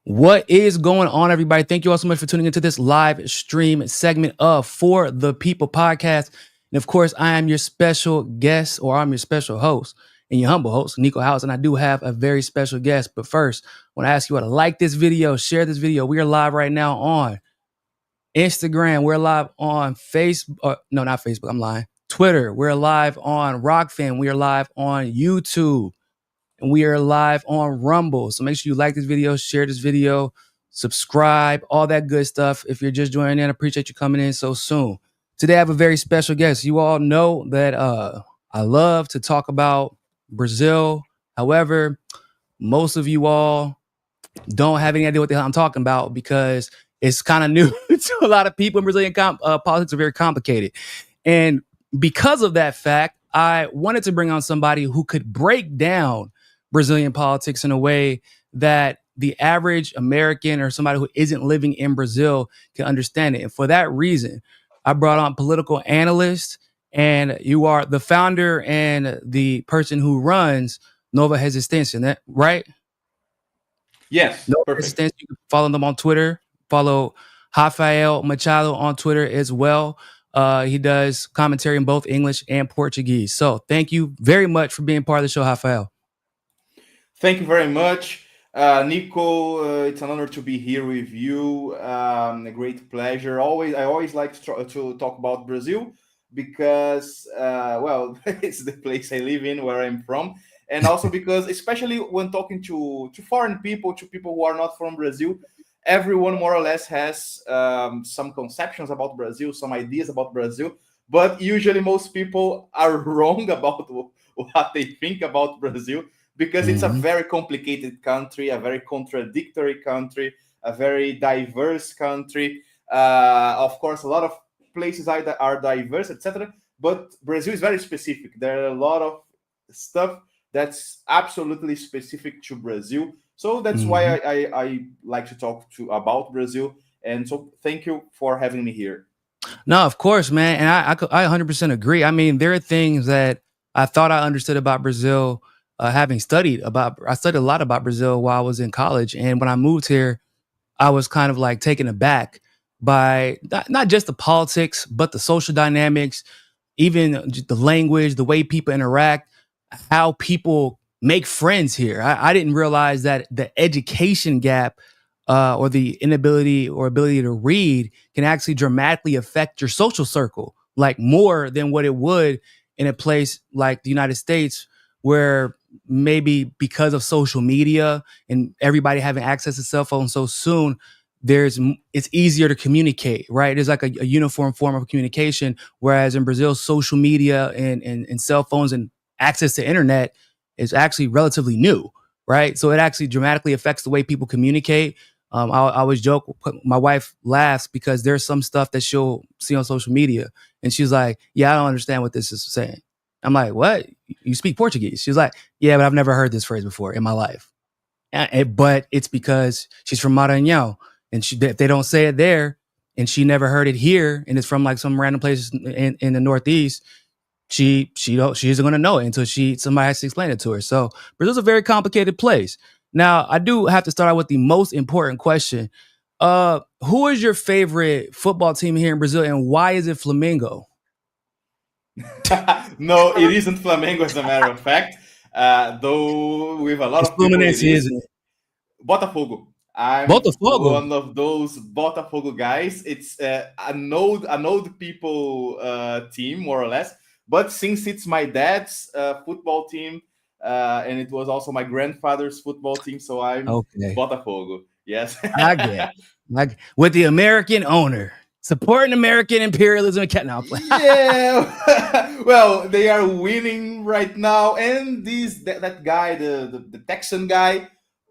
What is going on, everybody? Thank you all so much for tuning into this live stream segment of For the People podcast. And of course, I am your special guest, or I'm your special host and your humble host, Niko House. And I do have a very special guest. But first, I want to ask you all to like this video, share this video. We are live right now on Instagram. We're live on Facebook. No, not Facebook. I'm lying. Twitter. We're live on Rockfin. We are live on YouTube. And we are live on Rumble. So make sure you like this video, share this video, subscribe, all that good stuff. If you're just joining in, I appreciate you coming in so soon. Today I have a very special guest. You all know that I love to talk about Brazil. However, most of you all don't have any idea what the hell I'm talking about because it's kind of new to a lot of people. Brazilian politics are very complicated. And because of that fact, I wanted to bring on somebody who could break down Brazilian politics in a way that the average American or somebody who isn't living in Brazil can understand it. And for that reason, I brought on political analyst, and you are the founder and the person who runs Nova Resistência, right? Yes, Nova perfect. Resistência. You can follow them on Twitter. Follow Raphael Machado on Twitter as well. He does commentary in both English and Portuguese. So thank you very much for being part of the show, Raphael. Thank you very much, Nico. It's an honor to be here with you. A great pleasure. I always like to talk about Brazil because, well, it's the place I live in, where I'm from, and also because, especially when talking to foreign people, to people who are not from Brazil, everyone more or less has some conceptions about Brazil, some ideas about Brazil, but usually most people are wrong about what they think about Brazil because it's a very complicated country, a very contradictory country, a very diverse country. Of course, a lot of places are diverse, etc. But Brazil is very specific. There are a lot of stuff that's absolutely specific to Brazil. So that's why I like to talk about Brazil. And so thank you for having me here. No, of course, man. And I 100% agree. I mean, there are things that I thought I understood about Brazil, having I studied a lot about Brazil while I was in college. And when I moved here, I was kind of like taken aback by not just the politics, but the social dynamics, even the language, the way people interact, how people make friends here. I didn't realize that the education gap or the inability or ability to read can actually dramatically affect your social circle, like more than what it would in a place like the United States, where maybe because of social media and everybody having access to cell phones so soon, it's easier to communicate, right? There's like a uniform form of communication, whereas in Brazil, social media and cell phones and access to internet is actually relatively new, right? So it actually dramatically affects the way people communicate. I always joke, my wife laughs because there's some stuff that she'll see on social media and she's like, yeah, I don't understand what this is saying. I'm like, what? You speak Portuguese? She's like, yeah, but I've never heard this phrase before in my life. But it's because she's from Maranhão, and if they don't say it there, and she never heard it here, and it's from like some random place in the Northeast, she isn't going to know it until somebody has to explain it to her. So Brazil's a very complicated place. Now, I do have to start out with the most important question. Who is your favorite football team here in Brazil, and why is it Flamengo? No, it isn't Flamengo, as a matter of fact. Though with a lot It's of people, it Fluminense, is isn't it? Botafogo. I'm Botafogo. one of those Botafogo guys. It's an old people team, more or less. But since it's my dad's football team, and it was also my grandfather's football team, so I'm Okay, Botafogo. Yes. I get it. Like with the American owner supporting American imperialism and cat now. Yeah. Well, they are winning right now, and that guy, the Texan guy,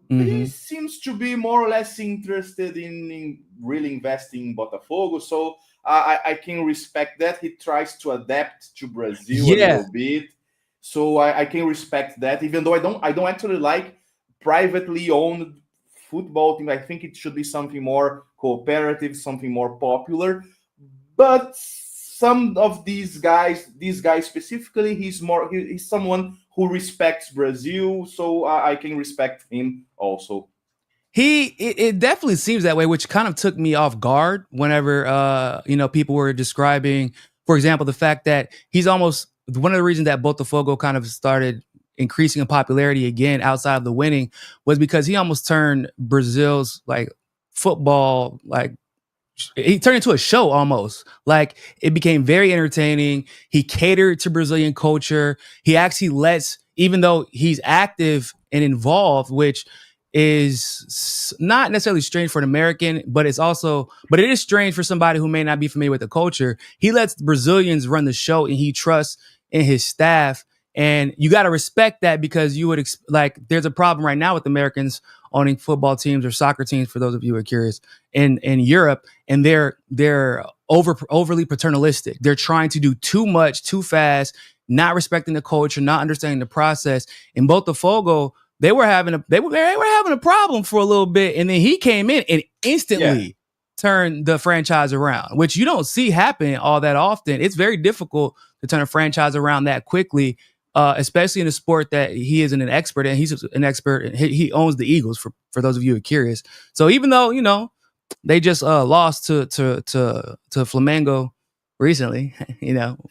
he seems to be more or less interested in really investing in Botafogo. So I can respect that. He tries to adapt to Brazil a Yeah. little bit. So I can respect that, even though I don't actually like privately owned football team. I think it should be something more cooperative, something more popular. But some of these guys, this guy specifically, he's someone who respects Brazil, so I can respect him also. It definitely seems that way, which kind of took me off guard whenever people were describing, for example, the fact that he's almost one of the reasons that Botafogo kind of started increasing in popularity again outside of the winning was because he almost turned Brazil's like football like he turned into a show almost. Like it became very entertaining. He catered to Brazilian culture. He actually lets, even though he's active and involved, which is not necessarily strange for an American, but but it is strange for somebody who may not be familiar with the culture. He lets Brazilians run the show and he trusts in his staff. And you got to respect that because you would like, there's a problem right now with Americans owning football teams or soccer teams, for those of you who are curious, in Europe, and they're overly paternalistic. They're trying to do too much too fast, not respecting the culture, not understanding the process. In Botafogo, they were having a problem for a little bit, and then he came in and Yeah. instantly turned the franchise around, which you don't see happen all that often. It's very difficult to turn a franchise around that quickly, especially in a sport that he isn't an expert in. He's an expert. He owns the Eagles, for those of you who are curious. So even though they just lost to Flamengo recently,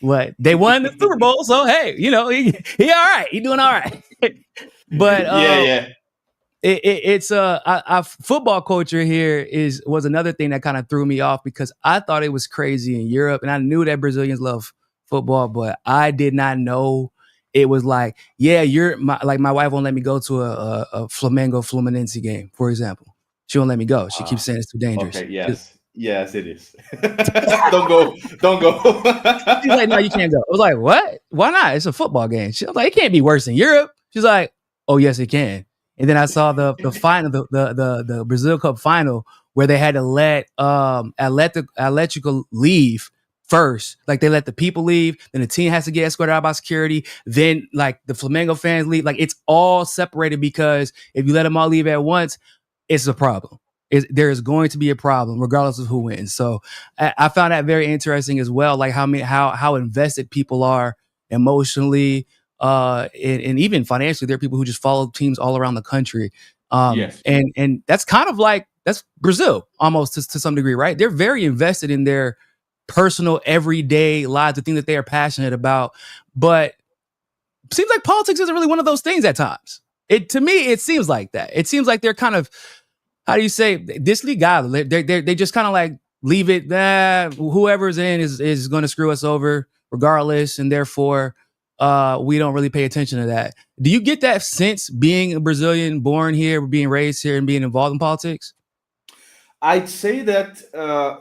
what they won the Super Bowl. So hey, he all right. He doing all right. But Yeah, yeah. it's football culture here was another thing that kind of threw me off because I thought it was crazy in Europe, and I knew that Brazilians love football, but I did not know it was like, yeah, my wife won't let me go to a Flamengo Fluminense game, for example. She won't let me go. She keeps saying it's too dangerous. Okay, yes. Yes, it is. Don't go. Don't go. She's like, no, you can't go. I was like, what? Why not? It's a football game. She was like, it can't be worse than Europe. She's like, oh yes, it can. And then I saw the final, the Brazil Cup final, where they had to let Atletico leave first. Like they let the people leave, then the team has to get escorted out by security. Then like the Flamengo fans leave. Like it's all separated because if you let them all leave at once, it's a problem. There is going to be a problem regardless of who wins. So I found that very interesting as well, like how invested people are emotionally, and even financially. There are people who just follow teams all around the country, Yes. and that's kind of like that's Brazil almost to some degree, right? They're very invested in their personal everyday lives, the thing that they are passionate about, but seems like politics isn't really one of those things at times. To me, it seems like that. It seems like they're kind of, how do you say, disligado. They just kind of like leave it. Whoever's in is going to screw us over regardless, and therefore, we don't really pay attention to that. Do you get that sense being a Brazilian, born here, being raised here, and being involved in politics? I'd say that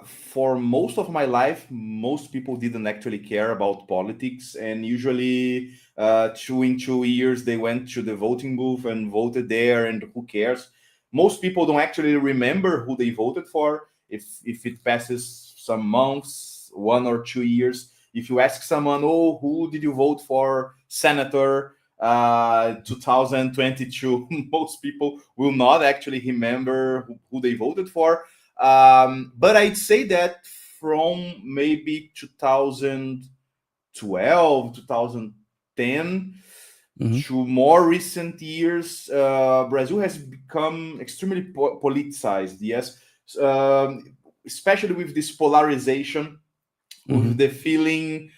for most of my life, most people didn't actually care about politics, and usually 2 in 2 years they went to the voting booth and voted there, and who cares? Most people don't actually remember who they voted for. If it passes some months, 1 or 2 years, if you ask someone, oh, who did you vote for, senator? 2022, most people will not actually remember who they voted for. But I'd say that from maybe 2012, 2010 Mm-hmm. to more recent years, Brazil has become extremely politicized. Yes, especially with this polarization, Mm-hmm. with the feeling,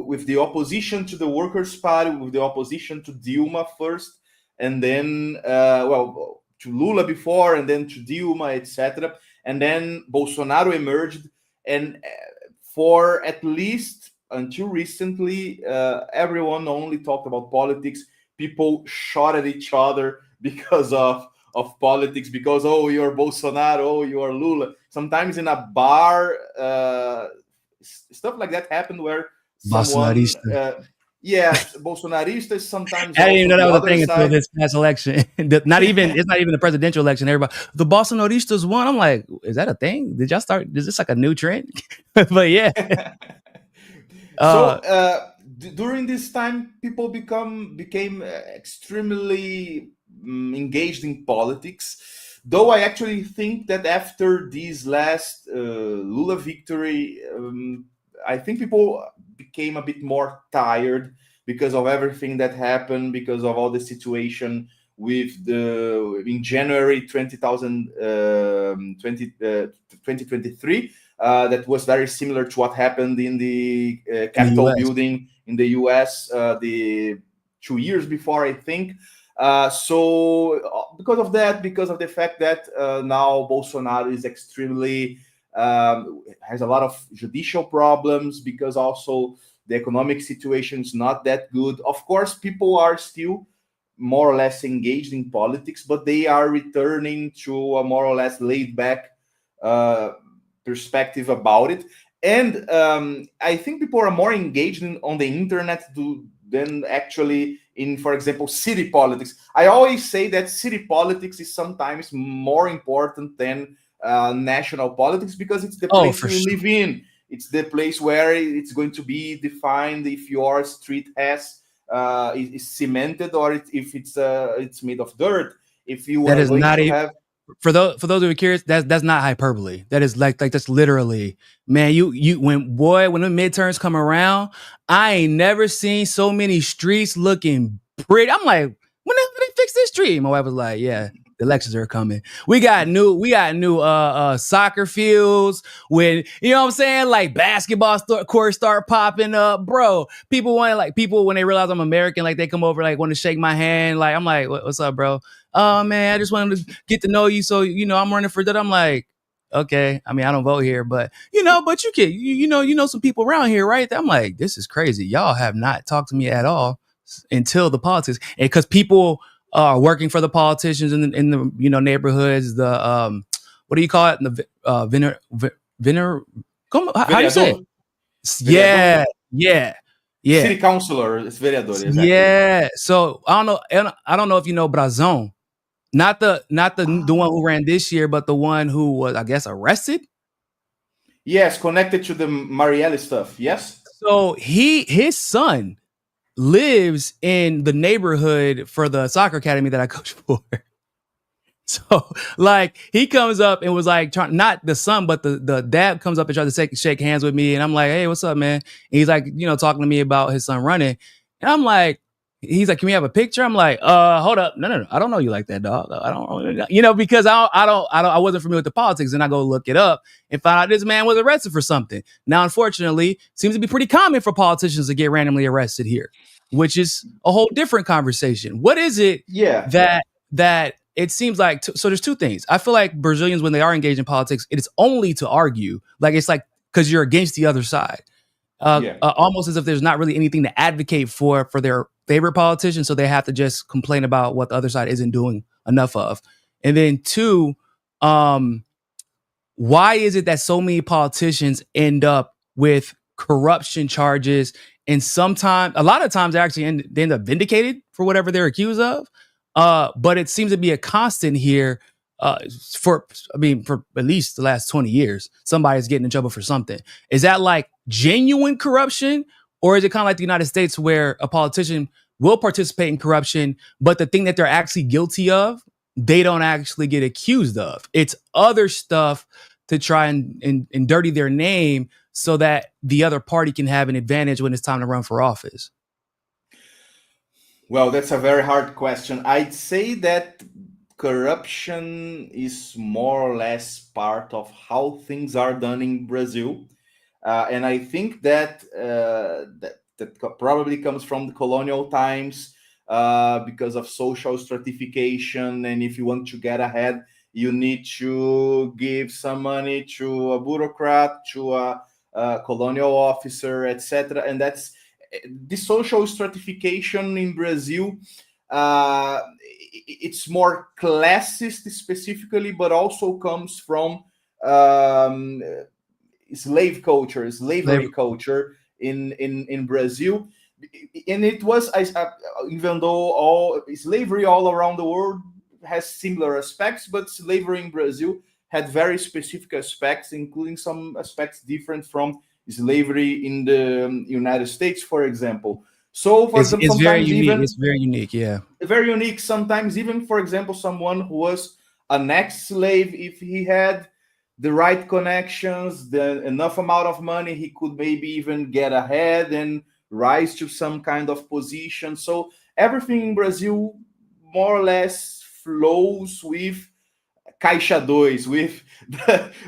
with the opposition to the Workers' Party, with the opposition to Dilma first, and then to Lula before, and then to Dilma, etc. And then Bolsonaro emerged, and for at least until recently, everyone only talked about politics. People shot at each other because of politics, because, oh, you're Bolsonaro, oh, you are Lula. Sometimes in a bar, stuff like that happened where someone, Bolsonarista. yes, Bolsonarista is sometimes I didn't even also know that the was a other thing until side. this past election. It's not even the presidential election. Everybody, the Bolsonaristas won. I'm like, is that a thing? Did y'all start? Is this like a new trend? But yeah, So uh, during this time, people became extremely engaged in politics. Though I actually think that after this last Lula victory, I think people became a bit more tired because of everything that happened, because of all the situation with the in January 2023. That was very similar to what happened in the in the Capitol U.S. building in the U.S. The 2 years before, I think. Because of that, because of the fact that now Bolsonaro is extremely has a lot of judicial problems, because also the economic situation is not that good. Of course, people are still more or less engaged in politics, but they are returning to a more or less laid back uh, perspective about it. And I think people are more engaged on the internet than actually in, for example, city politics. I always say that city politics is sometimes more important than national politics, because it's the Oh, place for you sure. live in. It's the place where it's going to be defined if your street has is cemented, or if it's made of dirt. If you That are is going not to even have for those who are curious. That's not hyperbole. That is like that's literally, man. You when the midterms come around, I ain't never seen so many streets looking pretty. I'm like, when they fix this street? My wife was like, yeah. The elections are coming. We got new soccer fields when you know what I'm saying, like basketball courts start popping up, bro. People when they realize I'm American, like they come over, like want to shake my hand, like I'm like, what's up, bro? Oh man, I just wanted to get to know you, so I'm running for that. I'm like, okay. I mean, I don't vote here, but but you know some people around here, right? I'm like, this is crazy. Y'all have not talked to me at all until the politics, and because people are working for the politicians in the neighborhoods. The what do you call it? The vener. How do you say it? vereador, vereador, Yeah, yeah, yeah, city councilor, it's vereador, exactly. yeah. So I don't know if you know Brazon. Not the one who ran this year, but the one who was, I guess, arrested. Yes, connected to the Marielle stuff. Yes. So his son lives in the neighborhood for the soccer academy that I coach for. So like he comes up and was like trying, not the son, but the dad comes up and tries to shake hands with me, and I'm like, hey, what's up, man? And he's like, talking to me about his son running, and I'm like, he's like, can we have a picture? I'm like, hold up, no, I don't know you like that, dog. I don't, because I wasn't familiar with the politics, and I go look it up and find out this man was arrested for something. Now, unfortunately, seems to be pretty common for politicians to get randomly arrested here, which is a whole different conversation. What is it Yeah. that it seems like so there's two things. I feel like Brazilians, when they are engaged in politics, it is only to argue. Like it's like because you're against the other side, Yeah. almost as if there's not really anything to advocate for their favorite politician, so they have to just complain about what the other side isn't doing enough of. And then two, um, why is it that so many politicians end up with corruption charges, and sometimes a lot of times they end up vindicated for whatever they're accused of, but it seems to be a constant here, for at least the last 20 years somebody's getting in trouble for something. Is that like genuine corruption, or is it kind of like the United States where a politician will participate in corruption, but the thing that they're actually guilty of they don't actually get accused of? It's other stuff to try and dirty their name so that the other party can have an advantage when it's time to run for office. Well, that's a very hard question. I'd say that corruption is more or less part of how things are done in Brazil. And I think that that probably comes from the colonial times, because of social stratification. And if you want to get ahead, you need to give some money to a bureaucrat, to a colonial officer, etc. And that's the social stratification in Brazil. It's more classist specifically, but also comes from um, slavery Labor. culture in Brazil. And it was, even though all slavery all around the world has similar aspects, but slavery in Brazil had very specific aspects, including some aspects different from slavery in the United States, for example. So, for example, It's very sometimes unique. It's even very unique. Yeah. very unique. Sometimes even, for example, someone who was an ex-slave, if he had the right connections, the enough amount of money, he could maybe even get ahead and rise to some kind of position. So everything in Brazil more or less flows with Caixa dois, with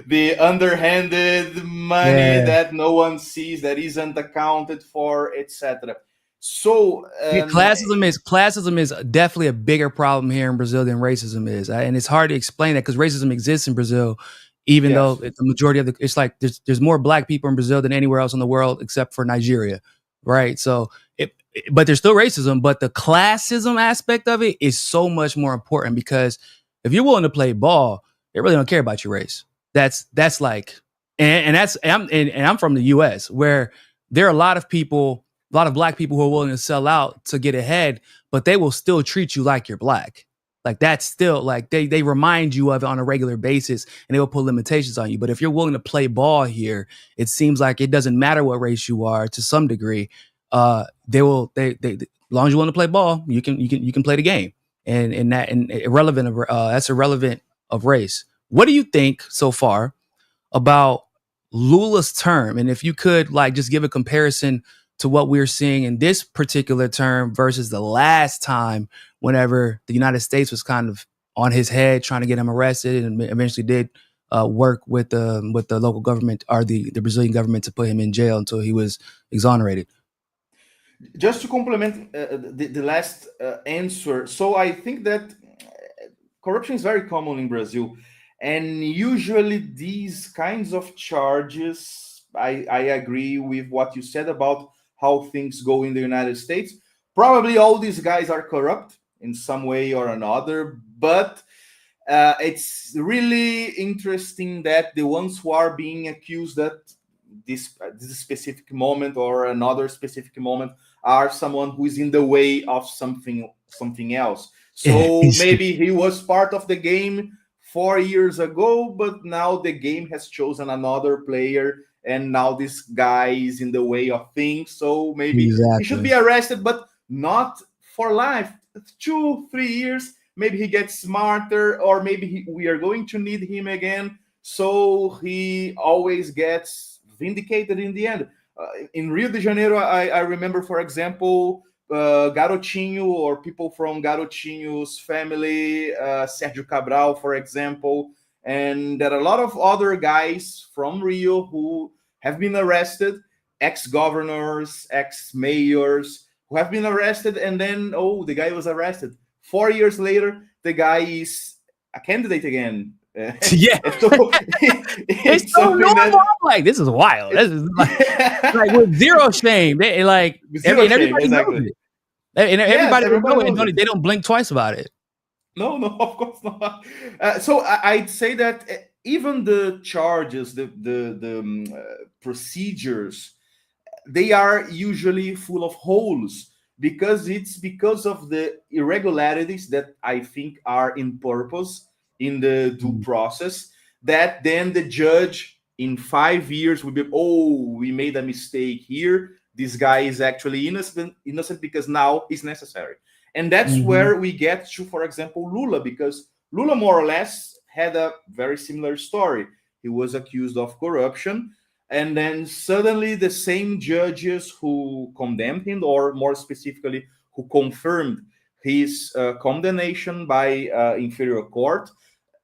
the underhanded money Yeah. that no one sees, that isn't accounted for, etc. So, Yeah, classism is definitely a bigger problem here in Brazil than racism is, and it's hard to explain that because racism exists in Brazil, even though yes, the majority of the it's like there's more black people in Brazil than anywhere else in the world except for Nigeria, right? So, but there's still racism, but the classism aspect of it is so much more important because if you're willing to play ball, they really don't care about your race. That's like, and I'm from the U.S. where there are a lot of people, a lot of black people who are willing to sell out to get ahead, but they will still treat you like you're black. Like that's still like they remind you of it on a regular basis and they will put limitations on you. But if you're willing to play ball here, it seems like it doesn't matter what race you are to some degree. They will they as long as you want to play ball, you can play the game. And irrelevant of that's irrelevant of race. What do you think so far about Lula's term, and if you could like just give a comparison to what we're seeing in this particular term versus the last time, whenever the United States was kind of on his head trying to get him arrested, and eventually did work with the local government or the Brazilian government to put him in jail until he was exonerated. just to complement the last answer. So I think that corruption is very common in Brazil, and usually these kinds of charges, I agree with what you said about how things go in the United States. Probably all these guys are corrupt in some way or another, but it's really interesting that the ones who are being accused at this specific moment or another specific moment are someone who is in the way of something else. So maybe he was part of the game 4 years ago, but now the game has chosen another player, and now this guy is in the way of things. So maybe he should Exactly. be arrested, but not for life. 2 3 years. Maybe he gets smarter, or maybe we are going to need him again. So he always gets vindicated in the end. In Rio de Janeiro, I remember, for example, Garotinho, or people from Garotinho's family, Sergio Cabral, for example, and there are a lot of other guys from Rio who have been arrested, ex-governors, ex-mayors, who have been arrested, and then, oh, the guy was arrested. 4 years later, the guy is a candidate again. Yeah, So it's it's so something normal. that I'm like, this is wild. This is like yeah. with zero shame. They like Zero and shame, everybody knows exactly. it. And Yes, everybody will everybody know it, knows it. and they don't blink twice about it. No, no, of course not. So I'd say that even the charges, the procedures, they are usually full of holes, because it's because of the irregularities that I think are in purpose in the due Mm. process, that then the judge in 5 years will be, oh, we made a mistake here, this guy is actually innocent because now it's necessary. And that's Mhm. where we get to, for example, Lula, because Lula more or less had a very similar story. He was accused of corruption, and then suddenly the same judges who condemned him, or more specifically who confirmed his condemnation by inferior court,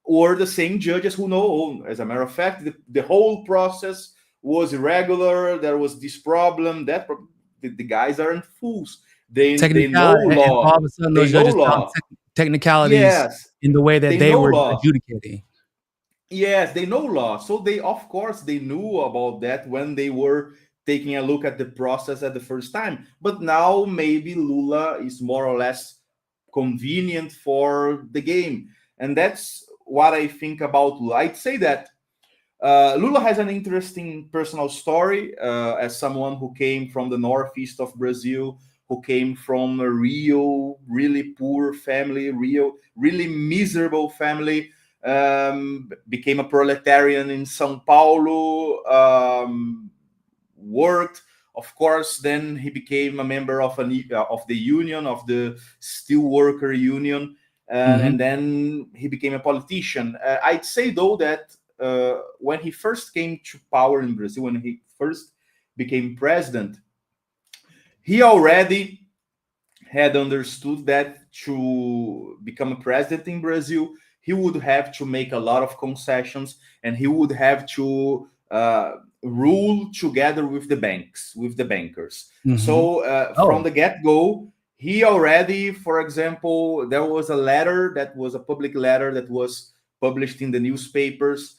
were the same judges who know, oh, as a matter of fact, the whole process was irregular, there was this problem, the guys aren't fools, they know Technicality, and law, all of a sudden they those know judges found law. technicalities Yes, in the way that they they know were law. adjudicating. Yes, they know law. So they, of course, they knew about that when they were taking a look at the process at the first time. But now maybe Lula is more or less convenient for the game. And that's what I think about Lula. I'd say that Lula has an interesting personal story, as someone who came from the northeast of Brazil, who came from a real, really poor family, real, really miserable family, became a proletarian in São Paulo, worked. Of course, then he became a member of the union, of the steel worker union, Mhm. and then he became a politician. I'd say though that when he first came to power in Brazil, when he first became president, he already had understood that to become a president in Brazil, he would have to make a lot of concessions, and he would have to rule together with the banks, with the bankers. Hmm. So from Oh, the get-go, he already, for example, there was a letter that was a public letter that was published in the newspapers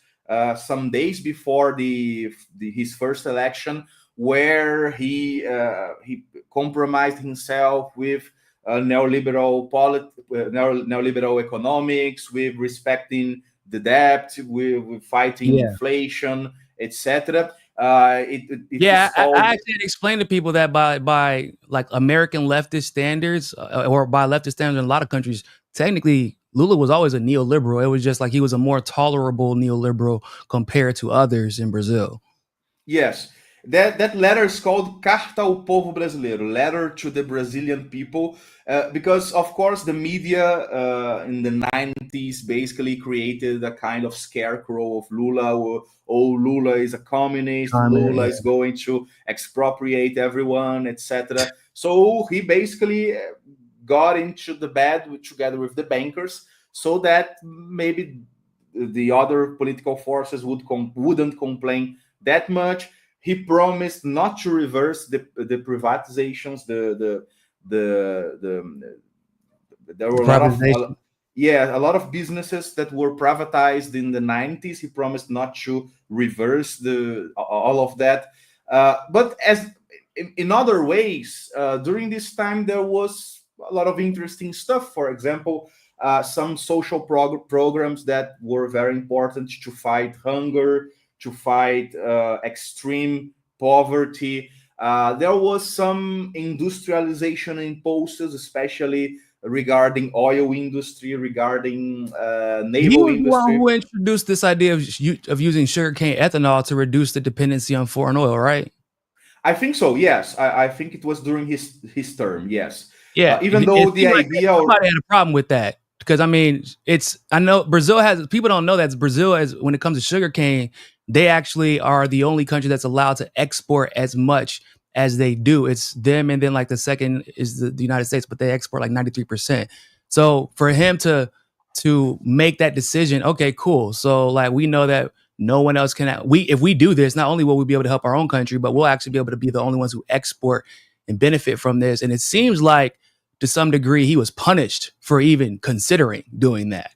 some days before his first election, where he compromised himself with neoliberal economics, with respecting the debt, with fighting yeah. inflation, etc. It Yeah, is I called. actually had to explain to people that by like American leftist standards, or by leftist standards in a lot of countries, technically Lula was always a neoliberal. It was just like he was a more tolerable neoliberal compared to others in Brazil. Yes, that letter is called Carta ao Povo Brasileiro, letter to the Brazilian people, because of course the media in the 90s basically created a kind of scarecrow of Lula. Oh, Lula is a communist. Comment, Lula yeah. is going to expropriate everyone, etc. So he basically got into the bed together with the bankers, so that maybe the other political forces wouldn't complain that much. He promised not to reverse the privatizations. There The were a lot of privatization. yeah, a lot of businesses that were privatized in the 90s. He promised not to reverse the all of that. But as in other ways, during this time there was a lot of interesting stuff. For example, some social programs that were very important to fight hunger, to fight extreme poverty. There was some industrialization impulses, especially regarding oil industry, regarding He naval was the one industry. who introduced this idea of using sugarcane ethanol to reduce the dependency on foreign oil, right? I think so. Yes, I think it was during his term. Yes, Yeah, even it though the seemed like idea, somebody had a problem with that because I mean, it's I know Brazil has people don't know that Brazil as when it comes to sugarcane, they actually are the only country that's allowed to export as much as they do. It's them, and then like the second is the United States, but they export like 93%. So for him to make that decision, okay, cool. So like we know that no one else can. We if we do this, not only will we be able to help our own country, but we'll actually be able to be the only ones who export and benefit from this. And it seems like to some degree he was punished for even considering doing that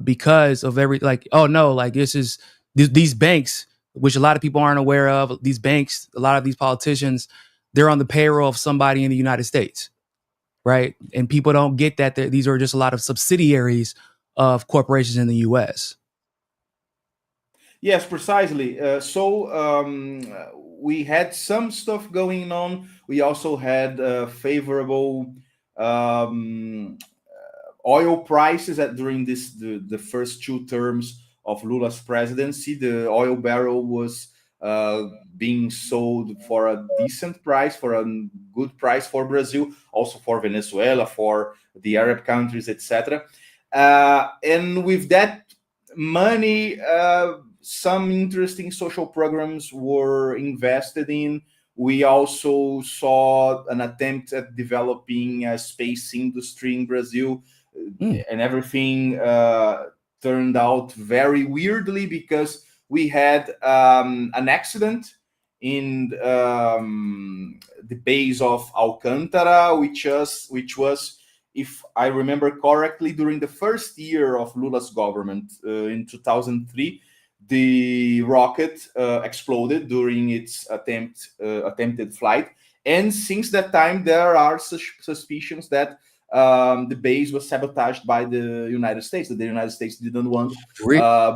because of every like oh no like this is these banks which a lot of people aren't aware of these banks a lot of these politicians they're on the payroll of somebody in the United States, right? And people don't get that these are just a lot of subsidiaries of corporations in the US. yes, precisely. We had some stuff going on. We also had favorable um, oil prices during the first two terms of Lula's presidency. The oil barrel was being sold for a decent price, for a good price for Brazil, also for Venezuela, for the Arab countries, etc. And with that money, some interesting social programs were invested in. We also saw an attempt at developing a space industry in Brazil, Mm. and everything turned out very weirdly because we had an accident in the base of Alcântara, which was, if I remember correctly, during the first year of Lula's government in 2003, the rocket exploded during its attempted flight, and since that time there are such suspicions that the base was sabotaged by the United States. That the United States didn't want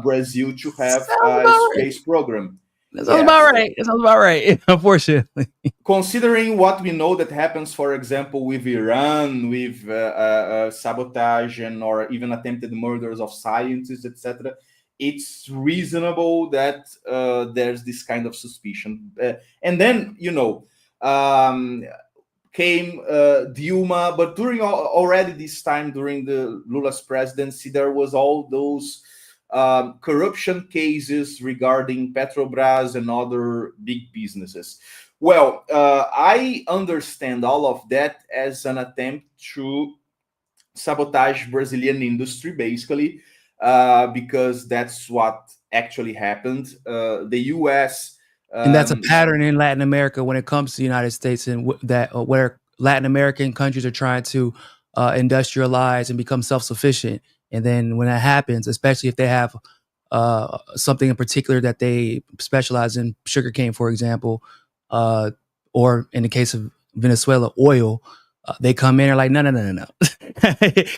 Brazil to have Sounds a about right. space program. That sounds about Yes, right. That sounds about right. Unfortunately. considering what we know that happens, for example, with Iran, with sabotage and or even attempted murders of scientists, etc., it's reasonable that there's this kind of suspicion. And then, um, came Dilma, but during already this time, during the Lula's presidency, there was all those corruption cases regarding Petrobras and other big businesses. Well, I understand all of that as an attempt to sabotage Brazilian industry, basically, because that's what actually happened. The U.S. And that's a Is pattern in Latin America when it comes to the United States, and that where Latin American countries are trying to industrialize and become self-sufficient. And then when that happens, especially if they have something in particular that they specialize in, sugarcane, for example, uh, or in the case of Venezuela, oil, they come in and are like, no, no, no, no, no.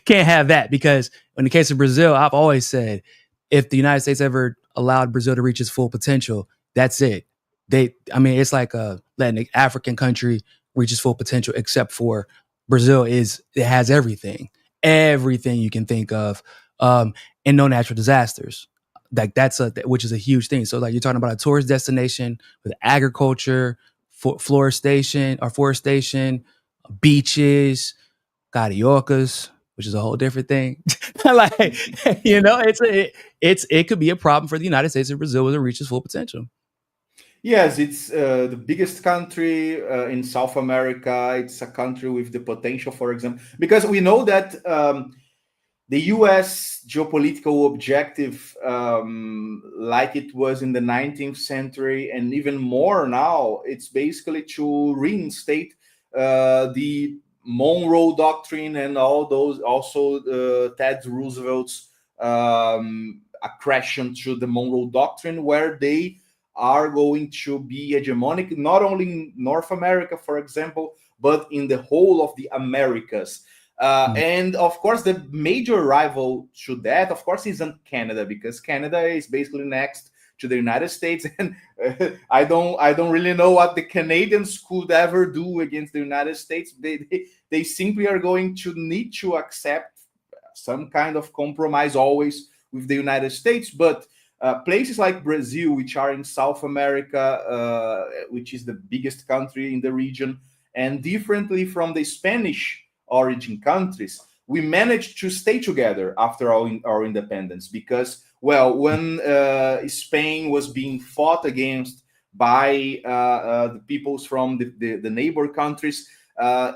Can't have that, because in the case of Brazil, I've always said, if the United States ever allowed Brazil to reach its full potential, that's it. I mean, it's like a letting an African country reach its full potential, except for Brazil it has everything you can think of, and no natural disasters. Like which is a huge thing. So like you're talking about a tourist destination with agriculture, forestation, beaches, cariocas, which is a whole different thing. Like, it could be a problem for the United States if Brazil was to reach its full potential. Yes, it's the biggest country in South America. It's a country with the potential, for example, because we know that the US geopolitical objective, like it was in the 19th century and even more now, it's basically to reinstate the Monroe Doctrine and all those, also Ted Roosevelt's accretion to the Monroe Doctrine, where they are going to be hegemonic, not only in North America, for example, but in the whole of the Americas. Mm. And of course, the major rival to that, of course, isn't Canada, because Canada is basically next to the United States, and I don't really know what the Canadians could ever do against the United States. They simply are going to need to accept some kind of compromise always with the United States, but. Places like Brazil, which are in South America, which is the biggest country in the region, and differently from the Spanish origin countries, we managed to stay together after our independence because, well, when Spain was being fought against by the peoples from the neighbor countries,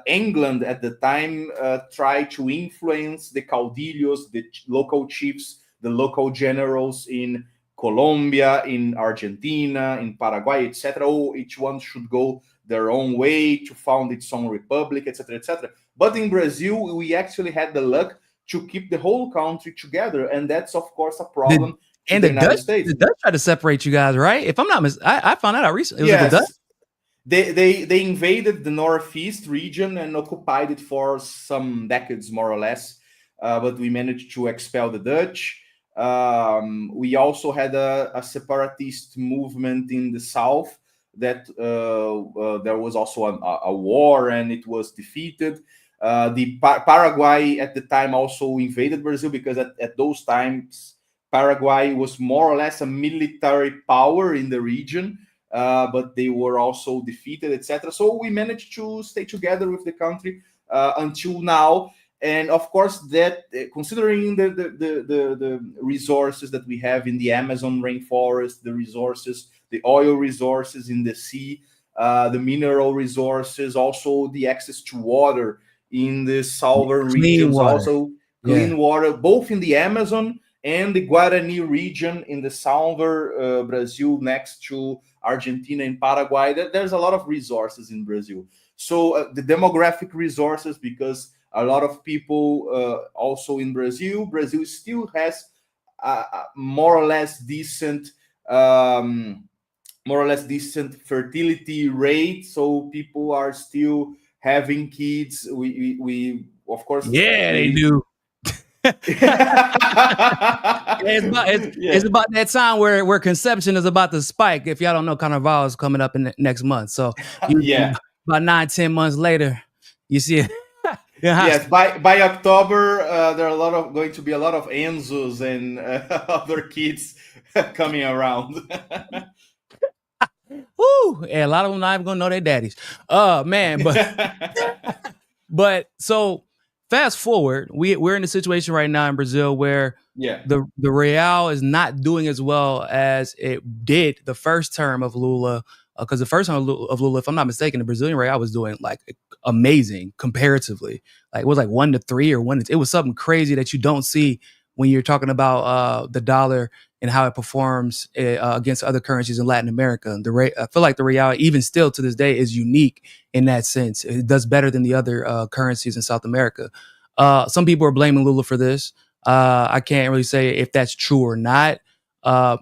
England at the time tried to influence the caudillos, the local chiefs, the local generals in Colombia, in Argentina, in Paraguay, etc. Oh, each one should go their own way to found its own republic, etc., etc. But in Brazil, we actually had the luck to keep the whole country together, and that's of course a The problem to and the United States. The Dutch tried to separate you guys, right? If I'm not I found that out recently. It was the Dutch. Yes, they invaded the northeast region and occupied it for some decades, more or less. But we managed to expel the Dutch. We also had a separatist movement in the south that there was also a war and it was defeated. The Paraguay at the time also invaded Brazil because at those times Paraguay was more or less a military power in the region, but they were also defeated, etc. So we managed to stay together with the country until now. And of course, that considering the resources that we have in the Amazon rainforest, the resources, the oil resources in the sea, the mineral resources, also the access to water in the southern Clean regions, water. also Yeah. clean water, both in the Amazon and the Guarani region in the southern Brazil, next to Argentina and Paraguay. There's a lot of resources in Brazil. So the demographic resources, because a lot of people also in Brazil. Brazil still has a more or less decent, fertility rate. So people are still having kids. We of course Yeah, they we. do. It's Yeah. about that time where conception is about to spike. If y'all don't know, Carnival is coming up in next month. So you Yeah. about 9-10 months later, you see it. Yes, by October, there are going to be a lot of Enzos and other kids coming around. Woo! And a lot of them not even gonna know their daddies. Man, but so fast forward, we're in a situation right now in Brazil where Yeah. the real is not doing as well as it did the first term of Lula, because the first time of Lula, if I'm not mistaken, the Brazilian real was doing like amazing comparatively. Like it was like 1 to 3 or it was something crazy that you don't see when you're talking about the dollar and how it performs against other currencies in Latin America. I feel like the real, even still to this day, is unique in that sense. It does better than the other currencies in South America. Some people are blaming Lula for this. I can't really say if that's true or not. But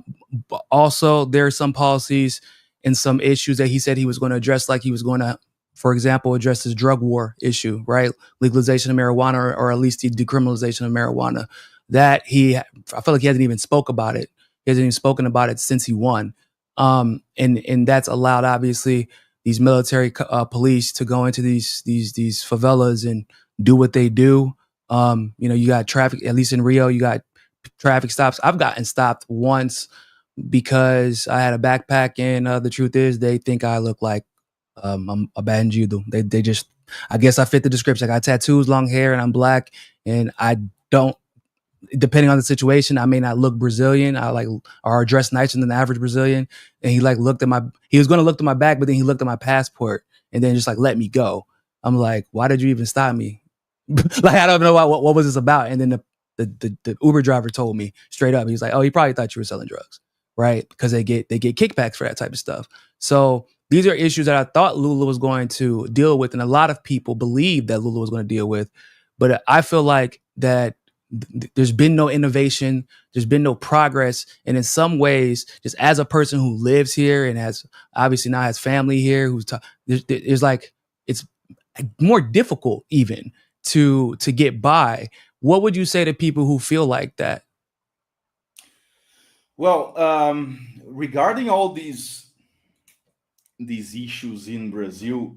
also, there are some policies and some issues that he said he was going to address, like he was going to, for example, address this drug war issue, right? Legalization of marijuana, or at least the decriminalization of marijuana. That I feel like he hasn't even spoke about it. He hasn't even spoken about it since he won. And that's allowed, obviously, these military police to go into these favelas and do what they do. You got traffic, at least in Rio, you got traffic stops. I've gotten stopped once because I had a backpack, and the truth is, they think I look like I'm a bandido. They just, I guess I fit the description. I got tattoos, long hair, and I'm black, and I don't. Depending on the situation, I may not look Brazilian. I like or dress nicer than the average Brazilian. And he like looked at he was going to look at my back, but then he looked at my passport and then just like let me go. I'm like, why did you even stop me? Like I don't know what was this about. And then the Uber driver told me straight up. He's like, oh, he probably thought you were selling drugs, right? Because they get kickbacks for that type of stuff. So these are issues that I thought Lula was going to deal with, and a lot of people believe that Lula was going to deal with. But I feel like that there's been no innovation, there's been no progress, and in some ways, just as a person who lives here and has obviously now has family here, there's like it's more difficult even to get by. What would you say to people who feel like that? Well, regarding all these issues in Brazil,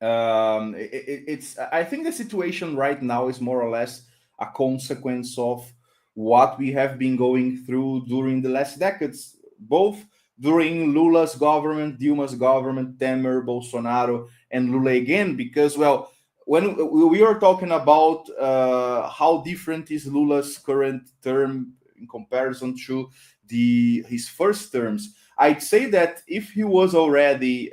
it's I think the situation right now is more or less a consequence of what we have been going through during the last decades, both during Lula's government, Dilma's government, Temer, Bolsonaro, and Lula again. Because, well, when we are talking about how different is Lula's current term in comparison to his first terms, I'd say that if he was already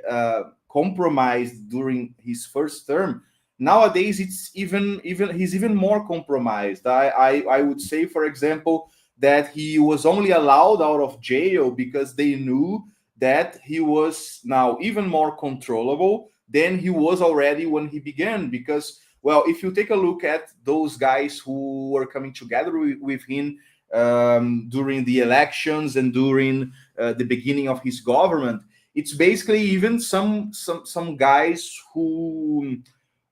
compromised during his first term, nowadays it's even he's even more compromised. I would say, for example, that he was only allowed out of jail because they knew that he was now even more controllable than he was already when he began. Because, well, if you take a look at those guys who were coming together with him during the elections and during the beginning of his government, it's basically even some guys who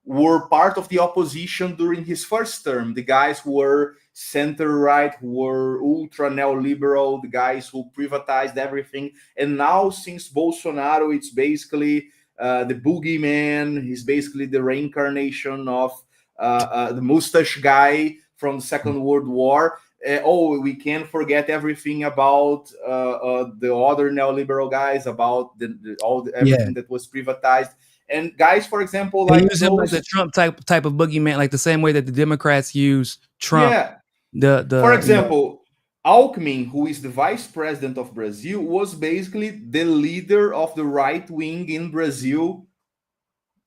were part of the opposition during his first term. The guys who were center-right, who were ultra neoliberal, the guys who privatized everything. And now, since Bolsonaro, it's basically the boogeyman. He's basically the reincarnation of the mustache guy from the Second World War. We can't forget everything about the other neoliberal guys, about everything that was privatized. And guys, for example, They like use him like the Trump type of boogeyman, like the same way that the Democrats use Trump. Yeah. The For example, Alckmin, who is the vice president of Brazil, was basically the leader of the right wing in Brazil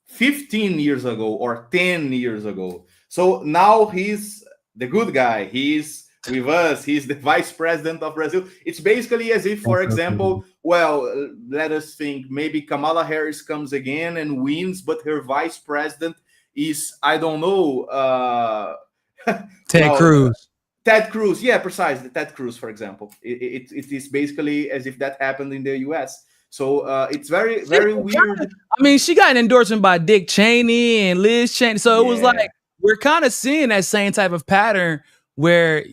15 years ago or 10 years ago. So now he's the good guy. He's with us. He's the vice president of Brazil. It's basically as if, for example, well, let us think, maybe Kamala Harris comes again and wins, but her vice president is, I don't know, Ted Cruz. Ted Cruz, yeah, precisely. Ted Cruz, for example. It is basically as if that happened in the US. So it's very, very weird. I mean, she got an endorsement by Dick Cheney and Liz Cheney. So it was like, we're kind of seeing that same type of pattern where,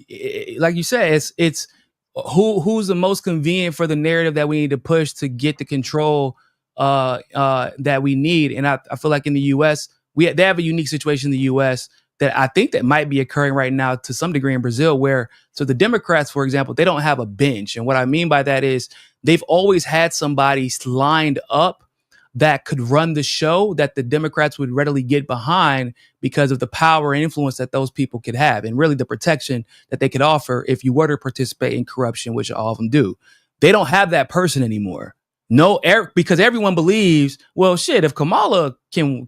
like you said, it's who's the most convenient for the narrative that we need to push to get the control that we need. And I feel like in the US, they have a unique situation in the US that I think that might be occurring right now to some degree in Brazil, where, so the Democrats, for example, they don't have a bench. And what I mean by that is they've always had somebody lined up that could run the show that the Democrats would readily get behind because of the power and influence that those people could have, and really the protection that they could offer if you were to participate in corruption, which all of them do. They don't have that person anymore. No, because everyone believes, well, shit, if Kamala can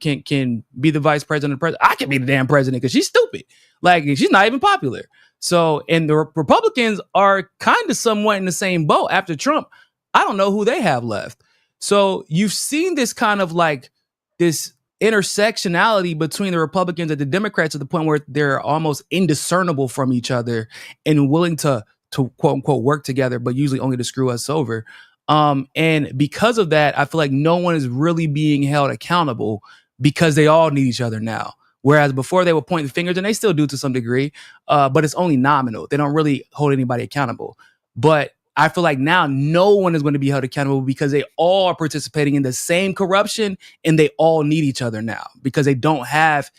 be the vice president, I can be the damn president because she's stupid. Like she's not even popular. So, and the Republicans are kind of somewhat in the same boat after Trump. I don't know who they have left. So you've seen this kind of like this intersectionality between the Republicans and the Democrats to the point where they're almost indiscernible from each other and willing to quote unquote work together, but usually only to screw us over. And because of that, I feel like no one is really being held accountable because they all need each other now. Whereas before they would point the fingers, and they still do to some degree, but it's only nominal. They don't really hold anybody accountable. But I feel like now no one is going to be held accountable because they all are participating in the same corruption and they all need each other now because they don't have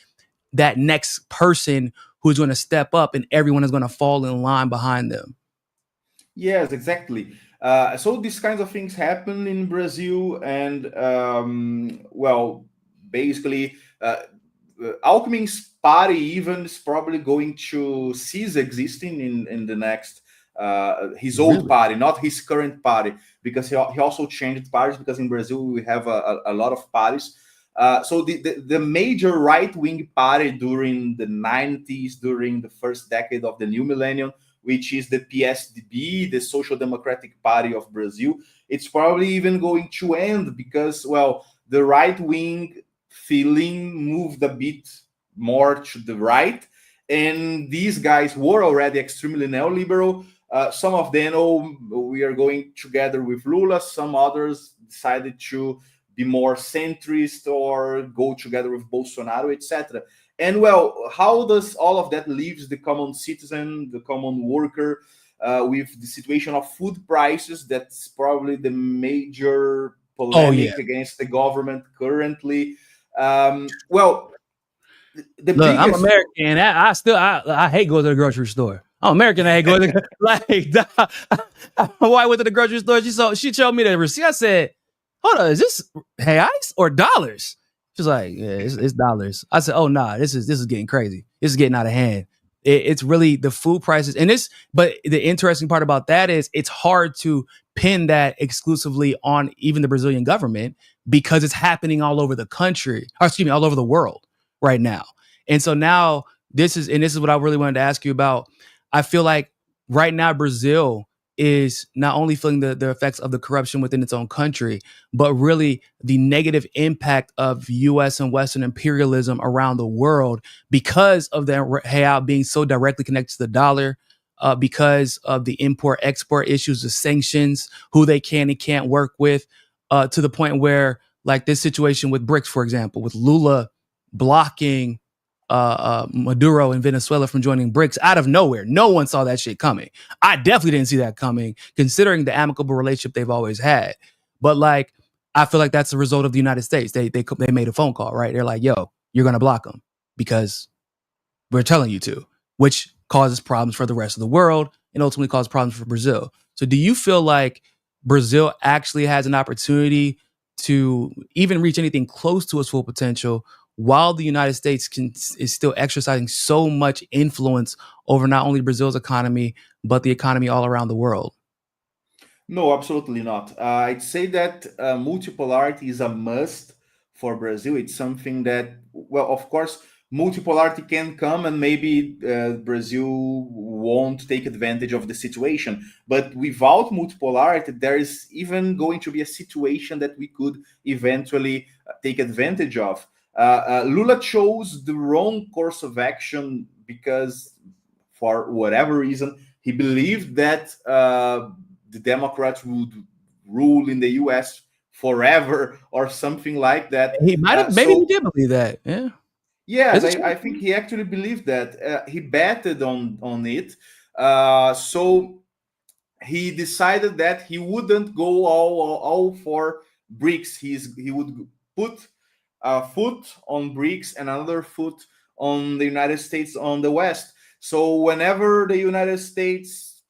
that next person who's going to step up and everyone is going to fall in line behind them. Yes, exactly. So these kinds of things happen in Brazil, and well, basically, Alckmin's party even is probably going to cease existing in the next his old Really? party, not his current party, because he also changed parties. Because in Brazil we have a lot of parties. So the major right wing party during the 90s, during the first decade of the new millennium, which is the PSDB, the Social Democratic Party of Brazil. It's probably even going to end because, well, the right wing feeling moved a bit more to the right. And these guys were already extremely neoliberal. Some of them, oh, we are going together with Lula. Some others decided to be more centrist or go together with Bolsonaro, etc. And well, how does all of that leaves the common citizen, the common worker, with the situation of food prices? That's probably the major Oh yeah. polemic against the government currently. Well, the Look, I'm biggest. American. I hate going to the grocery store. I'm American. I hate going to like. My wife went to the grocery store. She showed me the receipt. I said, "Hold on, is this reais or dollars?" She's like, "Yeah, it's dollars." I said, "Oh nah, this is getting crazy. This is getting out of hand. It's really the food prices and this." But the interesting part about that is it's hard to pin that exclusively on even the Brazilian government because it's happening all over the country, or excuse me, all over the world right now. And so now this is what I really wanted to ask you about. I feel like right now Brazil is not only feeling the effects of the corruption within its own country, but really the negative impact of US and Western imperialism around the world because of the real being so directly connected to the dollar, because of the import export issues, the sanctions, who they can and can't work with, to the point where, like this situation with BRICS, for example, with Lula blocking Maduro in Venezuela from joining BRICS out of nowhere. No one saw that shit coming. I definitely didn't see that coming, considering the amicable relationship they've always had. But like, I feel like that's the result of the United States. They made a phone call, right? They're like, "Yo, you're gonna block them because we're telling you to," which causes problems for the rest of the world and ultimately causes problems for Brazil. So, do you feel like Brazil actually has an opportunity to even reach anything close to its full potential while the United States is still exercising so much influence over not only Brazil's economy, but the economy all around the world? No, absolutely not. I'd say that multipolarity is a must for Brazil. It's something that, well, of course, multipolarity can come and maybe Brazil won't take advantage of the situation. But without multipolarity, there is even going to be a situation that we could eventually take advantage of. Lula chose the wrong course of action because, for whatever reason, he believed that the Democrats would rule in the U.S. forever or something like that. He might have, maybe he So did believe that. Yeah, yes, it's a I chance. think he actually believed that. He betted on it. So he decided that he wouldn't go all for BRICS. He would put a foot on BRICS and another foot on the United States on the West. So whenever the United States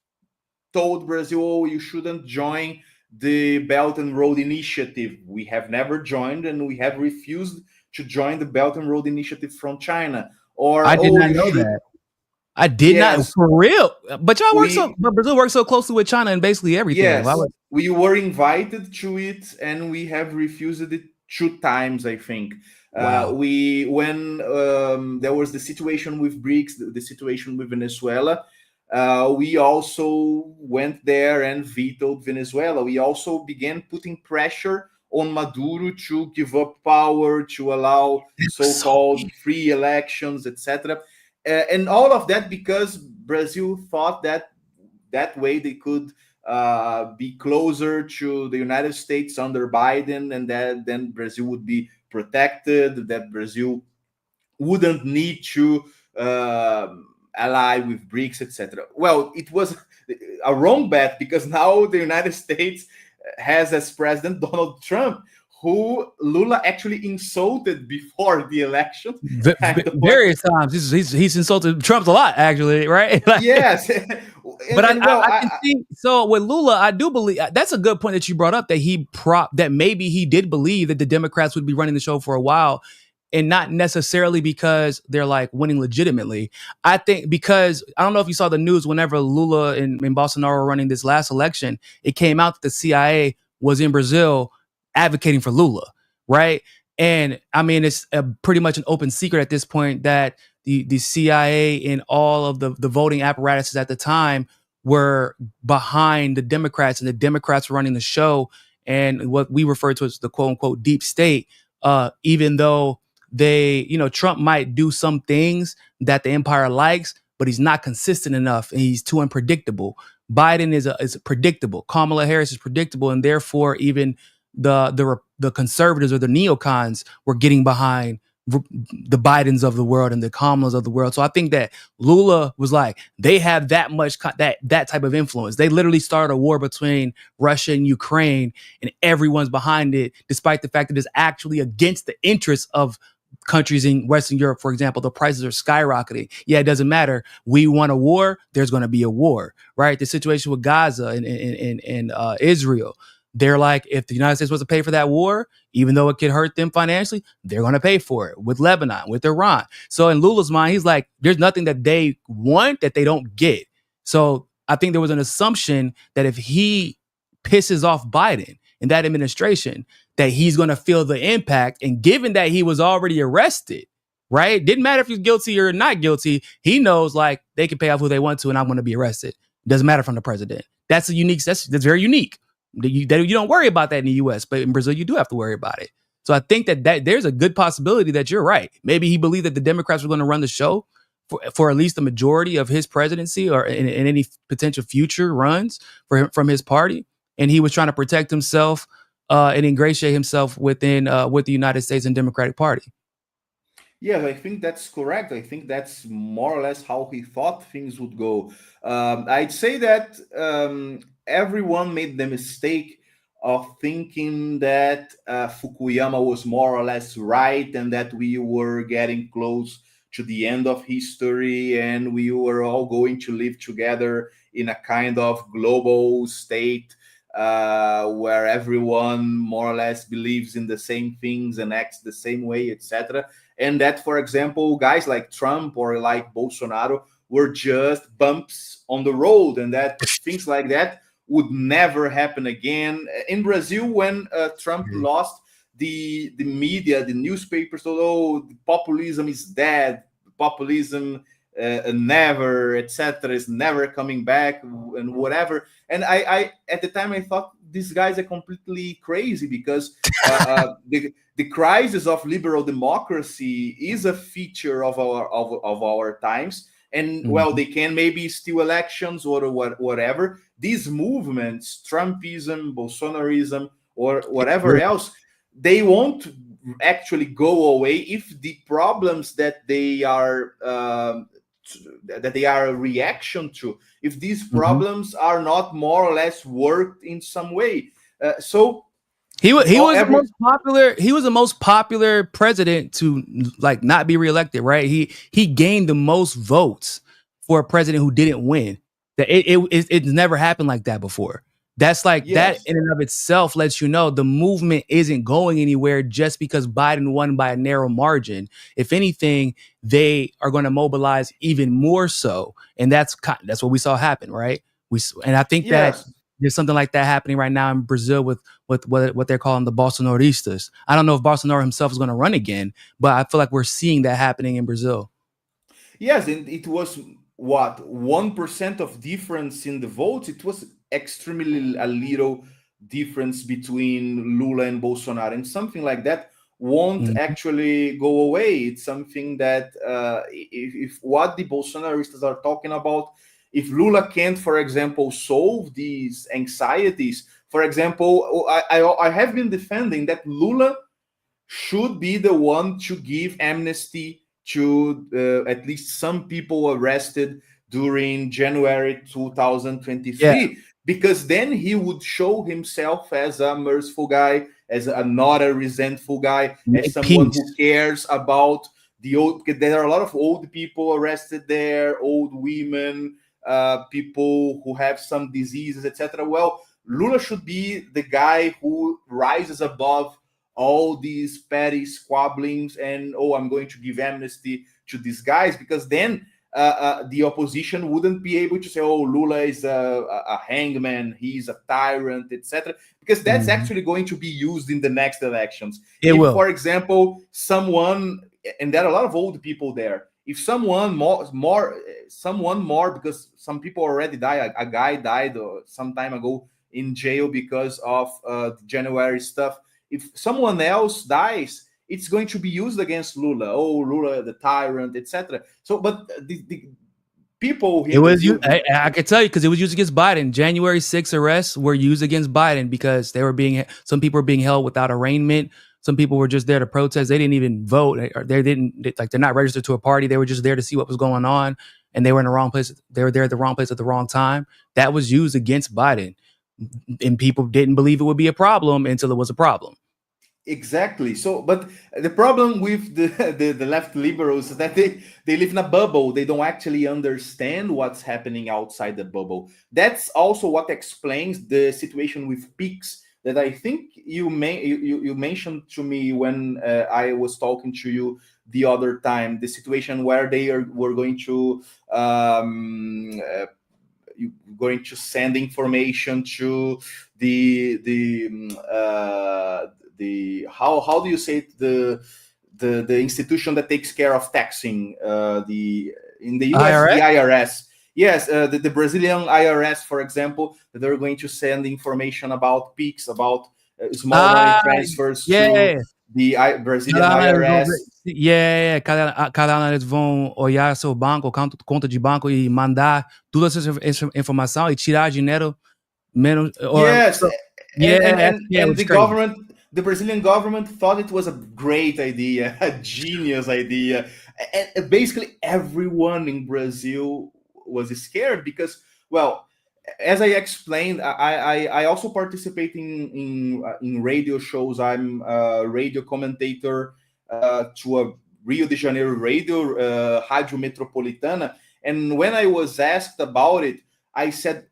told Brazil, oh, you shouldn't join the Belt and Road Initiative, we have never joined and we have refused to join the Belt and Road Initiative from China. Or, I did oh, not you know should, that. I did not yes, for real. But we Brazil works so closely with China in basically everything. Why yes, would? we were invited to it and we have refused it 2 times, I think. Wow. We when there was the situation with BRICS, the situation with Venezuela, we also went there and vetoed Venezuela. We also began putting pressure on Maduro to give up power, to allow So so-called free elections, etc. And all of that because Brazil thought that that way they could be closer to the United States under Biden, and that then Brazil would be protected, that Brazil wouldn't need to ally with BRICS, etc. Well, it was a wrong bet because now the United States has as president Donald Trump, who Lula actually insulted before the election. I don't want. various times he's insulted Trump a lot, actually, right? Like, Yes, but I, and I, well, I can see. So with Lula, I do believe that's a good point that you brought up, that that maybe he did believe that the Democrats would be running the show for a while, and not necessarily because they're like winning legitimately. I think because I don't know if you saw the news whenever Lula and Bolsonaro were running this last election, it came out that the CIA was in Brazil advocating for Lula, right? And I mean, it's pretty much an open secret at this point that the CIA and all of the voting apparatuses at the time were behind the Democrats, and the Democrats were running the show, and what we refer to as the quote unquote deep state. Even though they, Trump might do some things that the empire likes, but he's not consistent enough and he's too unpredictable. Biden is predictable. Kamala Harris is predictable, and therefore even the conservatives or the neocons were getting behind the Bidens of the world and the Kamalas of the world. So I think that Lula was like, they have that much that type of influence. They literally started a war between Russia and Ukraine, and everyone's behind it, despite the fact that it's actually against the interests of countries in Western Europe. For example, the prices are skyrocketing. Yeah, it doesn't matter. We want a war. There's going to be a war, right? The situation with Gaza and Israel. They're like, if the United States was to pay for that war, even though it could hurt them financially, they're going to pay for it with Lebanon, with Iran. So in Lula's mind, he's like, there's nothing that they want that they don't get. So I think there was an assumption that if he pisses off Biden and that administration, that he's going to feel the impact. And given that he was already arrested, right? Didn't matter if he's guilty or not guilty. He knows like they can pay off who they want to, and I'm going to be arrested. Doesn't matter from the president. That's that's very unique. You don't worry about that in the U.S., but in Brazil, you do have to worry about it. So I think that there's a good possibility that you're right. Maybe he believed that the Democrats were going to run the show for at least the majority of his presidency or in any potential future runs from his party. And he was trying to protect himself and ingratiate himself within with the United States and Democratic Party. Yes, I think that's correct. I think that's more or less how he thought things would go. I'd say that everyone made the mistake of thinking that Fukuyama was more or less right and that we were getting close to the end of history and we were all going to live together in a kind of global state where everyone more or less believes in the same things and acts the same way, etc. And that, for example, guys like Trump or like Bolsonaro were just bumps on the road, and that things like that would never happen again. In Brazil, when Trump lost, the media, the newspapers told, "Oh, populism is dead. Populism never, etc., is never coming back," and whatever. And I at the time I thought these guys are completely crazy because the crisis of liberal democracy is a feature of our times. And well, they can maybe steal elections or whatever. These movements, Trumpism, Bolsonarism, or whatever else, they won't actually go away if the problems that they are a reaction to, if these problems are not more or less worked in some way. So he was the most popular president to like not be reelected, right? He gained the most votes for a president who didn't win. That it's never happened like that before. That's like that in and of itself lets you know the movement isn't going anywhere just because Biden won by a narrow margin. If anything, they are going to mobilize even more so, and that's what we saw happen, right? And I think that there's something like that happening right now in Brazil with what they're calling the Bolsonaristas. I don't know if Bolsonaro himself is going to run again, but I feel like we're seeing that happening in Brazil. Yes, and it was what 1% of difference in the votes. It was extremely a little difference between Lula and Bolsonaro, and something like that won't Mhm. actually go away. It's something that if what the Bolsonaristas are talking about, if Lula can't, for example, solve these anxieties, for example, I have been defending that Lula should be the one to give amnesty to at least some people arrested during January Yeah, 2023, because then he would show himself as a merciful guy, as a not a resentful guy, as make someone who peace. cares about the old. Because there are a lot of old people arrested there, old women, people who have some diseases, etc. Well, Lula should be the guy who rises above all these petty squabblings and, oh, I'm going to give amnesty to these guys, because then the opposition wouldn't be able to say, oh, Lula is a hangman, he's a tyrant, etc., because that's Mhm. actually going to be used in the next elections. It If, will. for example, someone, and there are a lot of old people there, if someone more, because some people already died. A guy died some time ago in jail because of January stuff. If someone else dies, it's going to be used against Lula. Oh, Lula, the tyrant, etc. So, but the people here It in was you. Brazil, I can tell you because it was used against Biden. January 6 arrests were used against Biden because they were being some people were being held without arraignment. Some people were just there to protest. They didn't even vote. Or they didn't like they're not registered to a party. They were just there to see what was going on, and they were in the wrong place. They were there at the wrong place at the wrong time. That was used against Biden, and people didn't believe it would be a problem until it was a problem. exactly. So, but the problem with the left liberals is that they live in a bubble. They don't actually understand what's happening outside the bubble. That's also what explains the situation with peaks that I think you mentioned to me when I was talking to you the other time. The situation where were going to you going to send information to the how do you say it, the institution that takes care of taxing, the in the US, the IRS. IRS. Yes, the Brazilian IRS, for example, that they're going to send information about peaks, about small money Ah, transfers to yeah. the Brazilian Cada ano eles vão ver. IRS. Yeah, cada ano eles vão olhar seu banco, conta de banco e mandar toda essa informação e tirar dinheiro menos. Or, Yes, yeah, yeah, and which the is crazy. government, the Brazilian government, thought it was a great idea, a genius idea, and basically everyone in Brazil was scared because, well, as I explained, I also participate in radio shows. I'm a radio commentator to a Rio de Janeiro radio, Rádio Metropolitana, and when I was asked about it, I said,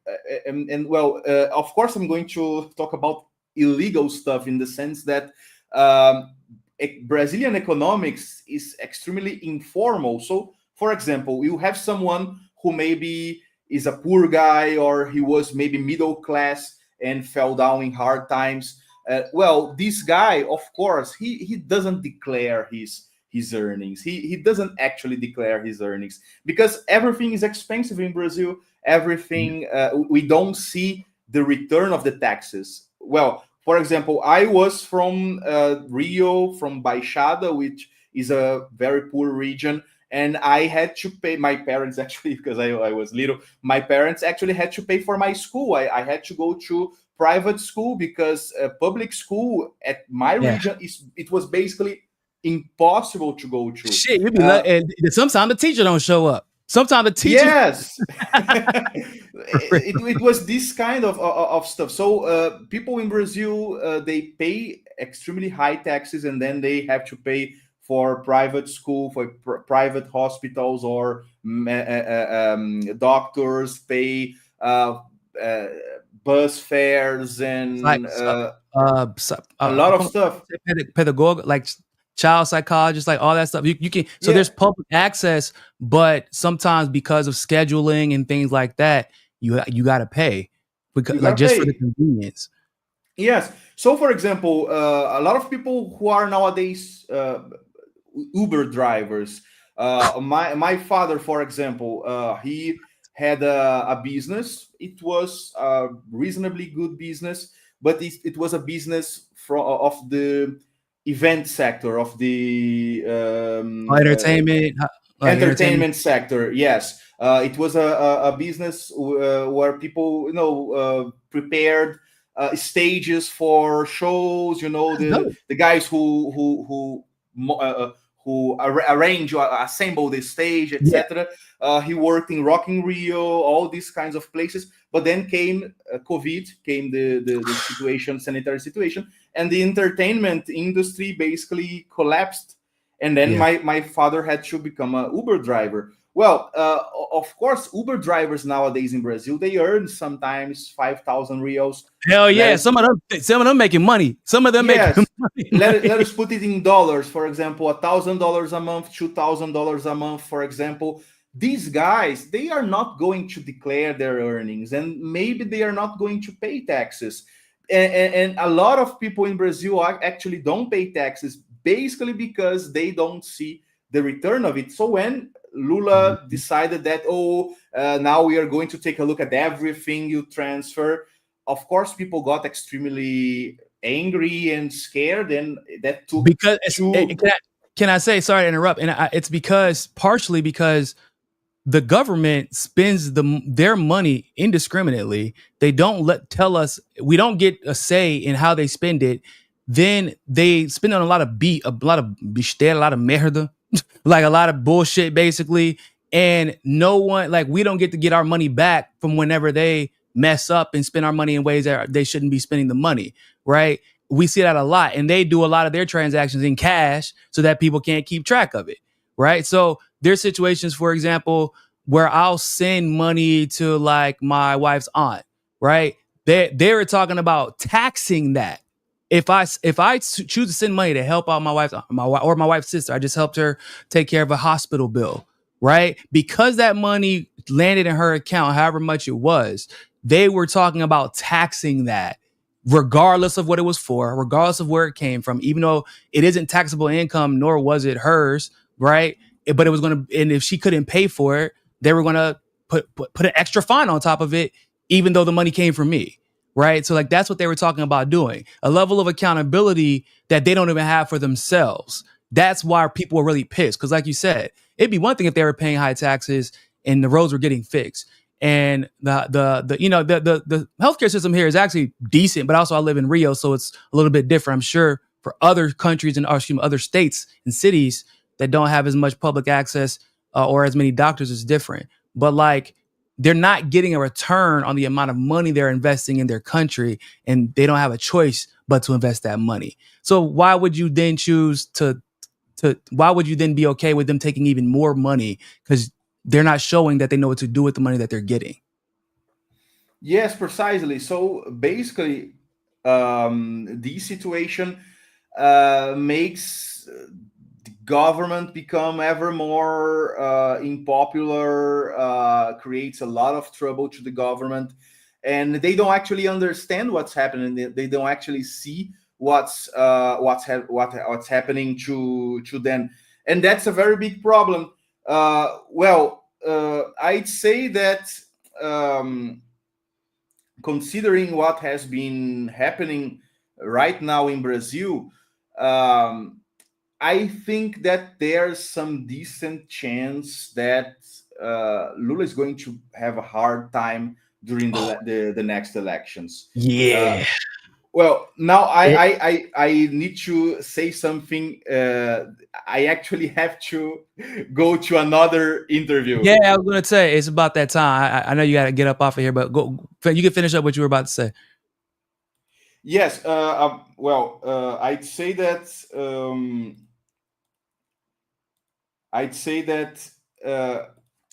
and well, of course, I'm going to talk about illegal stuff in the sense that Brazilian economics is extremely informal. So, for example, you have someone who maybe is a poor guy or he was maybe middle class and fell down in hard times. Well, this guy, of course, he doesn't declare his earnings. He doesn't actually declare his earnings because everything is expensive in Brazil. Everything we don't see the return of the taxes. Well, for example, I was from Rio, from Baixada, which is a very poor region, and I had to pay my parents actually because I was little. My parents actually had to pay for my school. I had to go to private school because public school at my Yeah. region it was basically impossible to go to. Shit, you be like, and sometimes the teacher don't show up. Sometimes the teacher. Yes, it was this kind of stuff. So people in Brazil they pay extremely high taxes, and then they have to pay for private school, for private hospitals, or doctors pay uh, bus fares Like and a lot of como stuff. pedagogue, like child psychologist, like all that stuff. You can so Yeah, there's public access, but sometimes because of scheduling and things like that, you got to pay. because You like gotta just for the pay. convenience. Yes. So, for example, a lot of people who are nowadays Uber drivers. My father, for example, he had a business. It was a reasonably good business, but it was a business of the event sector, of the Entertainment, like entertainment. entertainment sector. Yes, it was a business where people, prepared stages for shows. That's The dope. the guys arrange or assemble the stage, Yeah, etc. He worked in Rock in Rio, all these kinds of places. But then came COVID, came the situation, sanitary situation, and the entertainment industry basically collapsed. And then yeah. my father had to become a Uber driver. Well, of course, Uber drivers nowadays in Brazil, they earn sometimes 5,000 reals. Hell Let yeah. us Some of them making money. Some of them making Yes, let money. us put it in dollars. For example, $1,000 a month, $2,000 a month. For example, these guys, they are not going to declare their earnings, and maybe they are not going to pay taxes. And a lot of people in Brazil actually don't pay taxes, basically because they don't see the return of it. So when Lula decided that, now we are going to take a look at everything you transfer, of course, people got extremely angry and scared, and that took Because two. can I say, sorry to interrupt, and it's because partially because the government spends their money indiscriminately. They don't tell us. We don't get a say in how they spend it. Then they spend on a lot of besteira, a lot of merda, like a lot of bullshit basically. And no one, like, we don't get our money back from whenever they mess up and spend our money in ways that they shouldn't be spending the money, right? We see that a lot, and they do a lot of their transactions in cash so that people can't keep track of it, right? So there's situations, for example, where I'll send money to like my wife's aunt, right? They were talking about taxing that. If I choose to send money to help out my wife's sister, I just helped her take care of a hospital bill, right? Because that money landed in her account, however much it was, they were talking about taxing that, regardless of what it was for, regardless of where it came from, even though it isn't taxable income, nor was it hers, right? But it was going to, and if she couldn't pay for it, they were going to put an extra fine on top of it, even though the money came from me, right? So like that's what they were talking about doing, a level of accountability that they don't even have for themselves. That's why people were really pissed, because like you said, it'd be one thing if they were paying high taxes and the roads were getting fixed. And the healthcare system here is actually decent, but also I live in Rio, so it's a little bit different. I'm sure for other countries and other states and cities that don't have as much public access or as many doctors is different. But like, they're not getting a return on the amount of money they're investing in their country, and they don't have a choice but to invest that money. So why would you then choose to why would you then be okay with them taking even more money, because they're not showing that they know what to do with the money that they're getting? Yes, precisely. So basically, this situation makes the government become ever more unpopular, creates a lot of trouble to the government, and they don't actually understand what's happening. They don't actually see what's happening to them, and that's a very big problem. I'd say that. Considering what has been happening right now in Brazil, um, I think that there's some decent chance that Lula is going to have a hard time during Oh the next elections. Uh, yeah. well, now It, I need to say something. I actually have to go to another interview. yeah, I was gonna say it's about that time. I know you got to get up off of here, but go. You can finish up what you were about to say. Yes, I'd say that I'd say that uh,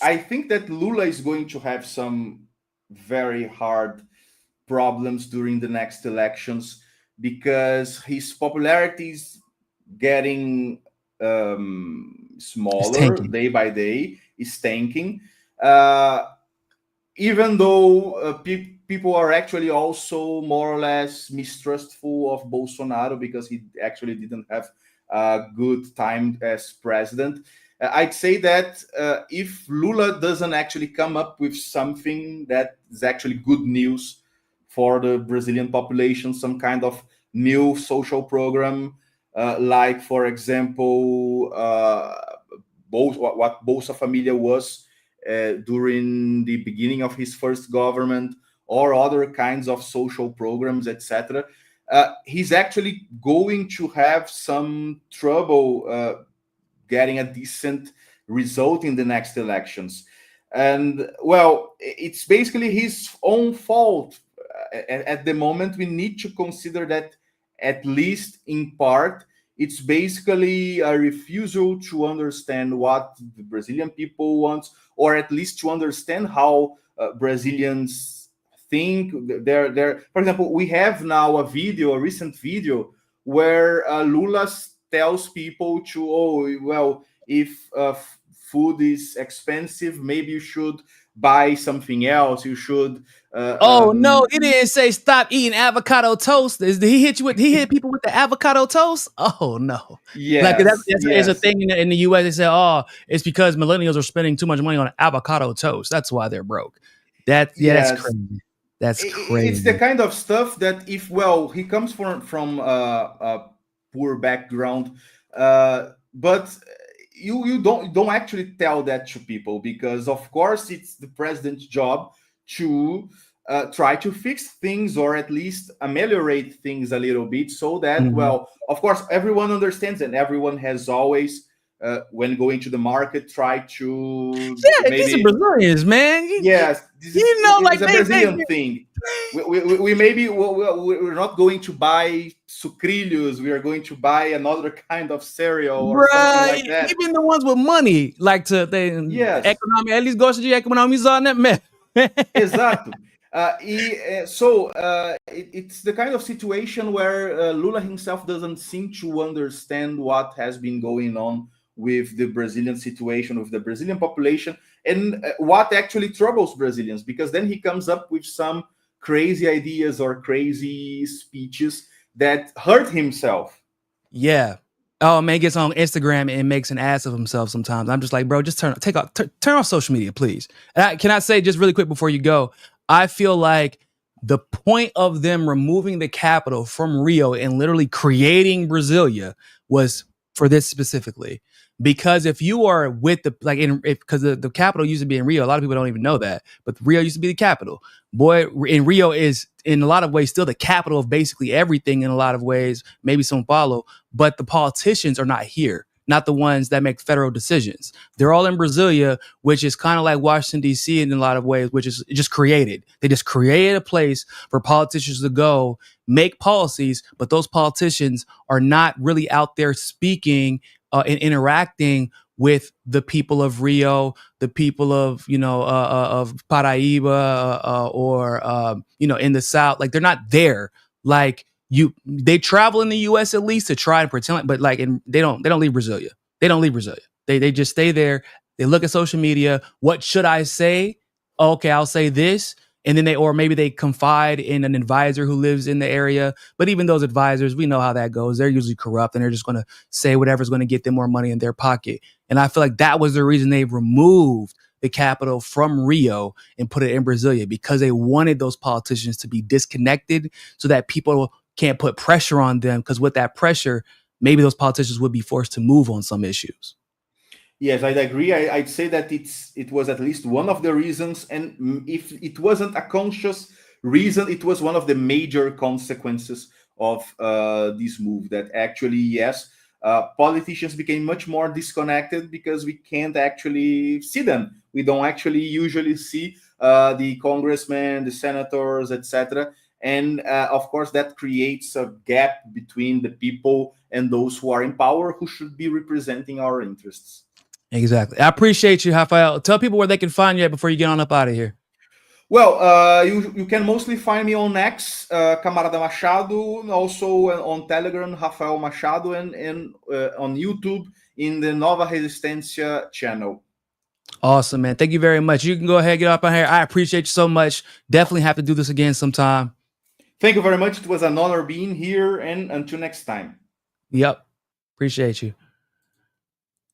I think that Lula is going to have some very hard problems during the next elections because his popularity is getting It's smaller tanking. day by day, is tanking. Uh, Even though people are actually also more or less mistrustful of Bolsonaro because he actually didn't have a good time as president. I'd say that if Lula doesn't actually come up with something that is actually good news for the Brazilian population, some kind of new social program, like, for example, what Bolsa Familia was during the beginning of his first government, or other kinds of social programs, etc. He's actually going to have some trouble getting a decent result in the next elections. And well, it's basically his own fault. At the moment, we need to consider that, at least in part, it's basically a refusal to understand what the Brazilian people want, or at least to understand how Brazilians think. For example, we have now a recent video, where Lula tells people to, oh, well, if food is expensive, maybe you should buy something else. You should. Oh no, he didn't say stop eating avocado toast. Did he hit you with? He hit people with the avocado toast. Oh no, like Yes, it's a yes. thing in the U.S. They say, oh, it's because millennials are spending too much money on avocado toast. That's why they're broke. That's Yes, crazy. That's it's the crazy. kind of stuff that, if, well, he comes from a poor background, but you don't actually tell that to people, because of course it's the president's job to try to fix things, or at least ameliorate things a little bit, so that, Mhm. well, of course everyone understands, and everyone has always, when going to the market, try to Yeah, these are maybe. Brazilians, man. Yes, this is You know, it like is a they Brazilian thing. We maybe we're not going to buy sucrilhos. We are going to buy another kind of cereal or something bruh, like that. even the ones with money like to they Yes, economic at least gosta de economizar, né? exato. It's the kind of situation where Lula himself doesn't seem to understand what has been going on with the Brazilian situation, with the Brazilian population, and what actually troubles Brazilians. Because then he comes up with some crazy ideas or crazy speeches that hurt himself. Yeah. Oh man, gets on Instagram and makes an ass of himself sometimes. I'm just like, bro, just turn off social media, please. And can I say just really quick before you go? I feel like the point of them removing the capital from Rio and literally creating Brasilia was for this specifically. Because if you are with the like in because the capital used to be in Rio, a lot of people don't even know that, but Rio used to be the capital. Boy, in Rio is in a lot of ways still the capital of basically everything in a lot of ways, maybe some follow, but the politicians are not here, not the ones that make federal decisions. They're all in Brasilia, which is kind of like Washington, D.C. in a lot of ways, which is just created. They just created a place for politicians to go make policies, but those politicians are not really out there speaking and interacting with the people of Rio, the people of of Paraíba, or in the South. Like they're not there. Like they travel in the U.S. at least to try and pretend, but like, and they don't leave Brasilia. They don't leave Brasilia. They just stay there. They look at social media. What should I say? Okay, I'll say this. And then or maybe they confide in an advisor who lives in the area. But even those advisors, we know how that goes. They're usually corrupt and they're just going to say whatever's going to get them more money in their pocket. And I feel like that was the reason they removed the capital from Rio and put it in Brasilia, because they wanted those politicians to be disconnected so that people can't put pressure on them. Because with that pressure, maybe those politicians would be forced to move on some issues. Yes, I'd agree. I'd say that it was at least one of the reasons, and if it wasn't a conscious reason, it was one of the major consequences of this move. That actually, yes, politicians became much more disconnected because we can't actually see them. We don't actually usually see the congressmen, the senators, etc. And of course, that creates a gap between the people and those who are in power, who should be representing our interests. Exactly. I appreciate you, Raphael. Tell people where they can find you at before you get on up out of here. Well, you can mostly find me on X, Camarada Machado, also on Telegram, Raphael Machado, and on YouTube in the Nova Resistência channel. Awesome, man. Thank you very much. You can go ahead and get up on here. I appreciate you so much. Definitely have to do this again sometime. Thank you very much. It was an honor being here, and until next time. Yep. Appreciate you.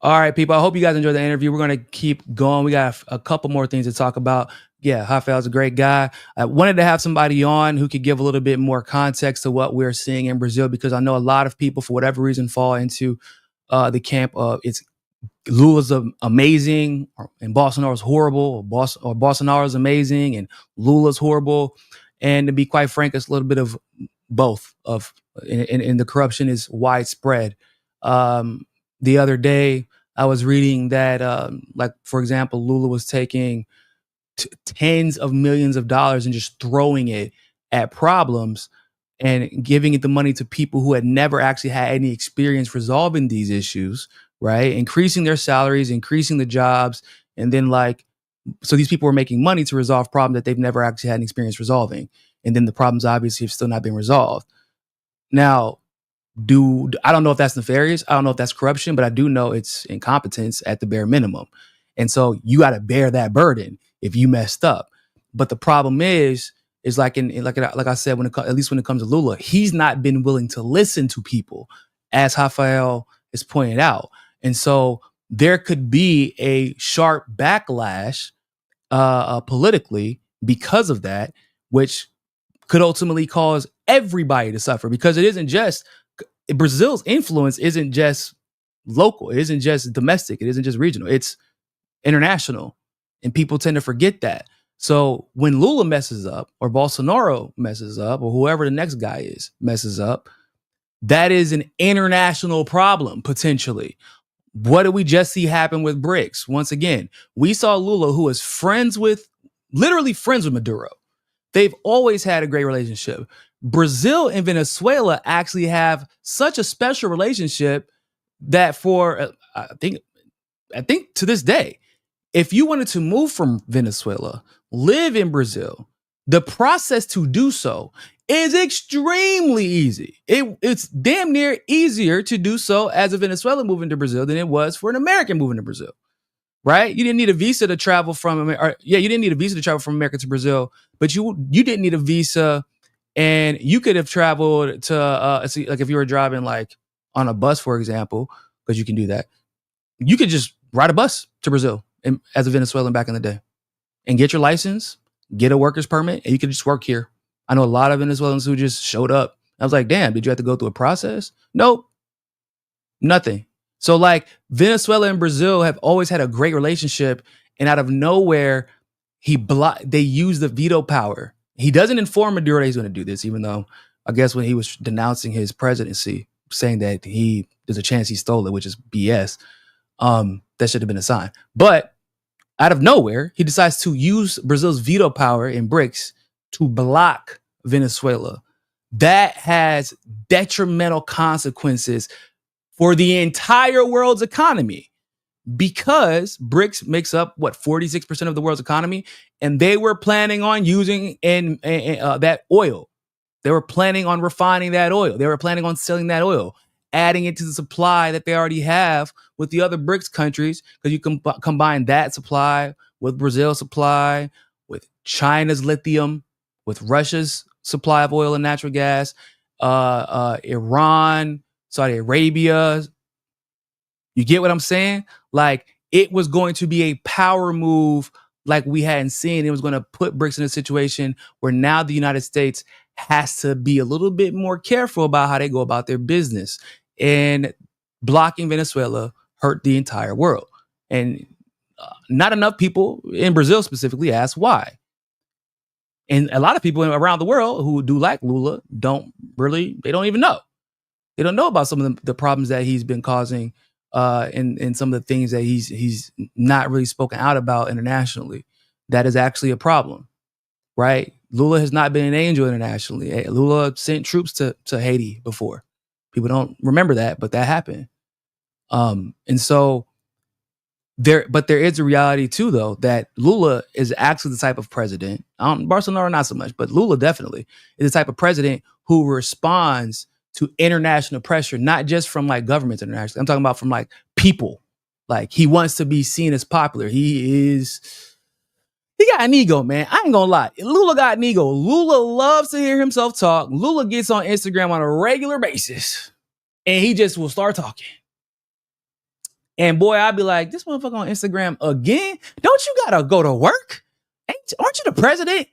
All right, people. I hope you guys enjoyed the interview. We're going to keep going. We got a couple more things to talk about. Yeah, Raphael's a great guy. I wanted to have somebody on who could give a little bit more context to what we're seeing in Brazil, because I know a lot of people, for whatever reason, fall into the camp of it's Lula's amazing and Bolsonaro's horrible, or Bolsonaro's amazing and Lula's horrible. And to be quite frank, it's a little bit of both. And the corruption is widespread. The other day, I was reading that, like, for example, Lula was taking tens of millions of dollars and just throwing it at problems and giving it the money to people who had never actually had any experience resolving these issues, right? Increasing their salaries, increasing the jobs, and then so these people were making money to resolve problems that they've never actually had any experience resolving. And then the problems obviously have still not been resolved. Now, I don't know if that's nefarious. I don't know if that's corruption, but I do know it's incompetence at the bare minimum. And so you got to bear that burden if you messed up. But the problem is like I said, at least when it comes to Lula, he's not been willing to listen to people, as Raphael is pointed out. And so there could be a sharp backlash politically because of that, which could ultimately cause everybody to suffer, because it isn't just Brazil's influence isn't just local. It isn't just domestic. It isn't just regional. It's international. And people tend to forget that. So when Lula messes up, or Bolsonaro messes up, or whoever the next guy is messes up, that is an international problem, potentially. What did we just see happen with BRICS? Once again, we saw Lula, who is literally friends with Maduro. They've always had a great relationship. Brazil and Venezuela actually have such a special relationship that I think to this day, if you wanted to move from Venezuela, live in Brazil, the process to do so is extremely easy. It's damn near easier to do so as a Venezuelan moving to Brazil than it was for an American moving to Brazil. Right? You didn't need a visa to travel from America. You didn't need a visa to travel from America to Brazil, but you didn't need a visa, and you could have traveled to like if you were driving like on a bus, for example, because you can do that. You could just ride a bus to Brazil as a Venezuelan back in the day and get your license, get a worker's permit, and you could just work here. I know a lot of Venezuelans who just showed up. I was like, damn, did you have to go through a process? Nope. Nothing. So like Venezuela and Brazil have always had a great relationship, and out of nowhere, they use the veto power. He doesn't inform Maduro that he's going to do this, even though I guess when he was denouncing his presidency, saying that there's a chance he stole it, which is BS. That should have been a sign. But out of nowhere, he decides to use Brazil's veto power in BRICS to block Venezuela. That has detrimental consequences for the entire world's economy, because BRICS makes up 46% of the world's economy, and they were planning on using that oil. They were planning on refining that oil. They were planning on selling that oil, adding it to the supply that they already have with the other BRICS countries, because you can combine that supply with Brazil's supply, with China's lithium, with Russia's supply of oil and natural gas, Iran, Saudi Arabia. You get what I'm saying? Like, it was going to be a power move like we hadn't seen. It was going to put BRICS in a situation where now the United States has to be a little bit more careful about how they go about their business. And blocking Venezuela hurt the entire world. And not enough people in Brazil specifically ask why. And a lot of people around the world who do like Lula don't even know. They don't know about some of the problems that he's been causing, and some of the things that he's not really spoken out about internationally. That is actually a problem, right? Lula has not been an angel internationally. Lula sent troops to Haiti before. People don't remember that, but that happened. And so there is a reality too, though, that Lula is actually the type of president. Bolsonaro not so much, but Lula definitely is the type of president who responds to international pressure, not just from like governments internationally. I'm talking about from like people. Like he wants to be seen as popular. He got an ego, man. I ain't gonna lie. Lula got an ego. Lula loves to hear himself talk. Lula gets on Instagram on a regular basis and he just will start talking. And boy, I'd be like, this motherfucker on Instagram again? Don't you gotta go to work? Aren't you the president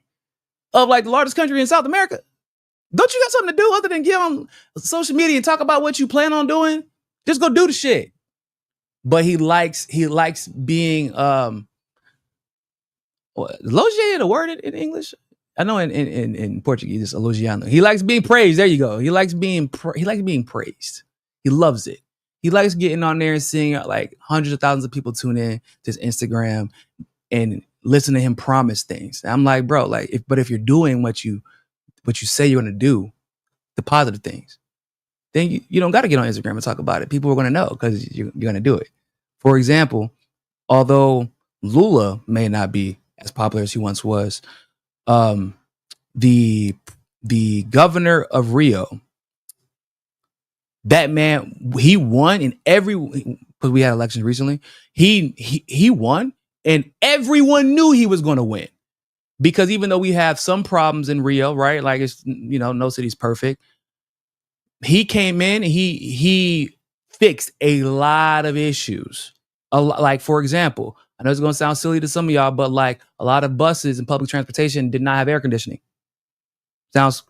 of like the largest country in South America? Don't you got something to do other than get on social media and talk about what you plan on doing? Just go do the shit. But he likes being elogiated, a word in English? I know in Portuguese it's elogiano. He likes being praised. There you go. He likes being praised. He loves it. He likes getting on there and seeing like hundreds of thousands of people tune in to his Instagram and listen to him promise things. And I'm like, bro, like if you're doing what you say you're gonna do, the positive things, then you don't got to get on Instagram and talk about it. People are going to know because you're going to do it. For example, although Lula may not be as popular as he once was, the governor of Rio, that man, he won in because we had elections recently. He won, and everyone knew he was going to win because even though we have some problems in Rio, right? Like it's no city's perfect. He came in and he fixed a lot of issues. Like, for example, I know it's going to sound silly to some of y'all, but like a lot of buses and public transportation did not have air conditioning. Sounds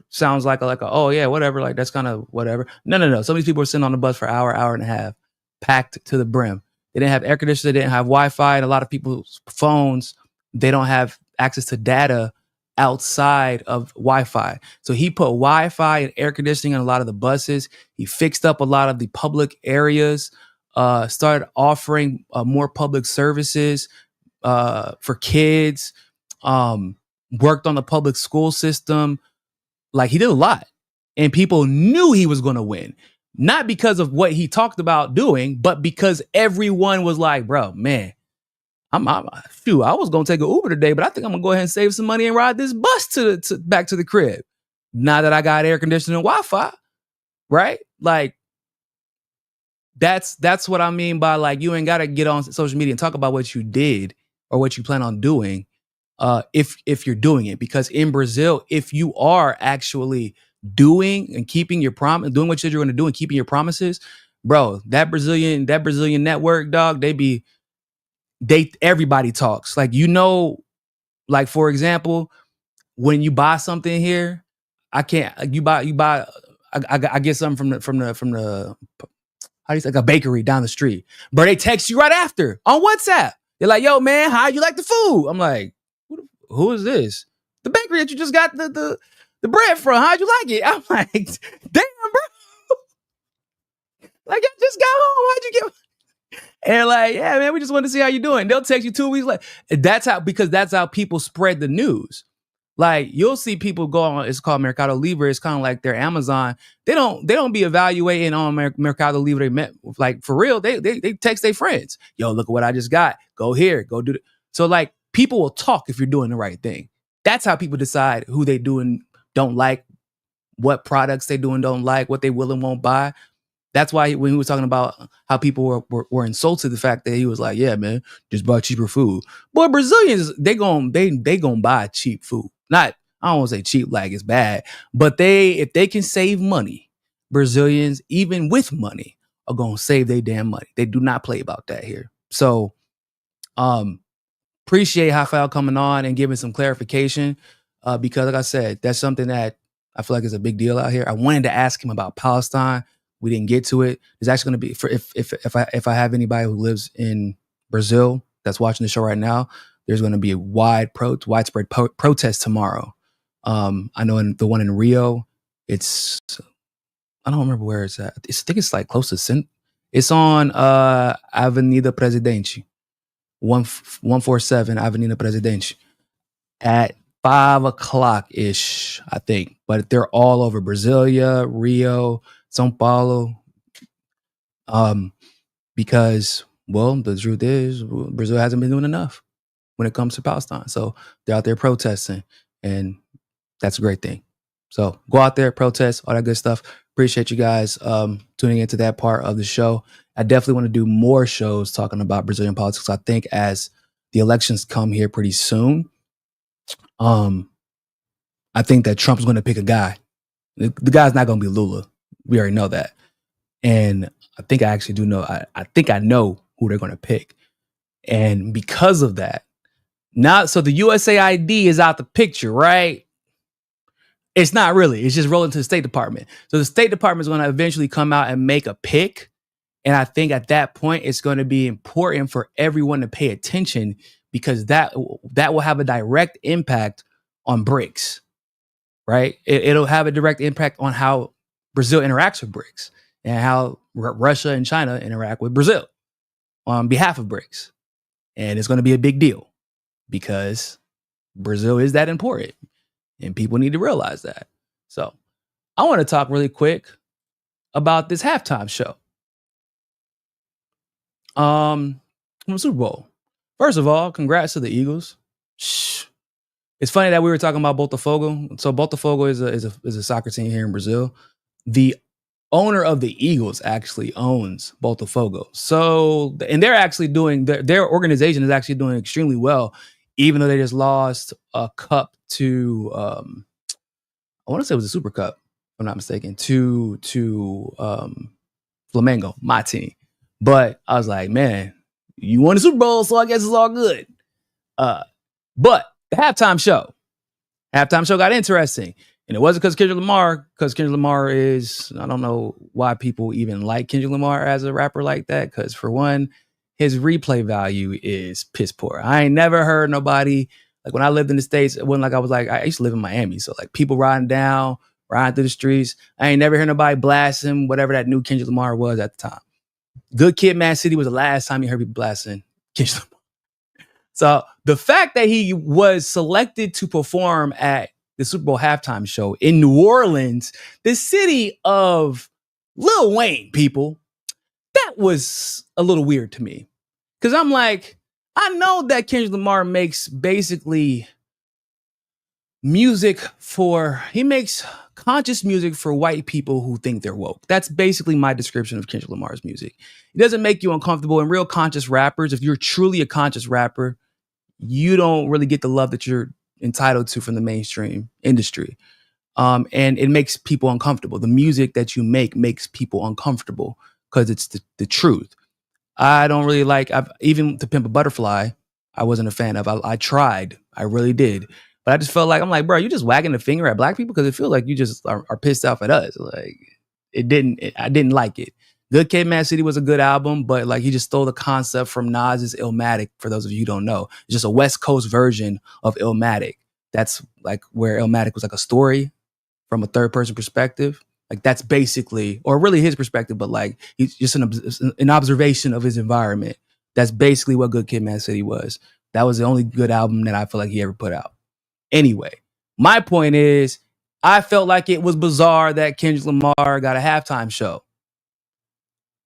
like a oh yeah, whatever. Like that's kind of whatever. No. Some of these people were sitting on the bus for an hour and a half, packed to the brim. They didn't have air conditioning. They didn't have Wi-Fi. And a lot of people's phones, they don't have access to data outside of Wi-Fi. So he put Wi-Fi and air conditioning on a lot of the buses. He fixed up a lot of the public areas, started offering more public services for kids, worked on the public school system. Like he did a lot. And people knew he was going to win. Not because of what he talked about doing, but because everyone was like, bro, man, I was going to take an Uber today, but I think I'm going to go ahead and save some money and ride this bus back to the crib. Now that I got air conditioning and Wi-Fi, right? Like, that's what I mean by like, you ain't got to get on social media and talk about what you did or what you plan on doing if you're doing it. Because in Brazil, if you are actually doing and keeping your promise, doing what you're going to do and keeping your promises, bro, that Brazilian network, dog, everybody talks. Like, like for example, when you buy something here, I get something from the how do you say, like a bakery down the street, but they text you right after on WhatsApp. They're like, yo man, how you like the food? I'm like, who is this? The bakery that you just got the bread from. How'd you like it? I'm like, damn, bro. Like, I just got home. How'd you get? And like, yeah, man, we just want to see how you doing. They'll text you 2 weeks later. That's how people spread the news. Like, you'll see people go on, it's called Mercado Libre. It's kind of like their Amazon. They don't be evaluating on Mercado Libre. Like, for real, they text their friends. Yo, look at what I just got. Go here, go do it. So like, people will talk if you're doing the right thing. That's how people decide who they do and don't like, what products they do and don't like, what they will and won't buy. That's why when he was talking about how people were insulted, the fact that he was like, yeah, man, just buy cheaper food. Boy, Brazilians, they gonna buy cheap food. Not, I don't want to say cheap like it's bad, but if they can save money, Brazilians, even with money, are gonna save their damn money. They do not play about that here. So appreciate Raphael coming on and giving some clarification because like I said, that's something that I feel like is a big deal out here. I wanted to ask him about Palestine. We didn't get to it. There's actually going to be, for if I have anybody who lives in Brazil that's watching the show right now, there's going to be a widespread protest tomorrow. I know in the one in Rio, I don't remember where it's at. I think it's like close to it's on Avenida Presidente, 147 Avenida Presidente at 5:00 ish, I think. But they're all over Brasilia, Rio, São Paulo, because, well, the truth is Brazil hasn't been doing enough when it comes to Palestine. So they're out there protesting, and that's a great thing. So go out there, protest, all that good stuff. Appreciate you guys tuning into that part of the show. I definitely want to do more shows talking about Brazilian politics. I think as the elections come here pretty soon, um, I think that Trump's going to pick a guy. The guy's not going to be Lula. We already know that. And I think I actually do know. I think I know who they're going to pick. And because of that, now, so the USAID is out the picture, right? It's not really. It's just rolling to the State Department. So the State Department is going to eventually come out and make a pick. And I think at that point, it's going to be important for everyone to pay attention because that will have a direct impact on BRICS, right? It'll have a direct impact on how Brazil interacts with BRICS and how Russia and China interact with Brazil on behalf of BRICS. And it's going to be a big deal because Brazil is that important and people need to realize that. So I want to talk really quick about this halftime show from the Super Bowl. First of all, congrats to the Eagles. Shh. It's funny that we were talking about Botafogo. So Botafogo is a soccer team here in Brazil. The owner of the Eagles actually owns Botafogo. So, and they're actually doing, their organization is actually doing extremely well, even though they just lost a cup to, I want to say it was a Super Cup, if I'm not mistaken, to Flamengo, my team. But I was like, man, you won the Super Bowl, so I guess it's all good. But the halftime show got interesting. And it wasn't because Kendrick Lamar is, I don't know why people even like Kendrick Lamar as a rapper like that. Because for one, his replay value is piss poor. I ain't never heard nobody, like when I lived in the States, it wasn't like I used to live in Miami. So like people riding through the streets. I ain't never heard nobody blast him, whatever that new Kendrick Lamar was at the time. Good Kid, Mad City was the last time you heard people blasting Kendrick Lamar. So the fact that he was selected to perform at the Super Bowl halftime show in New Orleans, the city of Lil Wayne, people, that was a little weird to me. Because I'm like, I know that Kendrick Lamar makes basically he makes conscious music for white people who think they're woke. That's basically my description of Kendrick Lamar's music. It doesn't make you uncomfortable. And real conscious rappers, if you're truly a conscious rapper, you don't really get the love that you're entitled to from the mainstream industry. And it makes people uncomfortable. The music that you make makes people uncomfortable because it's the truth. I don't really like, even To Pimp a Butterfly, I wasn't a fan of. I tried. I really did. But I just felt like, I'm like, bro, you just wagging the finger at black people because it feels like you just are pissed off at us. Like, I didn't like it. Good Kid, Mad City was a good album, but like he just stole the concept from Nas's Illmatic. For those of you who don't know, it's just a West Coast version of Illmatic. That's like where Illmatic was like a story from a third person perspective. Like that's basically, or really his perspective, but like he's just an observation of his environment. That's basically what Good Kid, Mad City was. That was the only good album that I feel like he ever put out. Anyway, my point is, I felt like it was bizarre that Kendrick Lamar got a halftime show.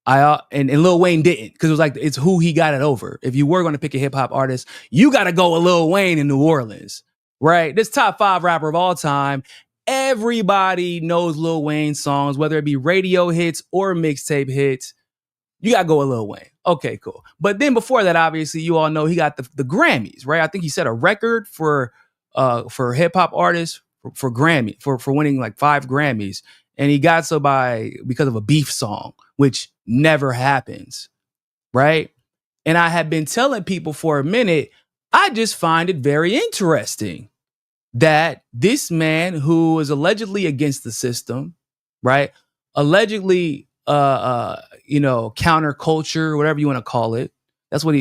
And Lil Wayne didn't, because it was like, it's who he got it over. If you were going to pick a hip hop artist, you got to go with Lil Wayne in New Orleans, right? This top 5 rapper of all time. Everybody knows Lil Wayne songs, whether it be radio hits or mixtape hits. You got to go with Lil Wayne. Okay, cool. But then before that, obviously, you all know he got the Grammys, right? I think he set a record for hip hop artists for Grammy, for winning like 5 Grammys. And he got so because of a beef song, which never happens, right? And I have been telling people for a minute, I just find it very interesting that this man who is allegedly against the system, right? Allegedly, counterculture, whatever you want to call it. That's what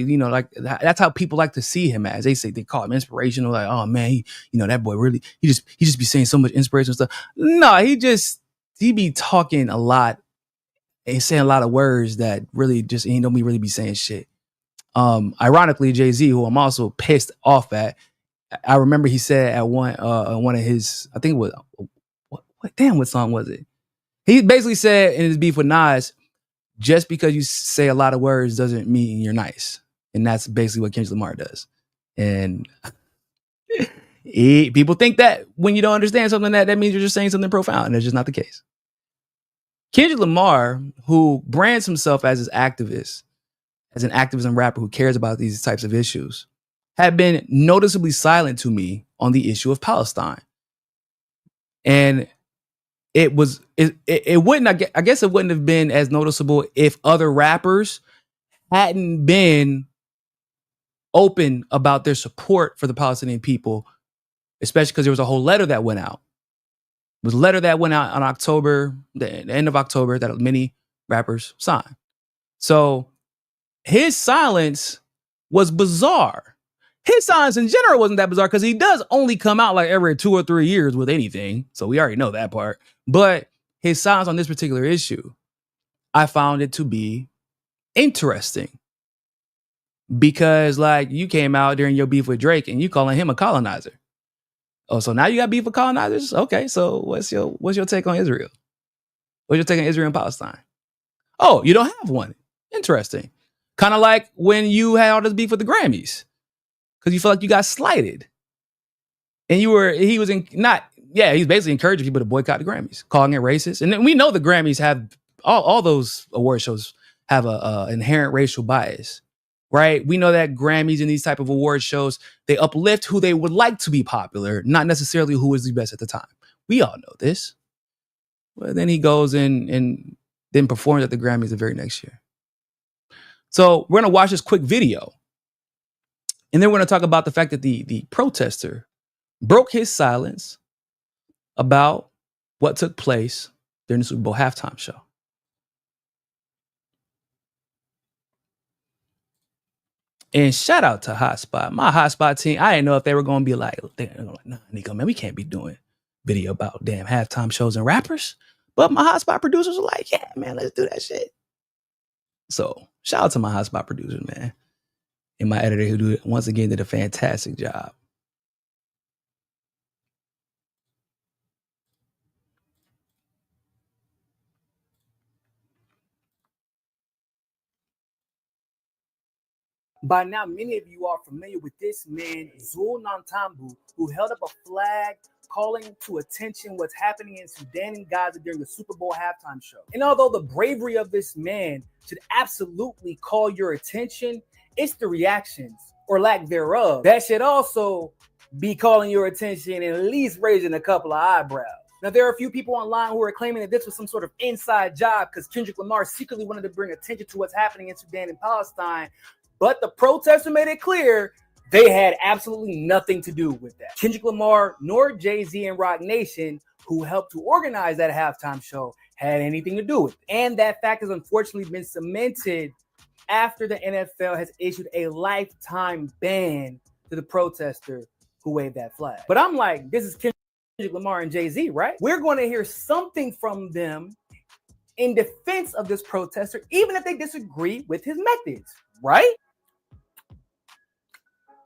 that's how people like to see him as. They call him inspirational. Like, oh man, that boy really, he just be saying so much inspirational stuff. No, he be talking a lot and saying a lot of words that really just, he don't really be saying shit. Ironically, Jay-Z, who I'm also pissed off at, I remember he said at one of his, I think it was, what song was it? He basically said in his beef with Nas, just because you say a lot of words doesn't mean you're nice. And that's basically what Kendrick Lamar does. And people think that when you don't understand something, that means you're just saying something profound. And it's just not the case. Kendrick Lamar, who brands himself as an activist, as an activism rapper who cares about these types of issues, had been noticeably silent to me on the issue of Palestine. And it wouldn't, I guess it wouldn't have been as noticeable if other rappers hadn't been open about their support for the Palestinian people, especially because there was a whole letter that went out. It was a letter that went out on October, the end of October, that many rappers signed. So his silence was bizarre. His silence in general wasn't that bizarre because he does only come out like every 2 or 3 years with anything. So we already know that part. But his silence on this particular issue, I found it to be interesting. Because like you came out during your beef with Drake and you calling him a colonizer. Oh, so now you got beef with colonizers? Okay, so what's your take on Israel? What's your take on Israel and Palestine? Oh, you don't have one. Interesting. Kind of like when you had all this beef with the Grammys. Because you felt like you got slighted. And he was basically encouraging people to boycott the Grammys, calling it racist. And then we know the Grammys have, all those award shows have a inherent racial bias. Right? We know that Grammys and these type of award shows, they uplift who they would like to be popular, not necessarily who is the best at the time. We all know this. Well, then he goes and then performs at the Grammys the very next year. So we're going to watch this quick video. And then we're going to talk about the fact that the protester broke his silence about what took place during the Super Bowl halftime show. And shout out to Hotspot, my Hotspot team. I didn't know if they were going to be like, nah, Niko, man, we can't be doing video about damn halftime shows and rappers. But my Hotspot producers were like, yeah, man, let's do that shit. So shout out to my Hotspot producers, man. And my editor who once again did a fantastic job. By now, many of you are familiar with this man, Zul Nantambu, who held up a flag calling to attention what's happening in Sudan and Gaza during the Super Bowl halftime show. And although the bravery of this man should absolutely call your attention, it's the reactions, or lack thereof, that should also be calling your attention and at least raising a couple of eyebrows. Now, there are a few people online who are claiming that this was some sort of inside job because Kendrick Lamar secretly wanted to bring attention to what's happening in Sudan and Palestine. But the protester made it clear they had absolutely nothing to do with that. Kendrick Lamar nor Jay-Z and Roc Nation, who helped to organize that halftime show, had anything to do with it. And that fact has unfortunately been cemented after the NFL has issued a lifetime ban to the protester who waved that flag. But I'm like, this is Kendrick Lamar and Jay-Z, right? We're going to hear something from them in defense of this protester, even if they disagree with his methods, right?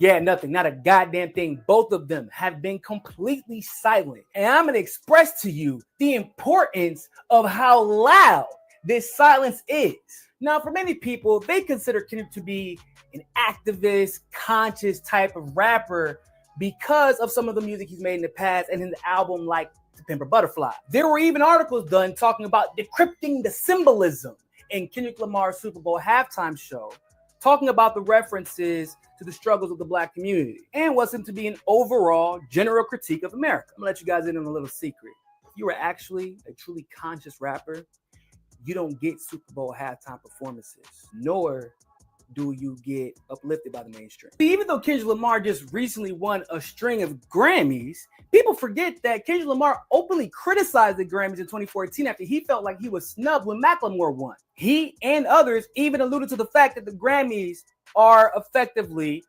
Yeah, nothing, not a goddamn thing. Both of them have been completely silent. And I'm going to express to you the importance of how loud this silence is. Now, for many people, they consider Kendrick to be an activist, conscious type of rapper because of some of the music he's made in the past and his album like To Pimp a Butterfly. There were even articles done talking about decrypting the symbolism in Kendrick Lamar's Super Bowl halftime show, talking about the references to the struggles of the Black community and what's meant to be an overall general critique of America. I'm gonna let you guys in on a little secret. If you are actually a truly conscious rapper, you don't get Super Bowl halftime performances, nor do you get uplifted by the mainstream. Even though Kendrick Lamar just recently won a string of Grammys, people forget that Kendrick Lamar openly criticized the Grammys in 2014 after he felt like he was snubbed when Macklemore won. He and others even alluded to the fact that the Grammys are effectively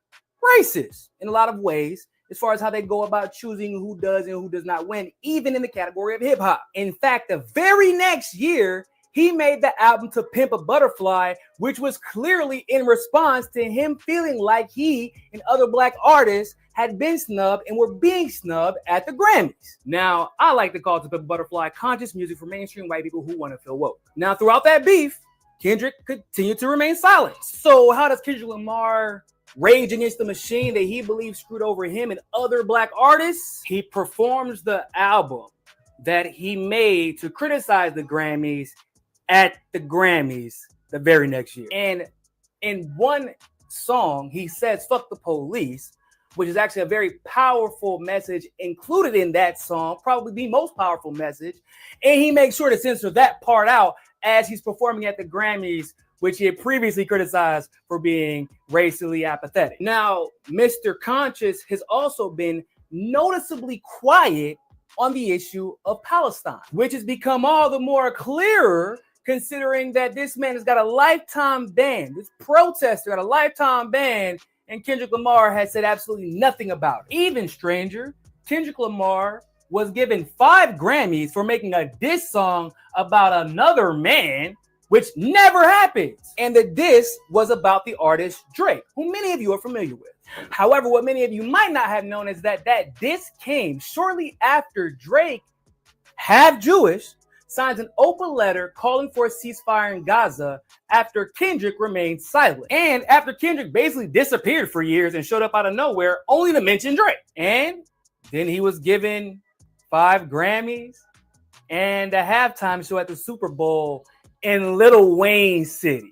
racist in a lot of ways as far as how they go about choosing who does and who does not win, even in the category of hip hop. In fact, the very next year, he made the album To Pimp a Butterfly, which was clearly in response to him feeling like he and other Black artists had been snubbed and were being snubbed at the Grammys. Now, I like to call To Pimp a Butterfly conscious music for mainstream white people who want to feel woke. Now, throughout that beef, Kendrick continued to remain silent. So how does Kendrick Lamar rage against the machine that he believes screwed over him and other Black artists? He performs the album that he made to criticize the Grammys at the Grammys the very next year. And in one song, he says, "Fuck the police," which is actually a very powerful message included in that song, probably the most powerful message. And he makes sure to censor that part out as he's performing at the Grammys, which he had previously criticized for being racially apathetic. Now, Mr. Conscious has also been noticeably quiet on the issue of Palestine, which has become all the more clearer considering that this man has got a lifetime ban. This protester got a lifetime ban, and Kendrick Lamar has said absolutely nothing about it. Even stranger, Kendrick Lamar was given 5 Grammys for making a diss song about another man, which never happens. And the diss was about the artist Drake, who many of you are familiar with. However, what many of you might not have known is that that diss came shortly after Drake, half Jewish, signs an open letter calling for a ceasefire in Gaza after Kendrick remained silent. And after Kendrick basically disappeared for years and showed up out of nowhere, only to mention Drake. And then he was given 5 Grammys and a halftime show at the Super Bowl in Lil Wayne City.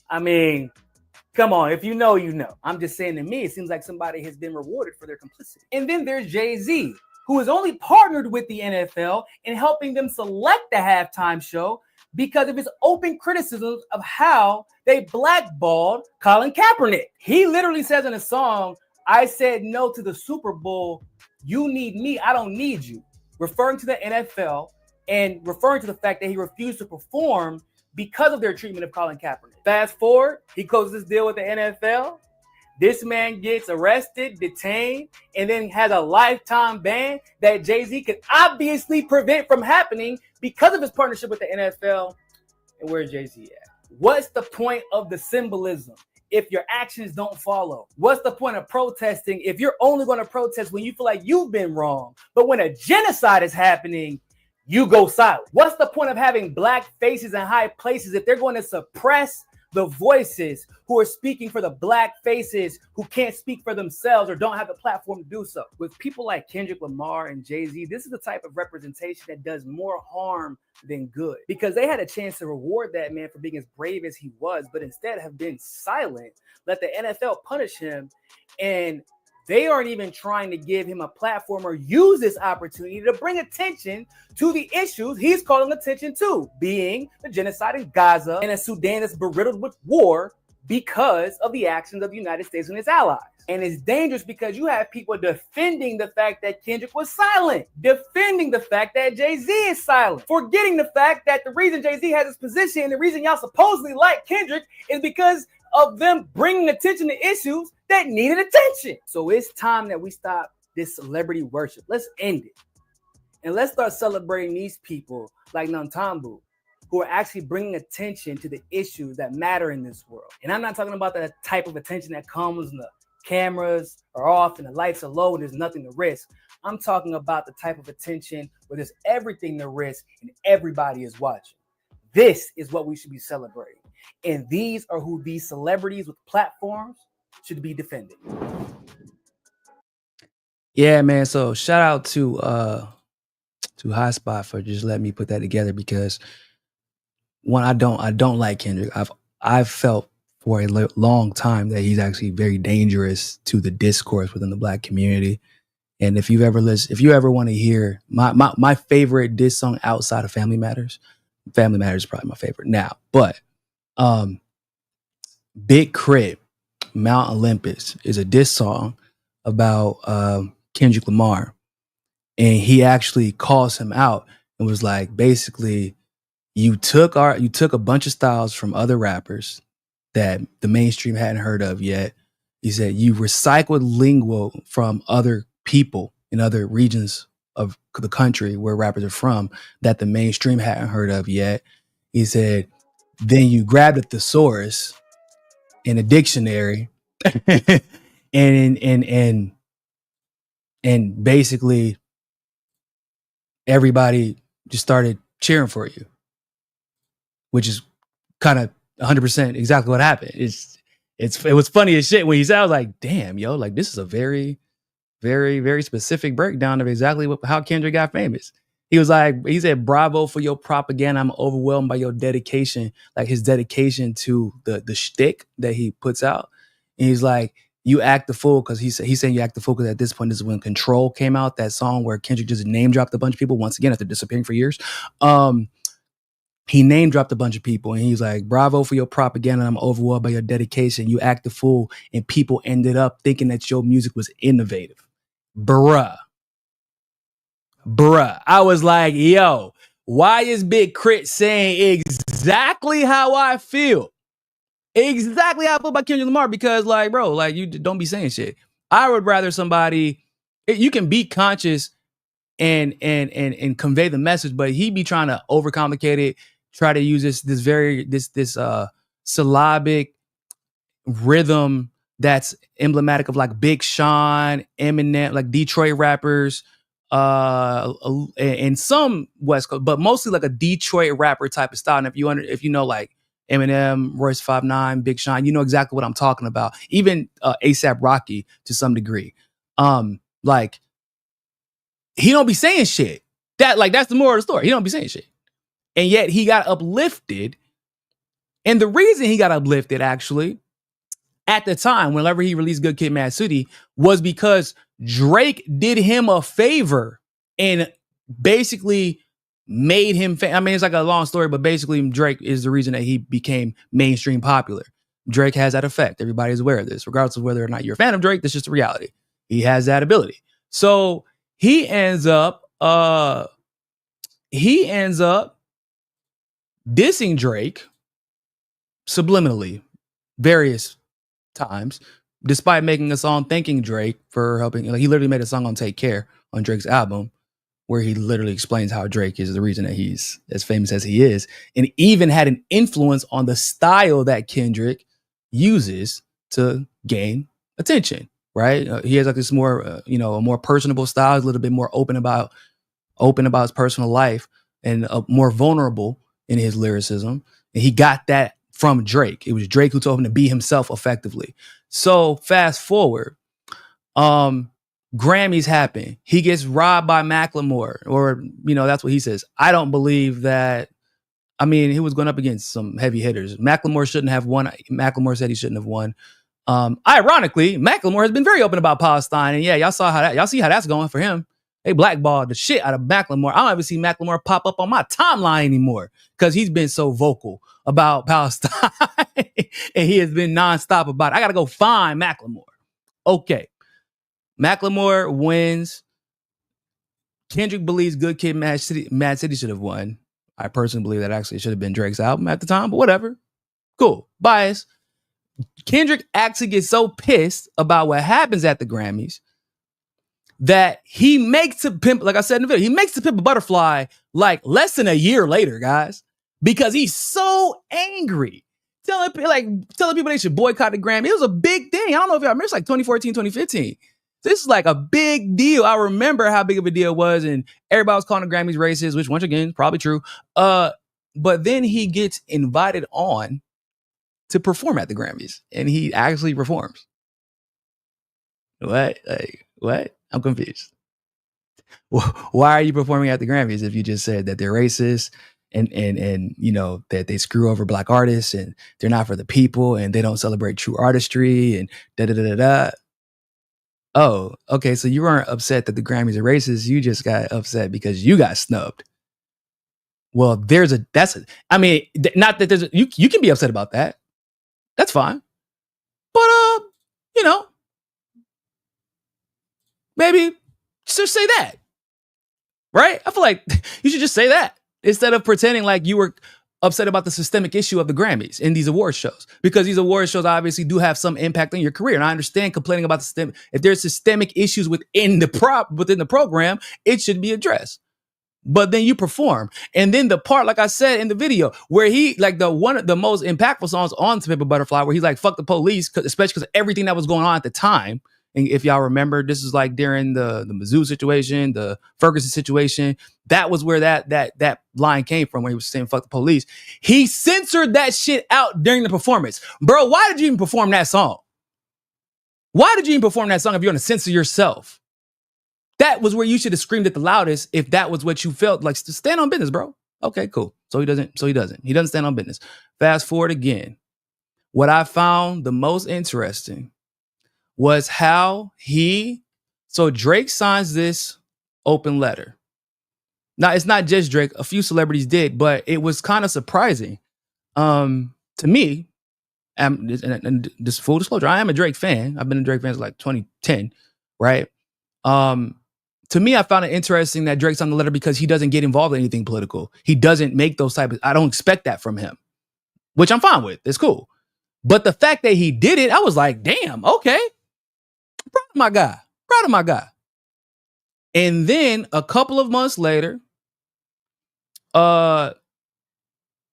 I mean, come on, if you know, you know. I'm just saying, to me, it seems like somebody has been rewarded for their complicity. And then there's Jay-Z, who has only partnered with the NFL in helping them select the halftime show because of his open criticisms of how they blackballed Colin Kaepernick. He literally says in a song, "I said no to the Super Bowl. You need me, I don't need you," referring to the NFL and referring to the fact that he refused to perform because of their treatment of Colin Kaepernick. Fast forward, he closes this deal with the NFL. This man gets arrested, detained, and then has a lifetime ban that Jay-Z could obviously prevent from happening because of his partnership with the NFL. And where's Jay-Z at? What's the point of the symbolism if your actions don't follow? What's the point of protesting if you're only going to protest when you feel like you've been wrong? But when a genocide is happening, you go silent. What's the point of having black faces in high places if they're going to suppress the voices who are speaking for the black faces who can't speak for themselves or don't have the platform to do so? With people like Kendrick Lamar and Jay-Z, this is the type of representation that does more harm than good, because they had a chance to reward that man for being as brave as he was, but instead have been silent, let the NFL punish him, and they aren't even trying to give him a platform or use this opportunity to bring attention to the issues he's calling attention to, being the genocide in Gaza and a Sudan that's beriddled with war because of the actions of the United States and its allies. And it's dangerous because you have people defending the fact that Kendrick was silent, defending the fact that Jay-Z is silent, forgetting the fact that the reason Jay-Z has his position and the reason y'all supposedly like Kendrick is because of them bringing attention to issues that needed attention. So it's time that we stop this celebrity worship. Let's end it. And let's start celebrating these people like Nantambu, who are actually bringing attention to the issues that matter in this world. And I'm not talking about the type of attention that comes when the cameras are off and the lights are low and there's nothing to risk. I'm talking about the type of attention where there's everything to risk and everybody is watching. This is what we should be celebrating. And these are who these celebrities with platforms should be defending. Yeah, man. So shout out to Hotspot for just letting me put that together, because one, I don't like Kendrick. I've felt for a long time that he's actually very dangerous to the discourse within the black community. And if you ever want to hear my favorite diss song outside of Family Matters is probably my favorite now. But Big Crit, Mount Olympus is a diss song about Kendrick Lamar. And he actually calls him out and was like, basically, you took a bunch of styles from other rappers that the mainstream hadn't heard of yet. He said, you recycled lingo from other people in other regions of the country where rappers are from that the mainstream hadn't heard of yet. He said, then you grabbed a thesaurus in a dictionary and basically everybody just started cheering for you, which is kind of 100% exactly what happened. It was funny as shit when he said, I was like, damn, yo, like this is a very, very, very specific breakdown of exactly how Kendrick got famous. he said, bravo for your propaganda. I'm overwhelmed by your dedication, like his dedication to the shtick that he puts out. And he's like, you act the fool, because he's saying you act the fool because at this point, this is when Control came out, that song where Kendrick just name dropped a bunch of people once again after disappearing for years. He name dropped a bunch of people, and he's like, bravo for your propaganda. I'm overwhelmed by your dedication. You act the fool, and people ended up thinking that your music was innovative. Bruh. I was like, yo, why is Big Crit saying exactly how I feel? Exactly how I feel about Kendrick Lamar, because like, bro, like, you don't be saying shit. I would rather somebody, you can be conscious and convey the message, but he be trying to overcomplicate it, try to use this syllabic rhythm that's emblematic of like Big Sean, Eminem, like Detroit rappers, and some West Coast, but mostly like a Detroit rapper type of style. And if you know like Eminem, Royce 5'9", Big Sean, you know exactly what I'm talking about. Even ASAP Rocky to some degree. Like, he don't be saying shit. That's the moral of the story. He don't be saying shit. And yet he got uplifted. And the reason he got uplifted, actually, at the time, whenever he released Good Kid, Mad City, was because Drake did him a favor and basically made him I mean, it's like a long story, but basically Drake is the reason that he became mainstream popular. Drake has that effect. Everybody's aware of this. Regardless of whether or not you're a fan of Drake, that's just a reality. He has that ability. So he ends up dissing Drake subliminally various times, despite making a song thanking Drake for helping. Like, he literally made a song on Take Care on Drake's album where he literally explains how Drake is the reason that he's as famous as he is, and even had an influence on the style that Kendrick uses to gain attention, right? He has like this more, a more personable style. He's a little bit more open about his personal life, and more vulnerable in his lyricism. And he got that from Drake. It was Drake who told him to be himself effectively. So fast forward, Grammys happen. He gets robbed by Macklemore, or, that's what he says. I don't believe that. I mean, he was going up against some heavy hitters. Macklemore shouldn't have won. Macklemore said he shouldn't have won. Ironically, Macklemore has been very open about Palestine. And yeah, y'all see how that's going for him. They blackballed the shit out of Macklemore. I don't ever see Macklemore pop up on my timeline anymore because he's been so vocal about Palestine and he has been nonstop about it. I got to go find Macklemore. Okay. Macklemore wins. Kendrick believes Good Kid, Mad City should have won. I personally believe that actually should have been Drake's album at the time, but whatever. Cool. Bias. Kendrick actually gets so pissed about what happens at the Grammys that he makes To Pimp, like I said in the video, he makes To Pimp a Butterfly like less than a year later, guys, because he's so angry. Telling people they should boycott the Grammy. It was a big thing. I don't know if y'all remember, it's like 2014, 2015. This is like a big deal. I remember how big of a deal it was, and everybody was calling the Grammys racist, which once again is probably true. But then he gets invited on to perform at the Grammys, and he actually performs. What? Like, what? I'm confused. Why are you performing at the Grammys if you just said that they're racist and that they screw over Black artists and they're not for the people and they don't celebrate true artistry and da da da da? Oh, okay. So you weren't upset that the Grammys are racist. You just got upset because you got snubbed. Well, not that you can be upset about that. That's fine. But, maybe just say that, right? I feel like you should just say that instead of pretending like you were upset about the systemic issue of the Grammys in these award shows, because these award shows obviously do have some impact on your career. And I understand complaining about if there's systemic issues within the program, it should be addressed. But then you perform. And then the part, like I said in the video, where he, like one of the most impactful songs on To Pimp a Butterfly, where he's like, fuck the police, especially because of everything that was going on at the time. And if y'all remember, this is like during the Mizzou situation, the Ferguson situation. That was where that line came from, where he was saying fuck the police. He censored that shit out during the performance. Bro, why did you even perform that song? Why did you even perform that song if you're going to censor yourself? That was where you should have screamed at the loudest if that was what you felt. Like, stand on business, bro. Okay, cool. So he doesn't stand on business. Fast forward again. What I found the most interesting was how so Drake signs this open letter. Now, it's not just Drake. A few celebrities did, but it was kind of surprising. To me, and this full disclosure, I am a Drake fan. I've been a Drake fan since like 2010, right? To me, I found it interesting that Drake's on the letter because he doesn't get involved in anything political. He doesn't make those type of, I don't expect that from him, which I'm fine with. It's cool. But the fact that he did it, I was like, damn, okay. Proud of my guy. And then a couple of months later,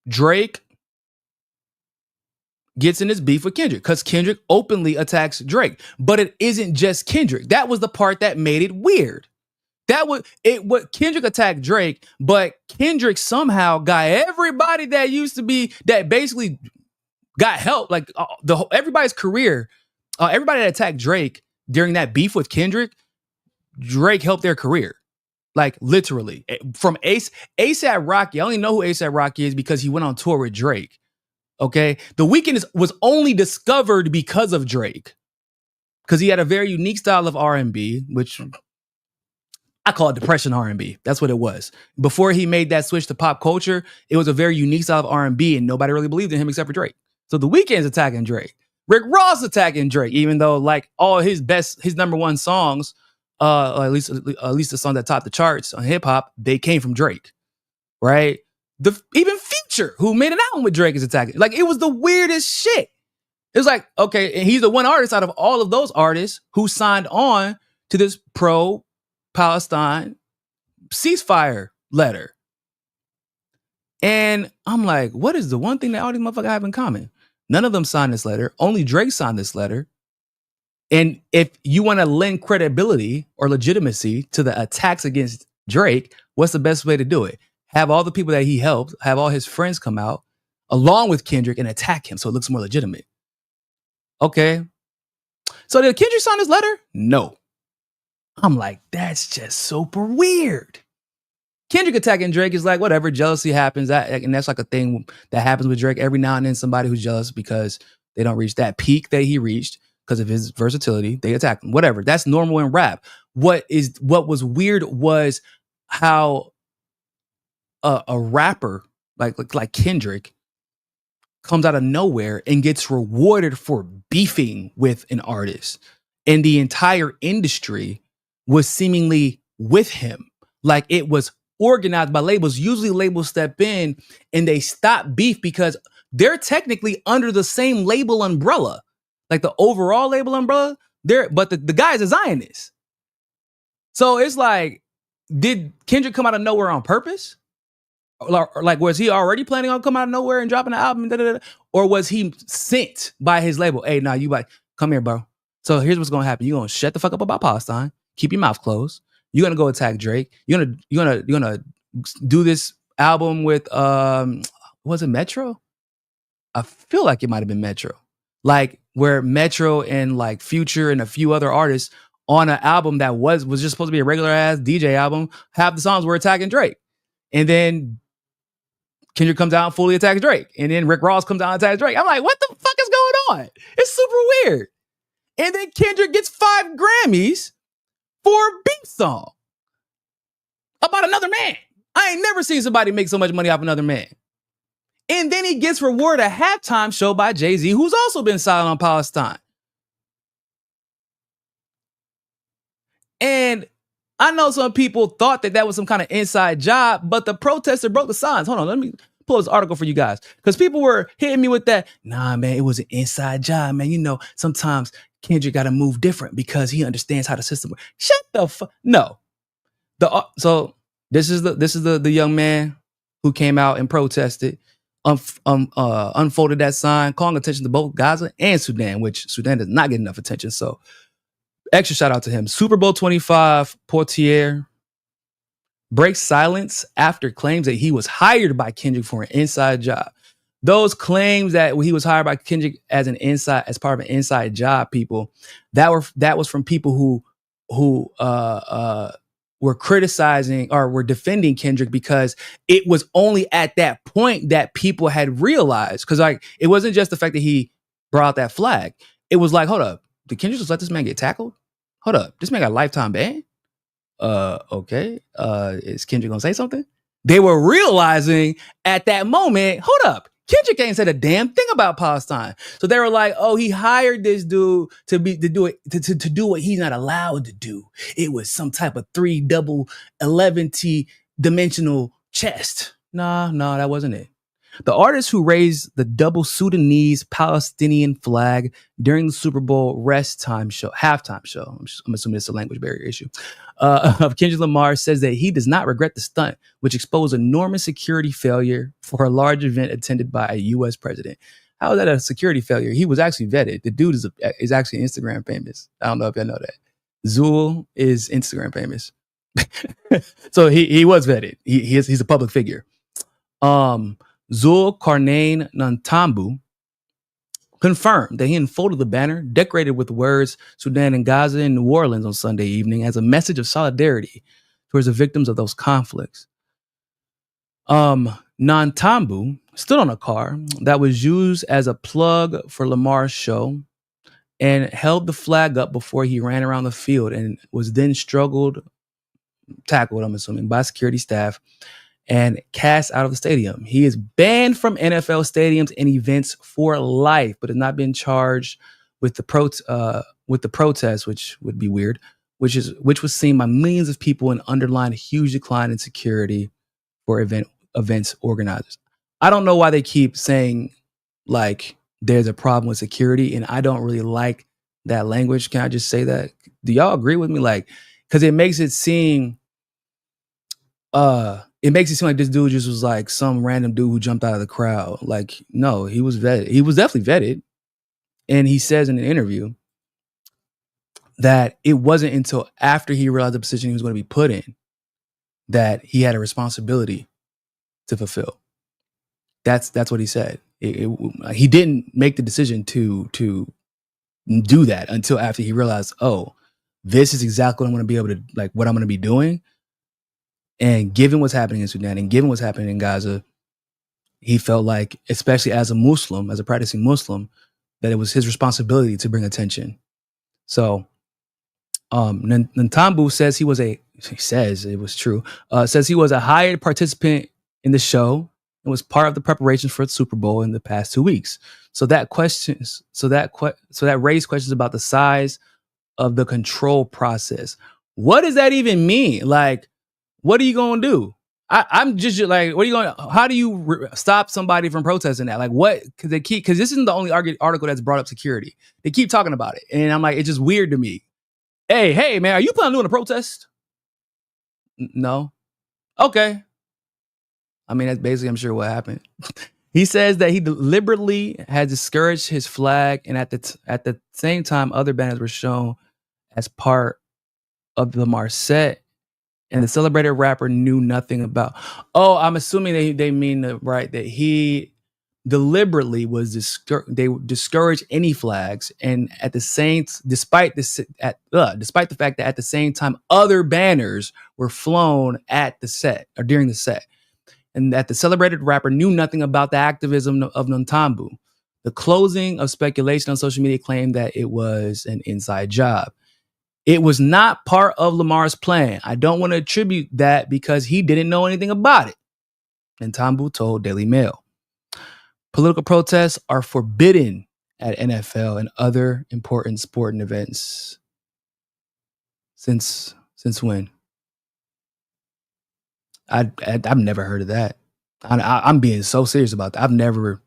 Drake gets in his beef with Kendrick because Kendrick openly attacks Drake. But it isn't just Kendrick. That was the part that made it weird. What Kendrick attacked Drake, but Kendrick somehow got everybody that basically got help, like everybody's career, everybody that attacked Drake during that beef with Kendrick, Drake helped their career. Like literally. From A$AP Rocky, I only know who A$AP Rocky is because he went on tour with Drake. Okay? The Weeknd was only discovered because of Drake. Because he had a very unique style of R&B, which I call it depression R&B. That's what it was. Before he made that switch to pop culture, it was a very unique style of R&B and nobody really believed in him except for Drake. So The Weeknd's attacking Drake. Rick Ross attacking Drake, even though like all his number one songs, or at least the songs that topped the charts on hip hop, they came from Drake, right? Even Future, who made an album with Drake, is attacking. Like it was the weirdest shit. It was like, okay, and he's the one artist out of all of those artists who signed on to this pro-Palestine ceasefire letter. And I'm like, what is the one thing that all these motherfuckers have in common? None of them signed this letter. Only Drake signed this letter. And if you want to lend credibility or legitimacy to the attacks against Drake, what's the best way to do it? Have all the people that he helped, have all his friends come out along with Kendrick and attack him so it looks more legitimate. Okay. So did Kendrick sign this letter? No. I'm like, that's just super weird. Kendrick attacking Drake is like, whatever, jealousy happens. And that's like a thing that happens with Drake every now and then. Somebody who's jealous because they don't reach that peak that he reached because of his versatility, they attack him. Whatever. That's normal in rap. What was weird was how a rapper like Kendrick comes out of nowhere and gets rewarded for beefing with an artist. And the entire industry was seemingly with him. Like it was organized by labels. Usually labels step in and they stop beef because they're technically under the same label umbrella. Like the overall label umbrella, but the guy's a Zionist. So it's like, did Kendrick come out of nowhere on purpose? Or like, was he already planning on coming out of nowhere and dropping an album? Or was he sent by his label? Hey, nah, you like, come here, bro. So here's what's gonna happen. You're gonna shut the fuck up about Palestine. Keep your mouth closed. You're gonna go attack Drake. You're gonna do this album with was it Metro? I feel like it might have been Metro. Like where Metro and like Future and a few other artists on an album that was just supposed to be a regular ass DJ album, half the songs were attacking Drake. And then Kendrick comes out and fully attacks Drake. And then Rick Ross comes out and attacks Drake. I'm like, what the fuck is going on? It's super weird. And then Kendrick gets 5 Grammys for a beef song about another man. I ain't never seen somebody make so much money off another man. And then he gets rewarded a halftime show by Jay-Z, who's also been silent on Palestine. And I know some people thought that was some kind of inside job, but the protester broke the signs. Hold on, let me pull this article for you guys. Because people were hitting me with that, nah, man, it was an inside job, man. You know, sometimes Kendrick got to move different because he understands how the system works. Shut the fuck. No. So this is the young man who came out and protested, unfolded that sign, calling attention to both Gaza and Sudan, which Sudan does not get enough attention. So extra shout out to him. Super Bowl 25 portier breaks silence after claims that he was hired by Kendrick for an inside job. Those claims that he was hired by Kendrick as part of an inside job, people, that was from people who were criticizing or were defending Kendrick because it was only at that point that people had realized, because like it wasn't just the fact that he brought out that flag. It was like, hold up, did Kendrick just let this man get tackled? Hold up, this man got a lifetime ban? Okay. Is Kendrick gonna say something? They were realizing at that moment, hold up, Kendrick ain't said a damn thing about Palestine. So they were like, oh, he hired this dude to do what he's not allowed to do. It was some type of 3 double 11T dimensional chest. No, that wasn't it. The artist who raised the double Sudanese Palestinian flag during the Super Bowl halftime show, I'm assuming it's a language barrier issue, of Kendrick Lamar says that he does not regret the stunt, which exposed enormous security failure for a large event attended by a U.S. president. How is that a security failure? He was actually vetted. The dude is actually Instagram famous. I don't know if y'all know that. Zul is Instagram famous. So he was vetted. He's a public figure. Zul Nantambu confirmed that he unfolded the banner decorated with words Sudan and Gaza and New Orleans on Sunday evening as a message of solidarity towards the victims of those conflicts. Nantambu stood on a car that was used as a plug for Lamar's show and held the flag up before he ran around the field and was then tackled, I'm assuming, by security staff and cast out of the stadium. He is banned from NFL stadiums and events for life, but has not been charged with the protest, which would be weird, which was seen by millions of people and underlined a huge decline in security for events organizers. I don't know why they keep saying like there's a problem with security, and I don't really like that language. Can I just say that? Do y'all agree with me? Like, because it makes it seem like this dude just was like some random dude who jumped out of the crowd. Like, no, he was vetted. He was definitely vetted. And he says in an interview that it wasn't until after he realized the position he was going to be put in that he had a responsibility to fulfill. That's what he said. He didn't make the decision to do that until after he realized, oh, this is exactly what I'm going to be able to, like, what I'm going to be doing. And given what's happening in Sudan and given what's happening in Gaza, he felt like, especially as a Muslim, as a practicing Muslim, that it was his responsibility to bring attention. So Nantambu says he was a hired participant in the show and was part of the preparations for the Super Bowl in the past 2 weeks. So that raised questions about the size of the control process. What does that even mean? Like, what are you going to do? I'm just like, what are you going to, how do you stop somebody from protesting that? Like, what, because this isn't the only article that's brought up security. They keep talking about it. And I'm like, it's just weird to me. Hey, man, are you planning on doing a protest? No. Okay. I mean, that's basically, I'm sure, what happened. He says that he deliberately had discouraged his flag, and at the same time, other banners were shown as part of the Marset, and the celebrated rapper knew nothing about. Oh, I'm assuming they mean that he deliberately was they discouraged any flags, and at the same, despite the fact that at the same time other banners were flown at the set or during the set, and that the celebrated rapper knew nothing about the activism of Nantambu. The closing of speculation on social media claimed that it was an inside job. It was not part of Lamar's plan. I don't want to attribute that because he didn't know anything about it. Nantambu told Daily Mail. Political protests are forbidden at NFL and other important sporting events. Since when? I've never heard of that. I'm being so serious about that. I've never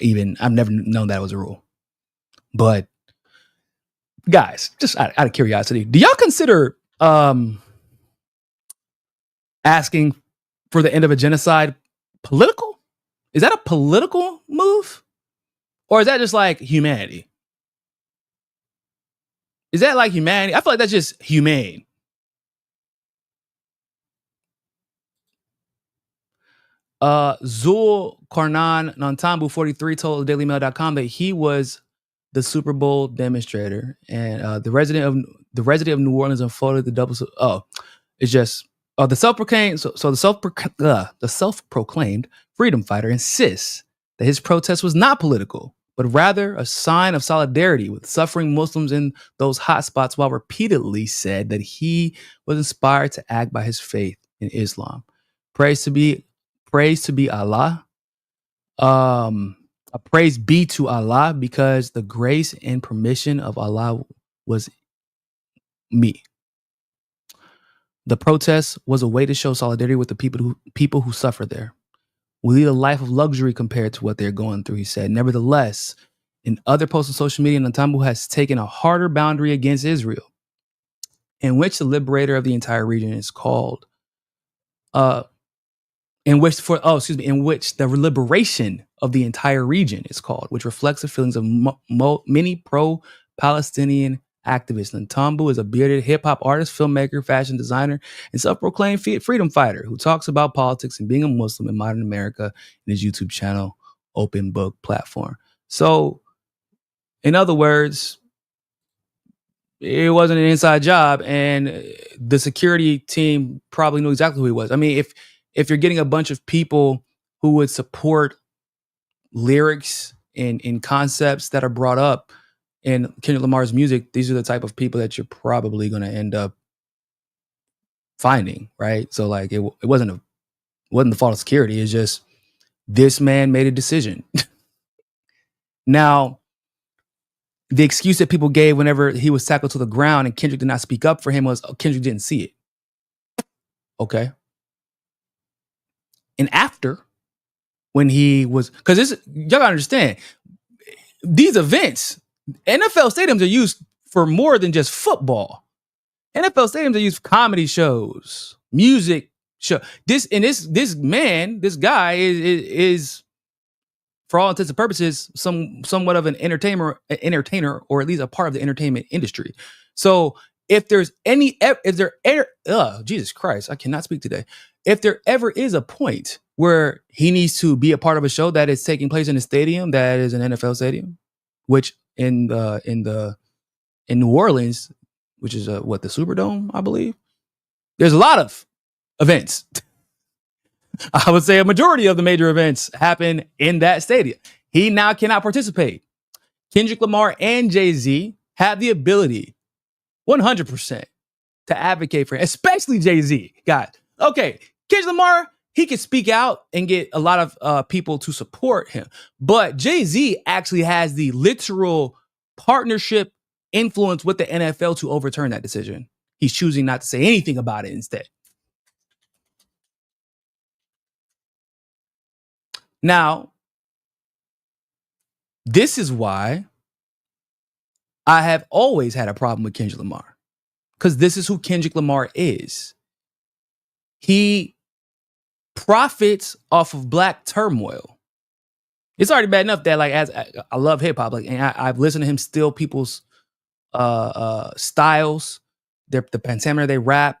known that was a rule. But guys, just out of curiosity, do y'all consider asking for the end of a genocide political? Is that a political move? Or is that just like humanity? Is that like humanity? I feel like that's just humane. Zul Nantambu 43 told DailyMail.com that he was the Super Bowl demonstrator, and the resident of the resident of New Orleans unfolded the double. It's just the self-proclaimed freedom fighter insists that his protest was not political, but rather a sign of solidarity with suffering Muslims in those hotspots, while repeatedly said that he was inspired to act by his faith in Islam. Praise to be Allah. Praise be to Allah, because the grace and permission of Allah was me. The protest was a way to show solidarity with the people who suffer there. We lead a life of luxury compared to what they're going through, he said. Nevertheless, in other posts on social media, Nantambu has taken a harder boundary against Israel, in which the liberator of the entire region is called, in which the liberation of the entire region is called, which reflects the feelings of many pro-Palestinian activists. Nantambu is a bearded hip-hop artist, filmmaker, fashion designer, and self-proclaimed freedom fighter who talks about politics and being a Muslim in modern America in his YouTube channel, Open Book platform. So, in other words, it wasn't an inside job, and the security team probably knew exactly who he was. I mean, if you're getting a bunch of people who would support lyrics and concepts that are brought up in Kendrick Lamar's music, these are the type of people that you're probably going to end up finding, right? So like it wasn't the fault of security. It's just this man made a decision. Now, the excuse that people gave whenever he was tackled to the ground and Kendrick did not speak up for him was Kendrick didn't see it. Okay. And after, when he was, because y'all gotta understand, these events, NFL stadiums are used for more than just football. NFL stadiums are used for comedy shows, music show. This guy is for all intents and purposes, somewhat of an entertainer, or at least a part of the entertainment industry. So if there Jesus Christ, I cannot speak today. If there ever is a point where he needs to be a part of a show that is taking place in a stadium that is an NFL stadium, which in New Orleans, which is the Superdome, I believe, there's a lot of events. I would say a majority of the major events happen in that stadium. He now cannot participate. Kendrick Lamar and Jay-Z have the ability, 100%, to advocate for him, especially Jay-Z. God, okay, Kendrick Lamar, he could speak out and get a lot of people to support him. But Jay-Z actually has the literal partnership influence with the NFL to overturn that decision. He's choosing not to say anything about it instead. Now, this is why I have always had a problem with Kendrick Lamar, because this is who Kendrick Lamar is. He profits off of Black turmoil. It's already bad enough that, like, as I love hip hop, like, and I've listened to him steal people's styles, the pentameter they rap,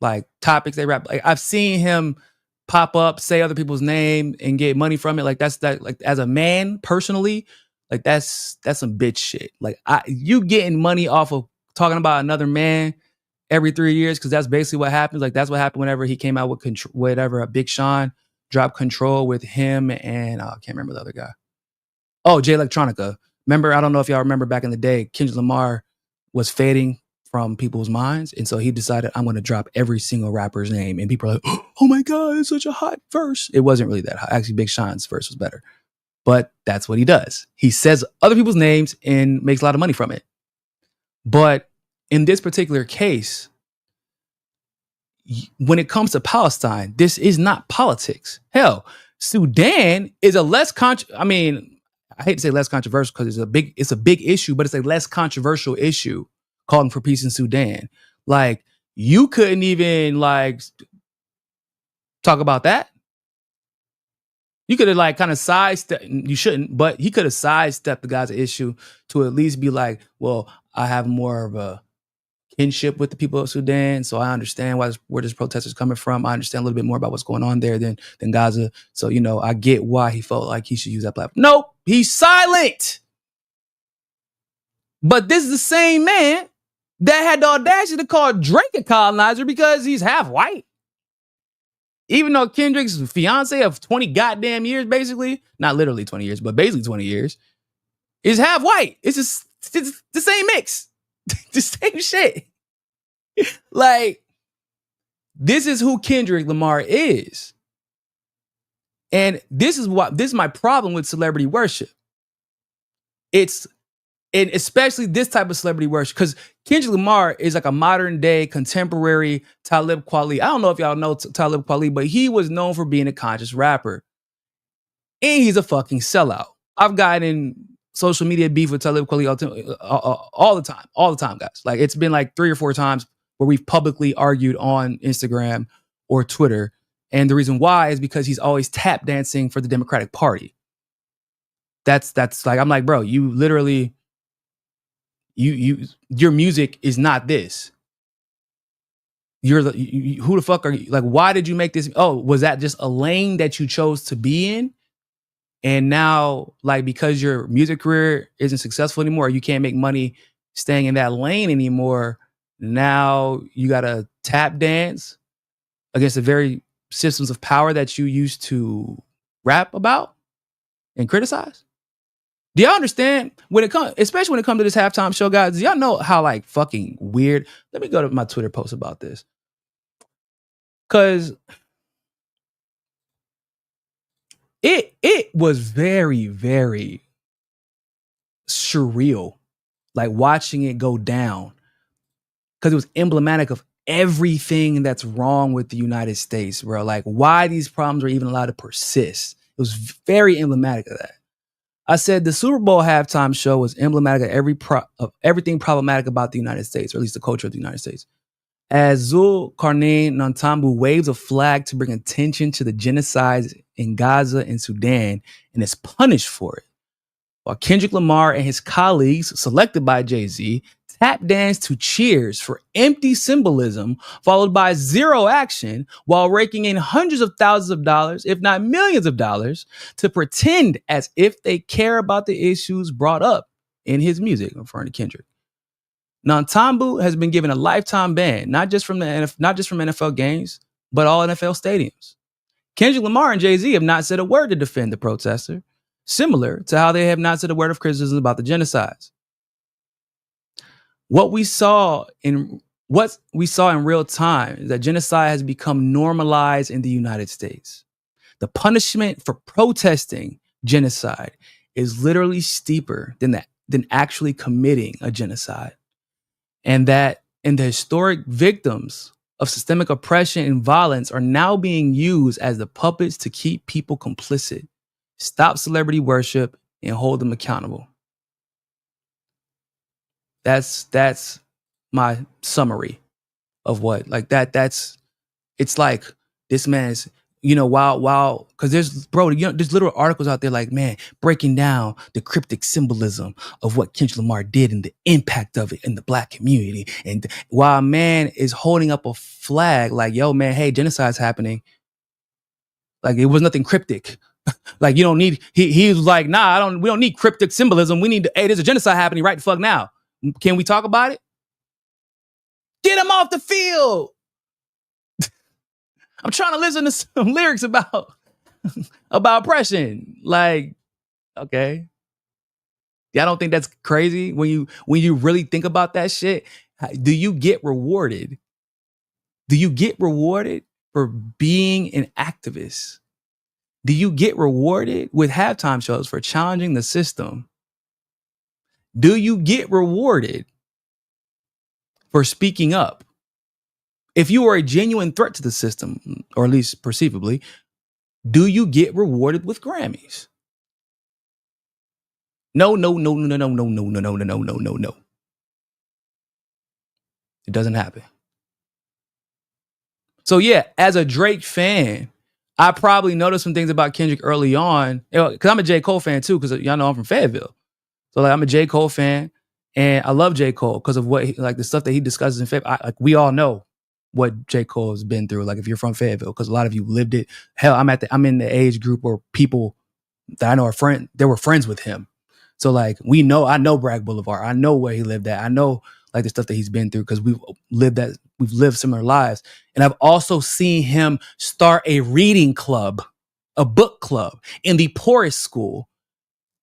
like topics they rap. Like, I've seen him pop up, say other people's name, and get money from it. Like, like, as a man personally, like, that's some bitch shit. Like, you getting money off of talking about another man every 3 years, because that's basically what happens. Like, that's what happened whenever he came out with Big Sean dropped Control with him and I can't remember the other guy. Oh, Jay Electronica. Remember, I don't know if y'all remember back in the day, Kendrick Lamar was fading from people's minds, and so he decided, I'm going to drop every single rapper's name, and people are like, oh my God, it's such a hot verse. It wasn't really that hot. Actually, Big Sean's verse was better, but that's what he does. He says other people's names and makes a lot of money from it. But in this particular case, when it comes to Palestine, this is not politics. Hell, Sudan is a less I hate to say less controversial because it's a big issue, but it's a less controversial issue, calling for peace in Sudan. Like, you couldn't even like talk about that. You could have like kind of sidestepped. You shouldn't, but he could have sidestepped the Gaza issue to at least be like, well, I have more of a kinship with the people of Sudan, so I understand where this protest is coming from. I understand a little bit more about what's going on there than Gaza. So, you know, I get why he felt like he should use that platform. Nope, he's silent. But this is the same man that had the audacity to call Drake a colonizer because he's half white. Even though Kendrick's fiance of 20 goddamn years, basically, not literally 20 years, but basically 20 years, is half white. It's just it's the same mix. The same shit. Like, this is who Kendrick Lamar is. And this is my problem with celebrity worship. And especially this type of celebrity worship, because Kendrick Lamar is like a modern day contemporary Talib Kweli. I don't know if y'all know Talib Kweli, but he was known for being a conscious rapper. And he's a fucking sellout. I've gotten in social media beef with Talib Kweli all the time, guys. Like, it's been like 3 or 4 times where we've publicly argued on Instagram or Twitter. And the reason why is because he's always tap dancing for the Democratic Party. That's like, I'm like, bro, you literally, your music is not this. Who the fuck are you? Like, why did you make this? Oh, was that just a lane that you chose to be in? And now, like, because your music career isn't successful anymore, you can't make money staying in that lane anymore. Now you got to tap dance against the very systems of power that you used to rap about and criticize. Do y'all understand especially when it comes to this halftime show, guys? Do y'all know how like fucking weird? Let me go to my Twitter post about this. Cause it was very, very surreal, like watching it go down. Cause it was emblematic of everything that's wrong with the United States, bro. Like, why these problems are even allowed to persist. It was very emblematic of that. I said the Super Bowl halftime show was emblematic of everything problematic about the United States, or at least the culture of the United States. As Zul Nantambu waves a flag to bring attention to the genocide in Gaza and Sudan and is punished for it, while Kendrick Lamar and his colleagues, selected by Jay-Z, tap dance to cheers for empty symbolism, followed by zero action, while raking in hundreds of thousands of dollars, if not millions of dollars, to pretend as if they care about the issues brought up in his music, referring to Kendrick. Nantambu has been given a lifetime ban, not just from NFL games, but all NFL stadiums. Kendrick Lamar and Jay-Z have not said a word to defend the protester, similar to how they have not said a word of criticism about the genocides. What we saw in real time is that genocide has become normalized in the United States. The punishment for protesting genocide is literally steeper than actually committing a genocide. And the historic victims of systemic oppression and violence are now being used as the puppets to keep people complicit, stop celebrity worship, and hold them accountable. That's my summary of what, like, it's like this man's, while because there's little articles out there like, man, breaking down the cryptic symbolism of what Kendrick Lamar did and the impact of it in the Black community. And while a man is holding up a flag like, yo, man, hey, genocide's happening. Like, it was nothing cryptic. Like, you don't need, he was like, nah, we don't need cryptic symbolism. We need hey, there's a genocide happening right the fuck now. Can we talk about it? Get him off the field. I'm trying to listen to some lyrics about oppression. Like, okay. Y'all don't think that's crazy when you really think about that shit? Do you get rewarded? Do you get rewarded for being an activist? Do you get rewarded with halftime shows for challenging the system? Do you get rewarded for speaking up? If you are a genuine threat to the system, or at least perceivably, do you get rewarded with Grammys? No. It doesn't happen. So yeah, as a Drake fan, I probably noticed some things about Kendrick early on, because I'm a J. Cole fan too, because y'all know I'm from Fayetteville. So like, I'm a J. Cole fan, and I love J. Cole because of what the stuff that he discusses in Fayetteville. Like, we all know what J. Cole has been through. Like, if you're from Fayetteville, because a lot of you lived it. Hell, I'm in the age group where people that I know they were friends with him. So like, I know Bragg Boulevard. I know where he lived at. I know like the stuff that he's been through, because we've lived similar lives. And I've also seen him start a reading club, a book club in the poorest school,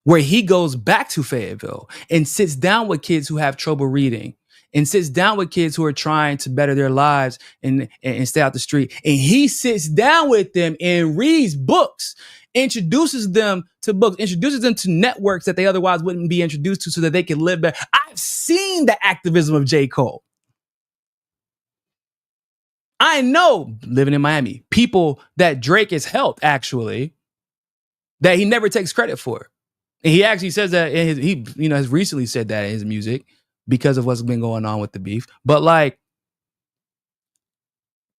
where he goes back to Fayetteville and sits down with kids who have trouble reading, and sits down with kids who are trying to better their lives and stay out the street. And he sits down with them and reads books, introduces them to books, introduces them to networks that they otherwise wouldn't be introduced to, so that they can live better. I've seen the activism of J. Cole. I know, living in Miami, people that Drake has helped, actually, that he never takes credit for. And he actually says that he has recently said that in his music, because of what's been going on with the beef. But like,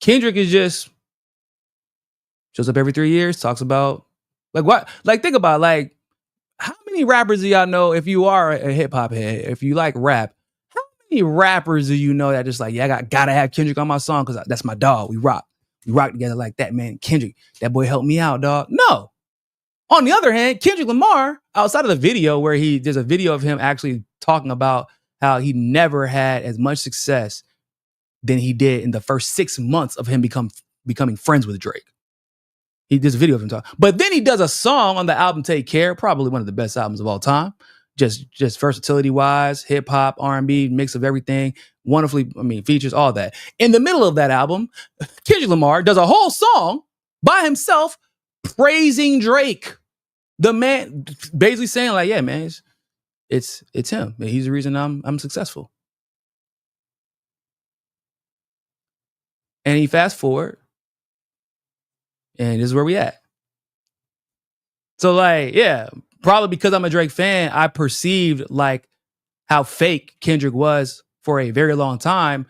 Kendrick is just shows up every 3 years, talks about like what, like, think about, like, how many rappers do y'all know, if you are a hip hop head, if you like rap, how many rappers do you know that just like, yeah, I gotta have Kendrick on my song because that's my dog. We rock together like that, man. Kendrick, that boy helped me out, dog. No. On the other hand, Kendrick Lamar, outside of the video where there's a video of him actually talking about how he never had as much success than he did in the first 6 months of him becoming friends with Drake. There's a video of him talking. But then he does a song on the album Take Care, probably one of the best albums of all time. Just versatility-wise, hip-hop, R&B, mix of everything. Wonderfully, features, all that. In the middle of that album, Kendrick Lamar does a whole song by himself praising Drake. The man basically saying like, yeah, man, it's him. He's the reason I'm successful. And he fast forward, and this is where we at. So like, yeah, probably because I'm a Drake fan, I perceived like how fake Kendrick was for a very long time.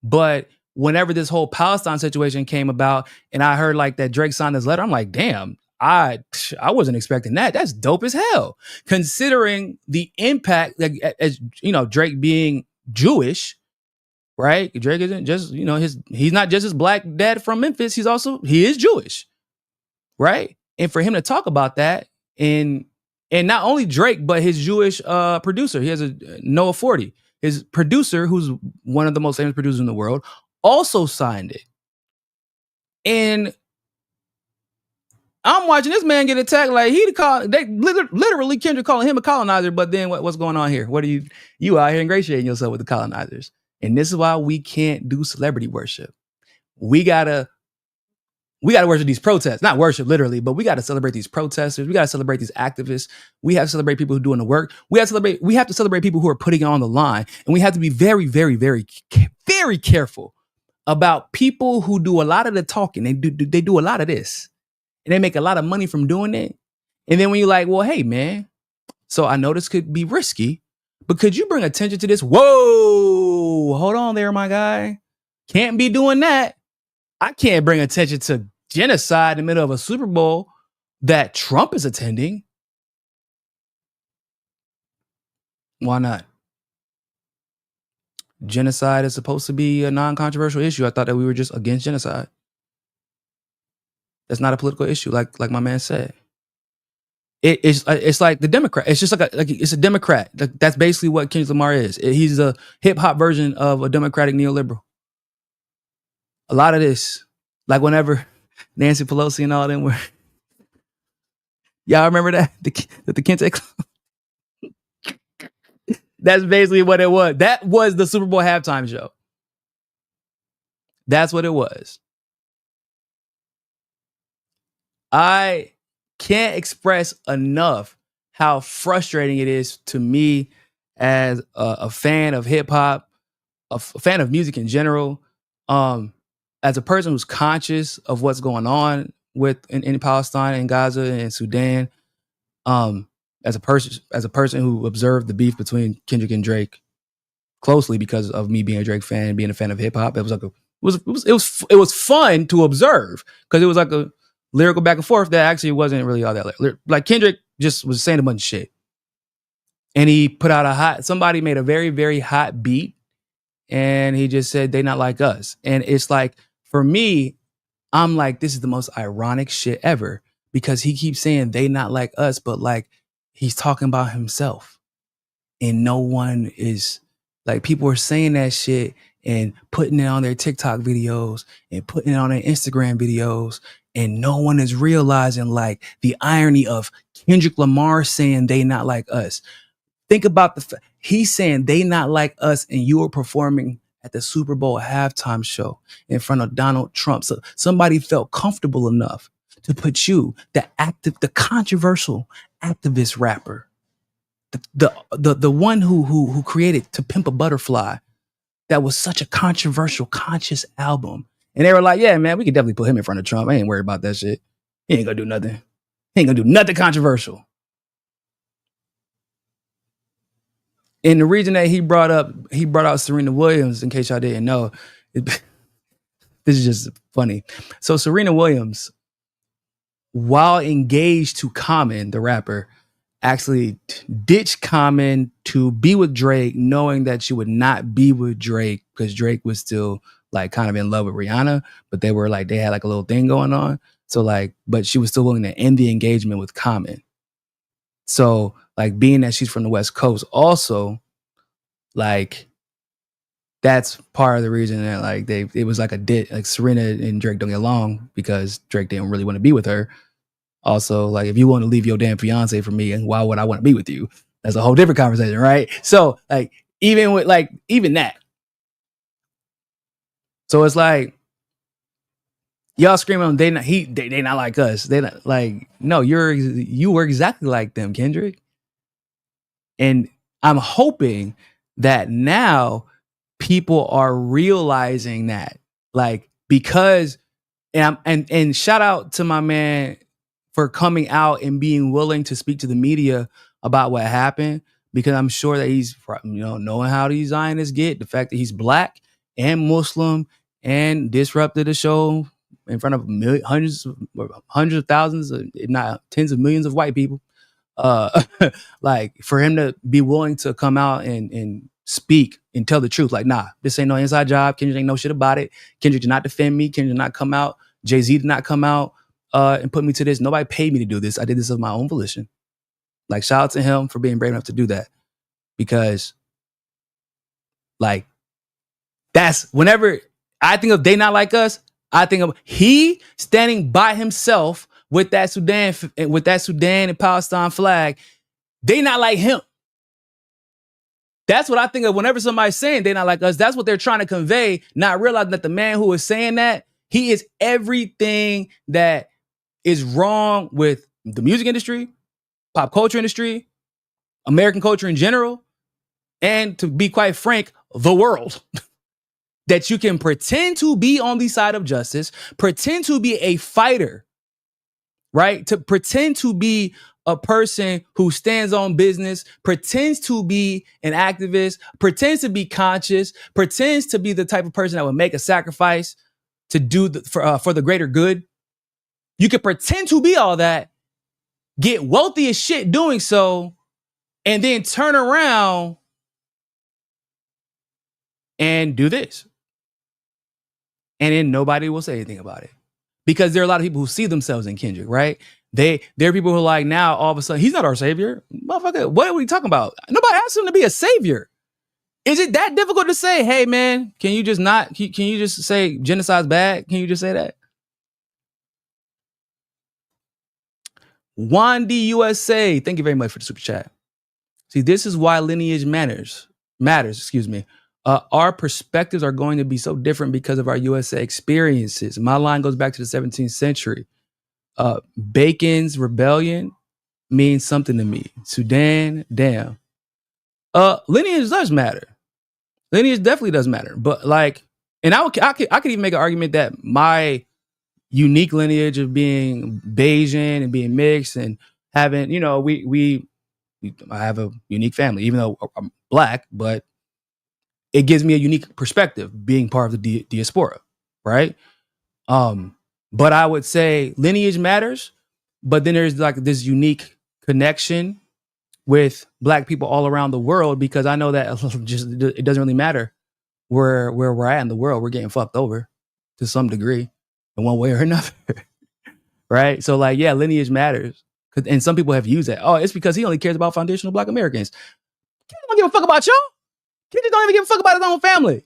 But whenever this whole Palestine situation came about, and I heard like that Drake signed his letter, I'm like, damn, I wasn't expecting that. That's dope as hell, considering the impact, like, as you know, Drake being Jewish, right? Drake isn't just, he's not just his black dad from Memphis. He is Jewish, right? And for him to talk about that, and not only Drake, but his Jewish producer, he has a Noah 40, his producer, who's one of the most famous producers in the world, also signed it. And I'm watching this man get attacked like they literally Kendrick calling him a colonizer. But then what's going on here? What are you out here ingratiating yourself with the colonizers? And this is why we can't do celebrity worship. We gotta worship these protests, not worship literally, but we gotta celebrate these protesters. We gotta celebrate these activists. We have to celebrate people who are doing the work. We have to celebrate people who are putting it on the line. And we have to be very, very, very, very careful about people who do a lot of the talking. They do a lot of this. And they make a lot of money from doing it. And then when you're like, well, hey, man, so I know this could be risky, but could you bring attention to this? Whoa, hold on there, my guy. Can't be doing that. I can't bring attention to genocide in the middle of a Super Bowl that Trump is attending. Why not? Genocide is supposed to be a non-controversial issue. I thought that we were just against genocide. That's not a political issue, like my man said. It's like the Democrat. It's just like it's a Democrat. That's basically what Kendrick Lamar is. He's a hip hop version of a Democratic neoliberal. A lot of this, like whenever Nancy Pelosi and all them were, y'all remember that the Kente Club? That's basically what it was. That was the Super Bowl halftime show. That's what it was. I can't express enough how frustrating it is to me as a fan of hip hop, a fan of music in general, as a person who's conscious of what's going on in Palestine and Gaza and Sudan, as a person who observed the beef between Kendrick and Drake closely because of me being a Drake fan, being a fan of hip hop. It was fun to observe because it was like a lyrical back and forth that actually wasn't really all that like Kendrick just was saying a bunch of shit, and he put out somebody made a very, very hot beat, and he just said they not like us. And it's like, for me, I'm like, this is the most ironic shit ever, because he keeps saying they not like us, but like he's talking about himself, and no one is Like people were saying that shit and putting it on their TikTok videos and putting it on their Instagram videos. And no one is realizing like the irony of Kendrick Lamar saying they not like us. Think about he's saying they not like us, and you were performing at the Super Bowl halftime show in front of Donald Trump. So somebody felt comfortable enough to put you, the controversial activist rapper, the one who created To Pimp a Butterfly, that was such a controversial, conscious album. And they were like, yeah, man, we could definitely put him in front of Trump. I ain't worried about that shit. He ain't gonna do nothing. He ain't gonna do nothing controversial. And the reason that he brought out Serena Williams, in case y'all didn't know, this is just funny. So Serena Williams, while engaged to Common, the rapper, actually ditched Common to be with Drake, knowing that she would not be with Drake because Drake was still like kind of in love with Rihanna, but they had like a little thing going on. So like, but she was still willing to end the engagement with Common. So like, being that she's from the West Coast, also like that's part of the reason that like it was like like Serena and Drake don't get along because Drake didn't really want to be with her. Also, like, if you want to leave your damn fiance for me, and why would I want to be with you? That's a whole different conversation, right? So like, even that. So it's like, y'all screaming, they not like us. They not like, no, you were exactly like them, Kendrick. And I'm hoping that now people are realizing that, like, because, and shout out to my man for coming out and being willing to speak to the media about what happened, because I'm sure that he's, knowing how these Zionists get, the fact that he's black and Muslim and disrupted the show in front of hundreds of thousands, if not tens of millions of white people. Like, for him to be willing to come out and speak and tell the truth, like, nah, this ain't no inside job. Kendrick ain't no shit about it. Kendrick did not defend me. Kendrick did not come out. Jay-Z did not come out and put me to this. Nobody paid me to do this. I did this of my own volition. Like, shout out to him for being brave enough to do that, because like, that's whenever I think of they not like us, I think of he standing by himself with that Sudan and Palestine flag. They not like him. That's what I think of whenever somebody's saying they not like us. That's what they're trying to convey, not realizing that the man who is saying that, he is everything that is wrong with the music industry, pop culture industry, American culture in general, and, to be quite frank, the world. That you can pretend to be on the side of justice, pretend to be a fighter, right? To pretend to be a person who stands on business, pretends to be an activist, pretends to be conscious, pretends to be the type of person that would make a sacrifice to do for the greater good. You can pretend to be all that, get wealthy as shit doing so, and then turn around and do this. And then nobody will say anything about it, because there are a lot of people who see themselves in Kendrick, right? There are people who are like, now all of a sudden, he's not our savior. Motherfucker, what are we talking about? Nobody asked him to be a savior. Is it that difficult to say, hey man, can you just say genocide's bad? Can you just say that? Wandy USA, thank you very much for the super chat. See, this is why lineage matters. Our perspectives are going to be so different because of our USA experiences. My line goes back to the 17th century. Bacon's rebellion means something to me. Sudan, damn. Lineage does matter. Lineage definitely does matter. But like, and I could even make an argument that my unique lineage of being Bayesian and being mixed and having, I have a unique family, even though I'm black, but it gives me a unique perspective being part of the diaspora, right? But I would say lineage matters, but then there's like this unique connection with black people all around the world, because I know that it doesn't really matter where we're at in the world. We're getting fucked over to some degree in one way or another, right? So like, yeah, lineage matters. And some people have used that. Oh, it's because he only cares about foundational black Americans. I don't give a fuck about y'all. Kendrick don't even give a fuck about his own family.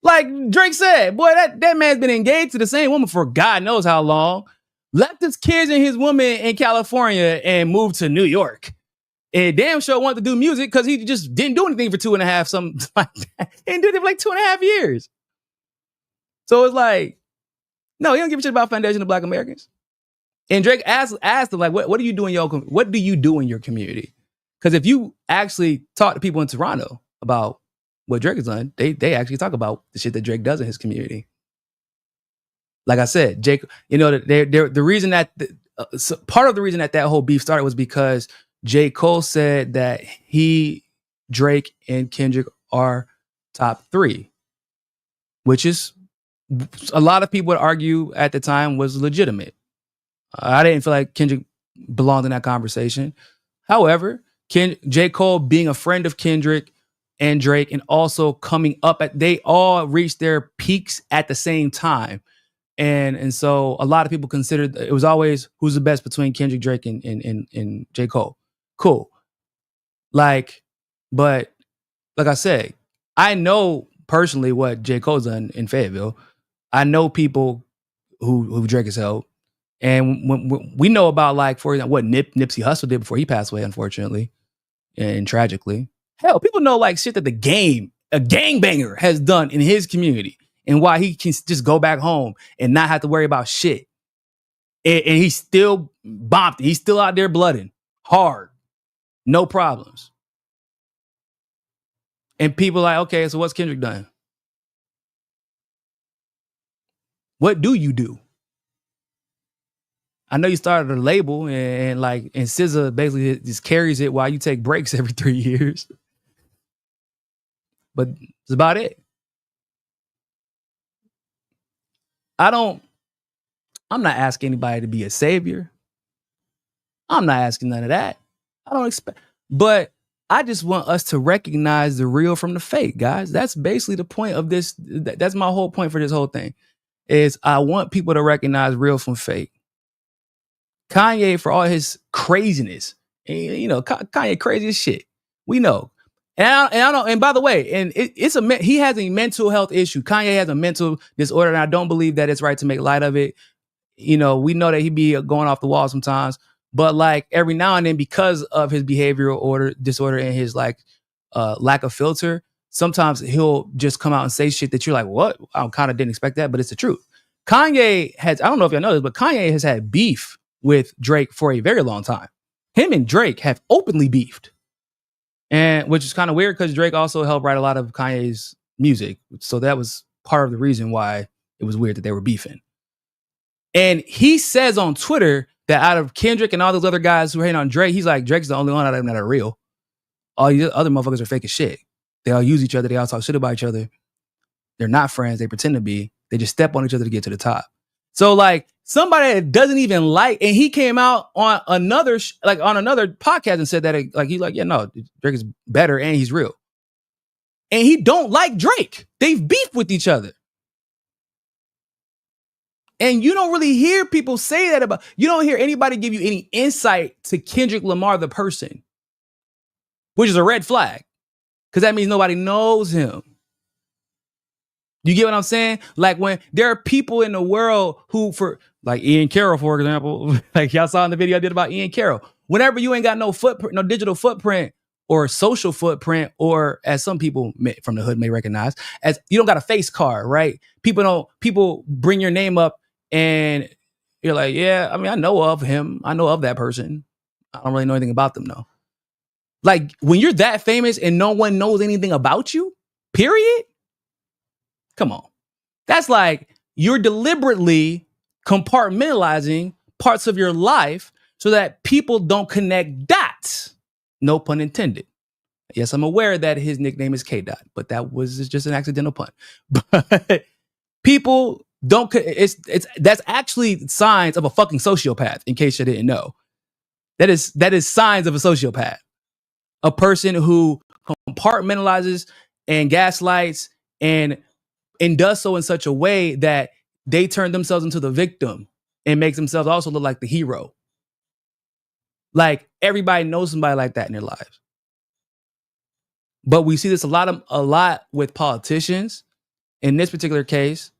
Like Drake said, boy, that man's been engaged to the same woman for God knows how long. Left his kids and his woman in California and moved to New York. And damn sure wanted to do music because he just didn't do anything for 2.5, something like that. He didn't do it for like 2.5 years. So it's like, no, he don't give a shit about Foundation of Black Americans. And Drake asked him, like, what do you do in your community? Because if you actually talk to people in Toronto about what Drake has done, they actually talk about the shit that Drake does in his community. Like I said, Jake, the reason that part of the reason that whole beef started was because J. Cole said that Drake, and Kendrick are top 3, which is a lot of people would argue at the time was legitimate. I didn't feel like Kendrick belonged in that conversation. However, J. Cole being a friend of Kendrick and Drake and also coming up they all reached their peaks at the same time. And so a lot of people considered it was always who's the best between Kendrick, Drake, and J. Cole. Cool. But like I said, I know personally what J. Cole's done in Fayetteville. I know people who Drake has helped. And when we know about, like, for example, what Nipsey Hussle did before he passed away, unfortunately, and tragically. Hell, people know like shit that a gangbanger has done in his community and why he can just go back home and not have to worry about shit. And he's still bombed. He's still out there blooding hard. No problems. And people are like, okay, so what's Kendrick done? What do you do? I know you started a label and SZA basically just carries it while you take breaks every 3 years. But it's about it. I'm not asking anybody to be a savior. I'm not asking none of that. I don't expect, but I just want us to recognize the real from the fake, guys. That's basically the point of this. That's my whole point for this whole thing is I want people to recognize real from fake. Kanye, for all his craziness, Kanye crazy as shit. We know. And I don't. And by the way, and he has a mental health issue. Kanye has a mental disorder, and I don't believe that it's right to make light of it. We know that he be going off the wall sometimes, but like every now and then, because of his behavioral disorder and his lack of filter, sometimes he'll just come out and say shit that you're like, what? I kind of didn't expect that, but it's the truth. Kanye I don't know if y'all know this, but Kanye has had beef with Drake for a very long time. Him and Drake have openly beefed. And which is kind of weird because Drake also helped write a lot of Kanye's music. So that was part of the reason why it was weird that they were beefing. And he says on Twitter that out of Kendrick and all those other guys who are hating on Drake, he's like, Drake's the only one out of them that are real. All these other motherfuckers are fake as shit. They all use each other. They all talk shit about each other. They're not friends. They pretend to be. They just step on each other to get to the top. So like somebody that doesn't even like, and he came out on another podcast and said that he's like, yeah, no, Drake is better and he's real. And he don't like Drake. They've beefed with each other. And you don't really hear people say that you don't hear anybody give you any insight to Kendrick Lamar, the person, which is a red flag because that means nobody knows him. You get what I'm saying? Like when there are people in the world who, for like Ian Carroll, for example, like y'all saw in the video I did about Ian Carroll, whenever you ain't got no footprint, no digital footprint or social footprint, or as some people from the hood may recognize, as you don't got a face card, right? People bring your name up and you're like, yeah, I mean, I know of him. I know of that person. I don't really know anything about them though. Like when you're that famous and no one knows anything about you, period. Come on. That's like you're deliberately compartmentalizing parts of your life so that people don't connect dots. No pun intended. Yes, I'm aware that his nickname is K-Dot, but that was just an accidental pun. But people don't, that's actually signs of a fucking sociopath, in case you didn't know. That is signs of a sociopath. A person who compartmentalizes and gaslights and does so in such a way that they turn themselves into the victim and makes themselves also look like the hero. Like everybody knows somebody like that in their lives. But we see this a lot with politicians. In this particular case,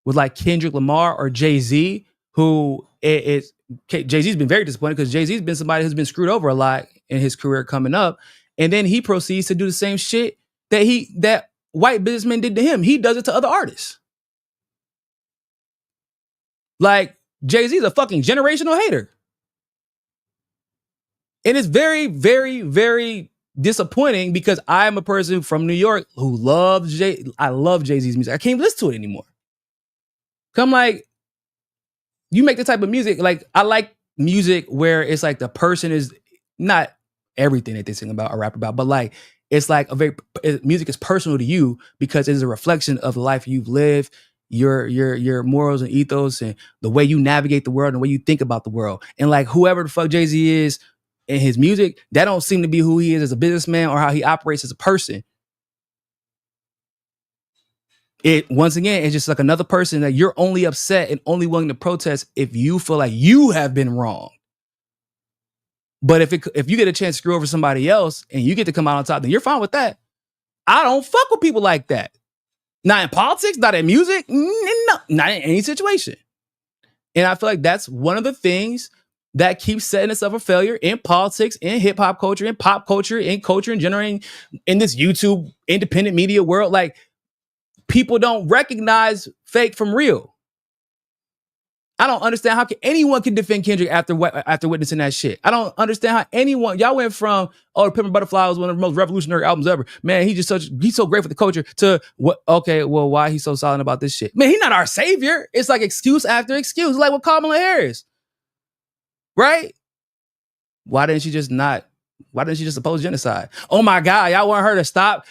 with like Kendrick Lamar or Jay-Z, who Jay-Z's been very disappointed because Jay-Z's been somebody who's been screwed over a lot in his career coming up. And then he proceeds to do the same shit that white businessmen did to him. He does it to other artists. Like, Jay-Z's a fucking generational hater. And it's very, very, very disappointing because I'm a person from New York who loves I love Jay-Z's music. I can't listen to it anymore. I'm like, you make the type of music, like, I like music where it's like the person is not everything that they sing about or rap about, but like, it's like music is personal to you because it is a reflection of the life you've lived, your morals and ethos and the way you navigate the world and the way you think about the world. And like, whoever the fuck Jay-Z is in his music, that don't seem to be who he is as a businessman or how he operates as a person. It, once again, it's just like another person that you're only upset and only willing to protest if you feel like you have been wrong. But if you get a chance to screw over somebody else and you get to come out on top, then you're fine with that. I don't fuck with people like that. Not in politics, not in music, no, not in any situation. And I feel like that's one of the things that keeps setting us up for failure in politics, in hip hop culture, in pop culture, in culture in general, in this YouTube independent media world. Like, people don't recognize fake from real. I don't understand how anyone can defend Kendrick after witnessing that shit. I don't understand how anyone, y'all went from, oh, Pimp a Butterfly was one of the most revolutionary albums ever. Man, he's so great for the culture to what? Okay, well, why he's so silent about this shit? Man, he's not our savior. It's like excuse after excuse, like with Kamala Harris, right? Why didn't she just oppose genocide? Oh my God, y'all want her to stop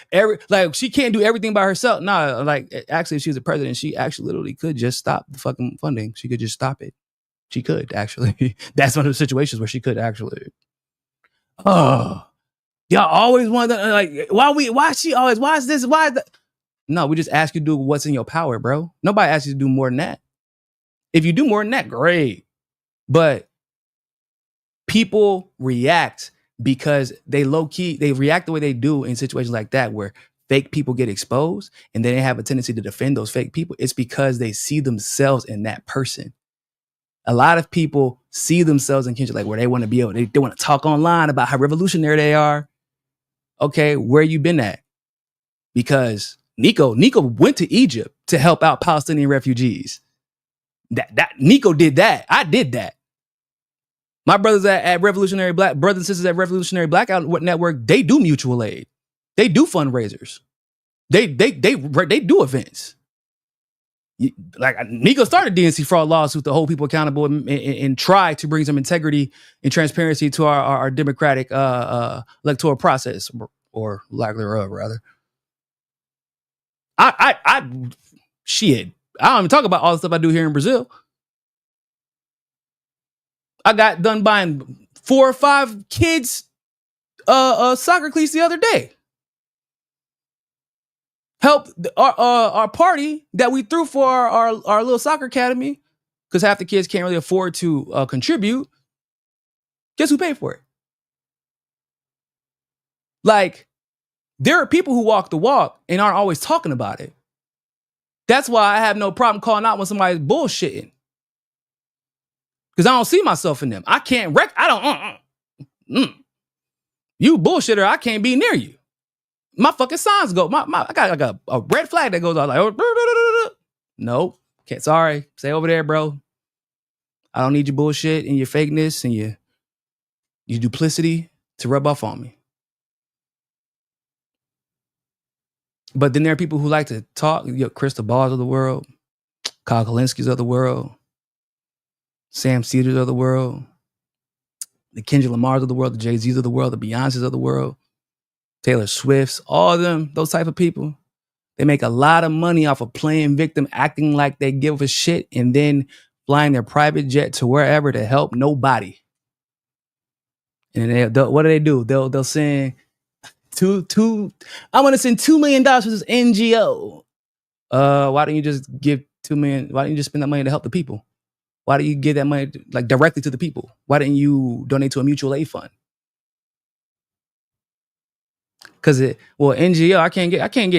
she can't do everything by herself. No, like, actually, if she was the president, she actually literally could just stop the fucking funding. She could just stop it. She could actually. That's one of the situations where she could actually. Oh, y'all always want to, like, why is this? Why is that? No, we just ask you to do what's in your power, bro. Nobody asks you to do more than that. If you do more than that, great. But people react because they react the way they do in situations like that where fake people get exposed and then they have a tendency to defend those fake people. It's because they see themselves in that person. A lot of people see themselves in Kendrick, like, where they want to be able, they want to talk online about how revolutionary they are. Okay, where you been at? Because Niko went to Egypt to help out Palestinian refugees. That Niko did that. I did that. My brothers at Revolutionary Black, brothers and sisters at Revolutionary Blackout Network, they do mutual aid. They do fundraisers. They do events. Like, Niko started DNC fraud lawsuit to hold people accountable and try to bring some integrity and transparency to our democratic electoral process, or lack thereof, rather. Shit. I don't even talk about all the stuff I do here in Brazil. I got done buying 4 or 5 kids soccer cleats the other day. Help our party that we threw for our little soccer academy, because half the kids can't really afford to contribute. Guess who paid for it? Like, there are people who walk the walk and aren't always talking about it. That's why I have no problem calling out when somebody's bullshitting. Because I don't see myself in them. I can't You bullshitter, I can't be near you. My fucking signs go. I got like a red flag that goes out like, nope. Okay, sorry. Stay over there, bro. I don't need your bullshit and your fakeness and your duplicity to rub off on me. But then there are people who like to talk, Crystal Balls of the world, Kyle Kalinski's of the world, Sam Cedars of the world, the Kendrick Lamars of the world, the Jay-Z's of the world, the Beyoncé's of the world, Taylor Swift's, all of them, those type of people. They make a lot of money off of playing victim, acting like they give a shit, and then flying their private jet to wherever to help nobody. And what do? They'll send I'm gonna send $2 million for this NGO. Why don't you just give $2 million? Why don't you just spend that money to help the people? Why don't you give that money like directly to the people? Why didn't you donate to a mutual aid fund? because NGO, I can't get I can't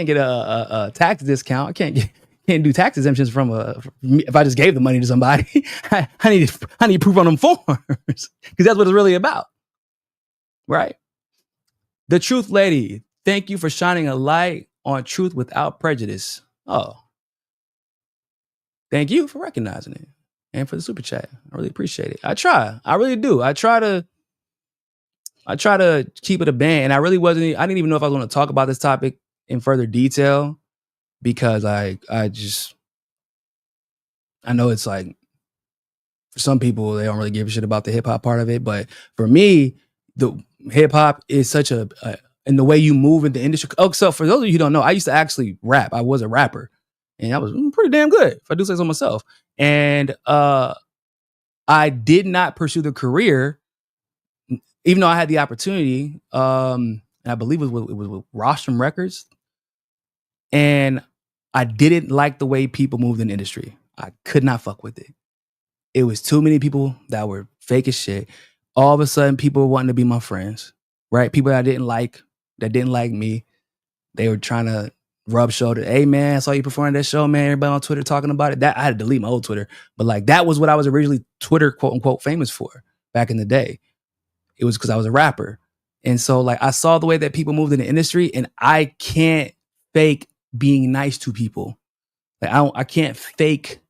get a tax discount. I can't do tax exemptions if I just gave the money to somebody. I need proof on them forms because that's what it's really about, right? The Truth Lady, thank you for shining a light on truth without prejudice. Oh, thank you for recognizing it and for the super chat. I really appreciate it. I really do. I try to keep it a band, and I didn't even know if I was going to talk about this topic in further detail because I know it's like for some people they don't really give a shit about the hip hop part of it, but for me, the hip hop is such a and the way you move in the industry. Oh, so for those of you who don't know, I used to actually rap. I was a rapper, and I was pretty damn good, if I do say so myself. And I did not pursue the career, even though I had the opportunity. And I believe it was with Rostrum Records. And I didn't like the way people moved in the industry. I could not fuck with it. It was too many people that were fake as shit. All of a sudden, people wanting to be my friends, right? People that didn't like me. They were trying to rub shoulder. Hey, man, I saw you performing that show, man. Everybody on Twitter talking about it. That I had to delete my old Twitter. But like that was what I was originally Twitter, quote unquote, famous for back in the day. It was because I was a rapper. And so like I saw the way that people moved in the industry, and I can't fake being nice to people. Like I can't fake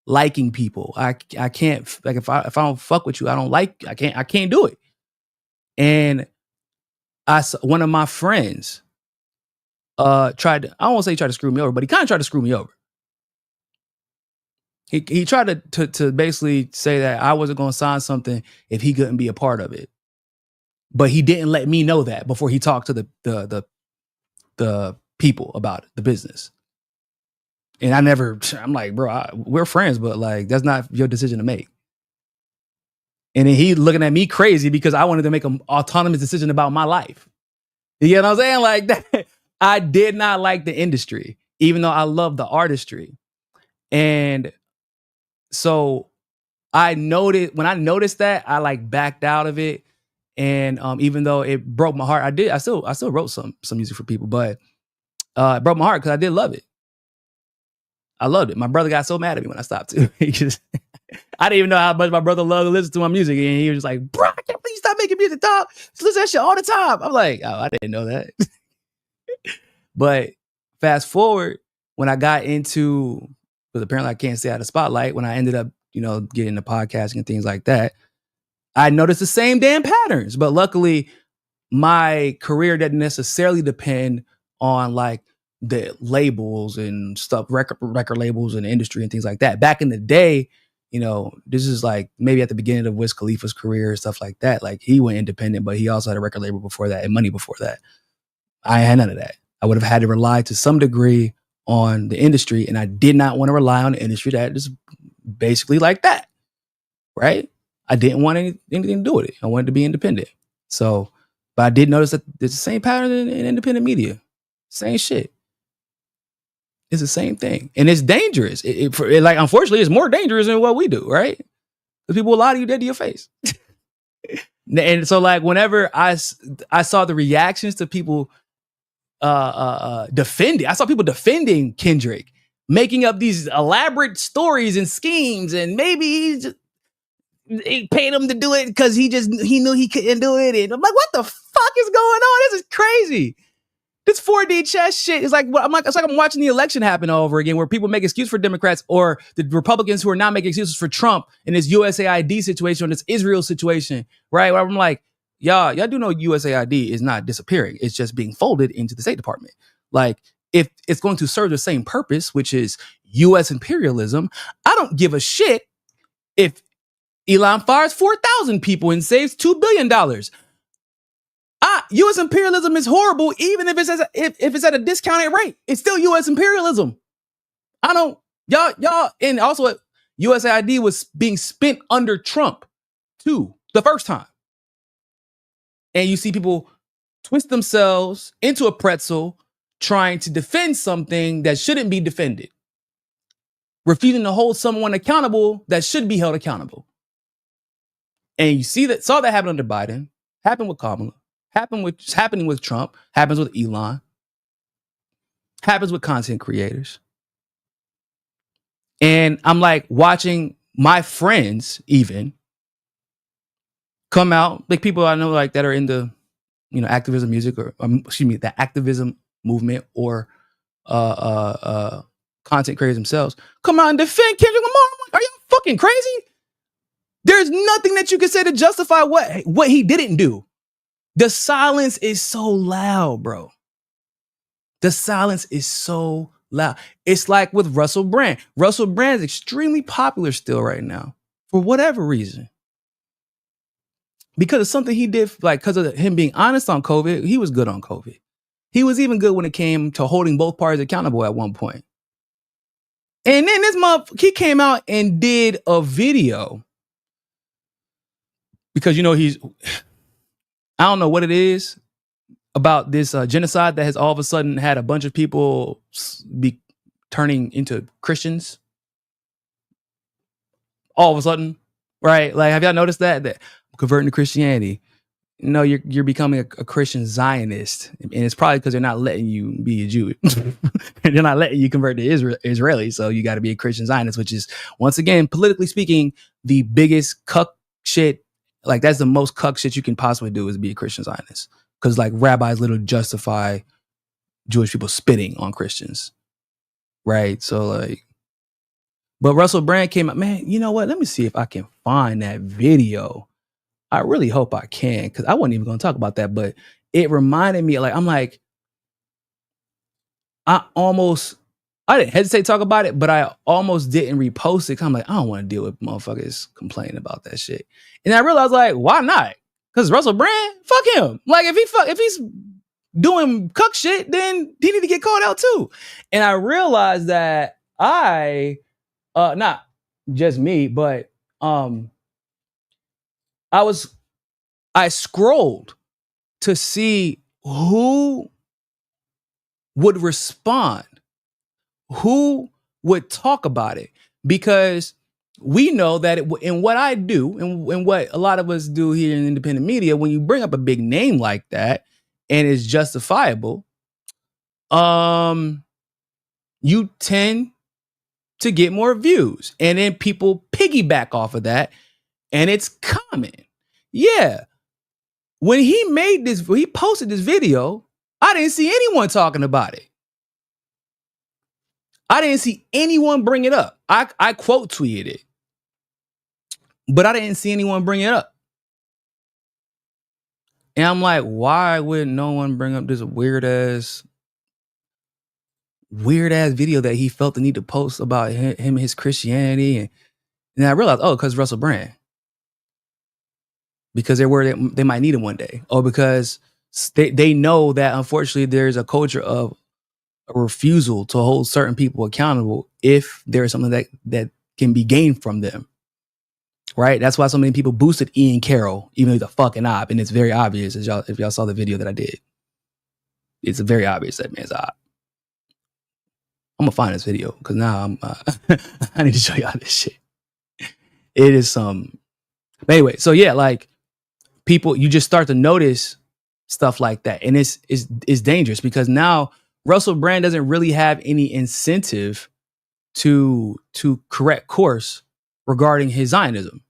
liking people. I can't, like if I don't fuck with you, I can't do it. And one of my friends I don't want to say he tried to screw me over, but he kind of tried to screw me over. He tried to basically say that I wasn't going to sign something if he couldn't be a part of it. But he didn't let me know that before he talked to the people about it, the business. And I'm like, bro, we're friends, but like, that's not your decision to make. And then he looking at me crazy because I wanted to make an autonomous decision about my life. You know what I'm saying? Like that. I did not like the industry, even though I love the artistry. And so when I noticed that, I like backed out of it. And even though it broke my heart, I still wrote some music for people, but it broke my heart because I did love it. I loved it. My brother got so mad at me when I stopped too. I didn't even know how much my brother loved to listen to my music. And he was just like, bro, I can't believe you stop making music, dog. Just listen to that shit all the time. I'm like, oh, I didn't know that. But fast forward, when I got into, because apparently I can't stay out of spotlight, when I ended up, getting into podcasting and things like that, I noticed the same damn patterns. But luckily, my career didn't necessarily depend on like the labels and stuff, record labels and industry and things like that. Back in the day, this is like maybe at the beginning of Wiz Khalifa's career and stuff like that. Like he went independent, but he also had a record label before that and money before that. I had none of that. I would have had to rely to some degree on the industry, and I did not want to rely on the industry that is basically like that, right? I didn't want anything to do with it. I wanted to be independent. So, but I did notice that there's the same pattern in independent media. Same shit. It's the same thing. And it's dangerous. Like, unfortunately, it's more dangerous than what we do, right? Because people will lie to you dead to your face. And so, like, whenever I saw the reactions to people defending, I saw people defending Kendrick, making up these elaborate stories and schemes, and maybe he paid him to do it because he knew he couldn't do it. And I'm like, what the fuck is going on? This is crazy. This 4D chess shit is like, it's like I'm watching the election happen all over again, where people make excuses for Democrats or the Republicans who are not making excuses for Trump in this USAID situation or this Israel situation, right? Where I'm like, y'all do know USAID is not disappearing. It's just being folded into the State Department. Like, if it's going to serve the same purpose, which is U.S. imperialism, I don't give a shit if Elon fires 4,000 people and saves $2 billion. U.S. imperialism is horrible, even if it's at a discounted rate. It's still U.S. imperialism. Y'all, and also USAID was being spent under Trump too, the first time. And you see people twist themselves into a pretzel trying to defend something that shouldn't be defended, refusing to hold someone accountable that should be held accountable. And you saw that happen under Biden, happened with Kamala, happening with Trump, happens with Elon, happens with content creators. And I'm like watching my friends even come out, like people I know like that are in the, activism music or excuse me, the activism movement or content creators themselves come out and defend Kendrick Lamar. I'm like, are you fucking crazy? There's nothing that you can say to justify what he didn't do. The silence is so loud, bro. The silence is so loud. It's like with Russell Brand. Russell Brand is extremely popular still right now for whatever reason. Because of something he did, like because of him being honest on COVID, he was good on COVID. He was even good when it came to holding both parties accountable at one point. And then this month, he came out and did a video because, I don't know what it is about this genocide that has all of a sudden had a bunch of people be turning into Christians. All of a sudden, right? Like, have y'all noticed that converting to Christianity? No, you're becoming a Christian Zionist, and it's probably because they're not letting you be a Jew. They're not letting you convert to Israeli, so you got to be a Christian Zionist, which is, once again, politically speaking, the biggest cuck shit. Like, that's the most cuck shit you can possibly do is be a Christian Zionist, because like rabbis literally justify Jewish people spitting on Christians, right? So like, but Russell Brand came out, man. You know what? Let me see if I can find that video. I really hope I can, because I wasn't even going to talk about that, but it reminded me, like, I'm like, I didn't hesitate to talk about it, but I almost didn't repost it. I'm like, I don't want to deal with motherfuckers complaining about that shit. And I realized, like, why not? Because Russell Brand, fuck him. Like, if he's doing cuck shit, then he need to get called out too. And I realized that not just me, but I scrolled to see who would respond, who would talk about it, because we know that in what I do and what a lot of us do here in independent media, when you bring up a big name like that and it's justifiable, you tend to get more views, and then people piggyback off of that, and it's common. Yeah. When he posted this video, I didn't see anyone talking about it. I didn't see anyone bring it up. I quote tweeted it, but I didn't see anyone bring it up. And I'm like, why would no one bring up this weird ass video that he felt the need to post about him and his Christianity? And I realized, because Russell Brand. Because they're worried they might need him one day, or because they know that unfortunately there's a culture of a refusal to hold certain people accountable if there's something that can be gained from them. Right? That's why so many people boosted Ian Carroll, even though he's a fucking op, and it's very obvious if y'all saw the video that I did. It's very obvious that man's op. I'm gonna find this video because now I need to show y'all this shit. It is some. Anyway, so yeah, like, people, you just start to notice stuff like that, and it's dangerous, because now Russell Brand doesn't really have any incentive to correct course regarding his Zionism,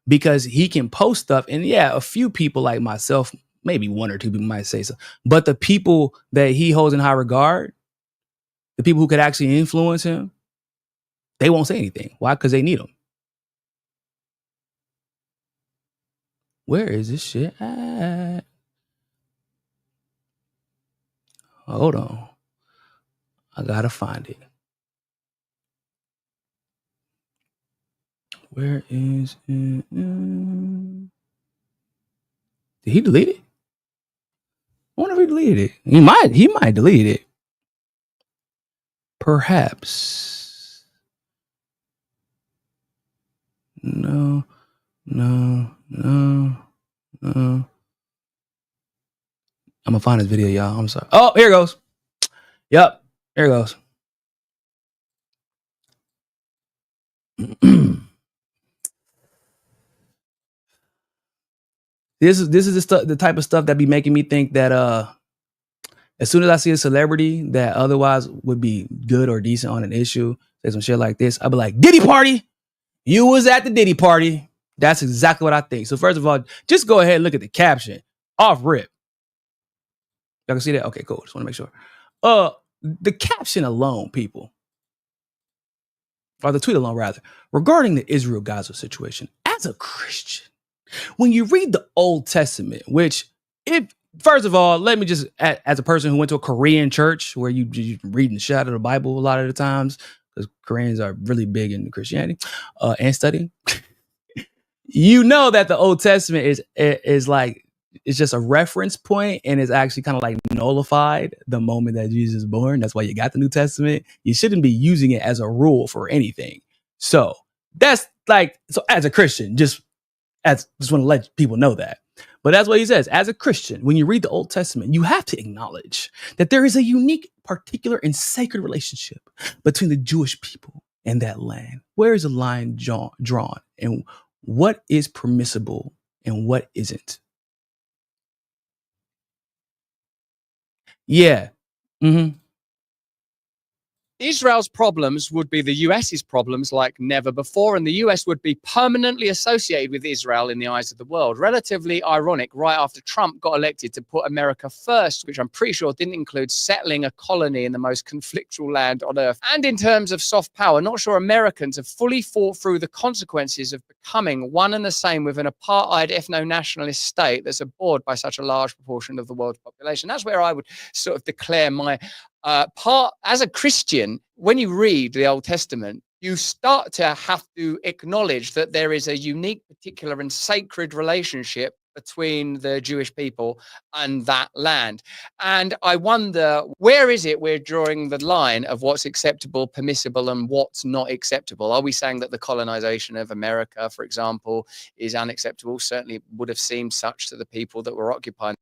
because he can post stuff, and yeah, a few people like myself, maybe one or two people might say so, but the people that he holds in high regard, the people who could actually influence him, they won't say anything. Why? Because they need him. Where is this shit at? Hold on. I gotta find it. Where is it? Did he delete it? I wonder if he deleted it. He might delete it. Perhaps. No. I'm gonna find this video, y'all. I'm sorry. Oh, here it goes. Yep. Here it goes. This is the type of stuff that be making me think that as soon as I see a celebrity that otherwise would be good or decent on an issue, say some shit like this, I'll be like, Diddy party. You was at the Diddy party. That's exactly what I think. So first of all, just go ahead and look at the caption. Off rip. Y'all can see that? Okay, cool. Just want to make sure. The caption alone, people, or the tweet alone rather, regarding the Israel-Gaza situation, as a Christian, when you read the Old Testament, which first of all, let me just, as a person who went to a Korean church where you reading the shit out of the Bible a lot of the times, because Koreans are really big into Christianity and studying, you know that the Old Testament is like, it's just a reference point and it's actually kind of like nullified the moment that Jesus is born. That's why you got the New Testament. You shouldn't be using it as a rule for anything. So that's like, so as a Christian, just want to let people know that. But that's what he says. As a Christian, when you read the Old Testament, you have to acknowledge that there is a unique, particular, and sacred relationship between the Jewish people and that land. Where is the line drawn? And what is permissible and what isn't? Yeah. Mm-hmm. Israel's problems would be the US's problems like never before, and the US would be permanently associated with Israel in the eyes of the world. Relatively ironic, right after Trump got elected to put America first, which I'm pretty sure didn't include settling a colony in the most conflictual land on earth. And in terms of soft power, not sure Americans have fully fought through the consequences of becoming one and the same with an apartheid ethno-nationalist state that's abhorred by such a large proportion of the world's population. That's where I would sort of declare my part as a Christian. When you read the Old Testament, you start to have to acknowledge that there is a unique, particular, and sacred relationship between the Jewish people and that land. And I wonder, where is it we're drawing the line of what's acceptable, permissible, and what's not acceptable? Are we saying that the colonization of America, for example, is unacceptable? Certainly would have seemed such to the people that were occupying.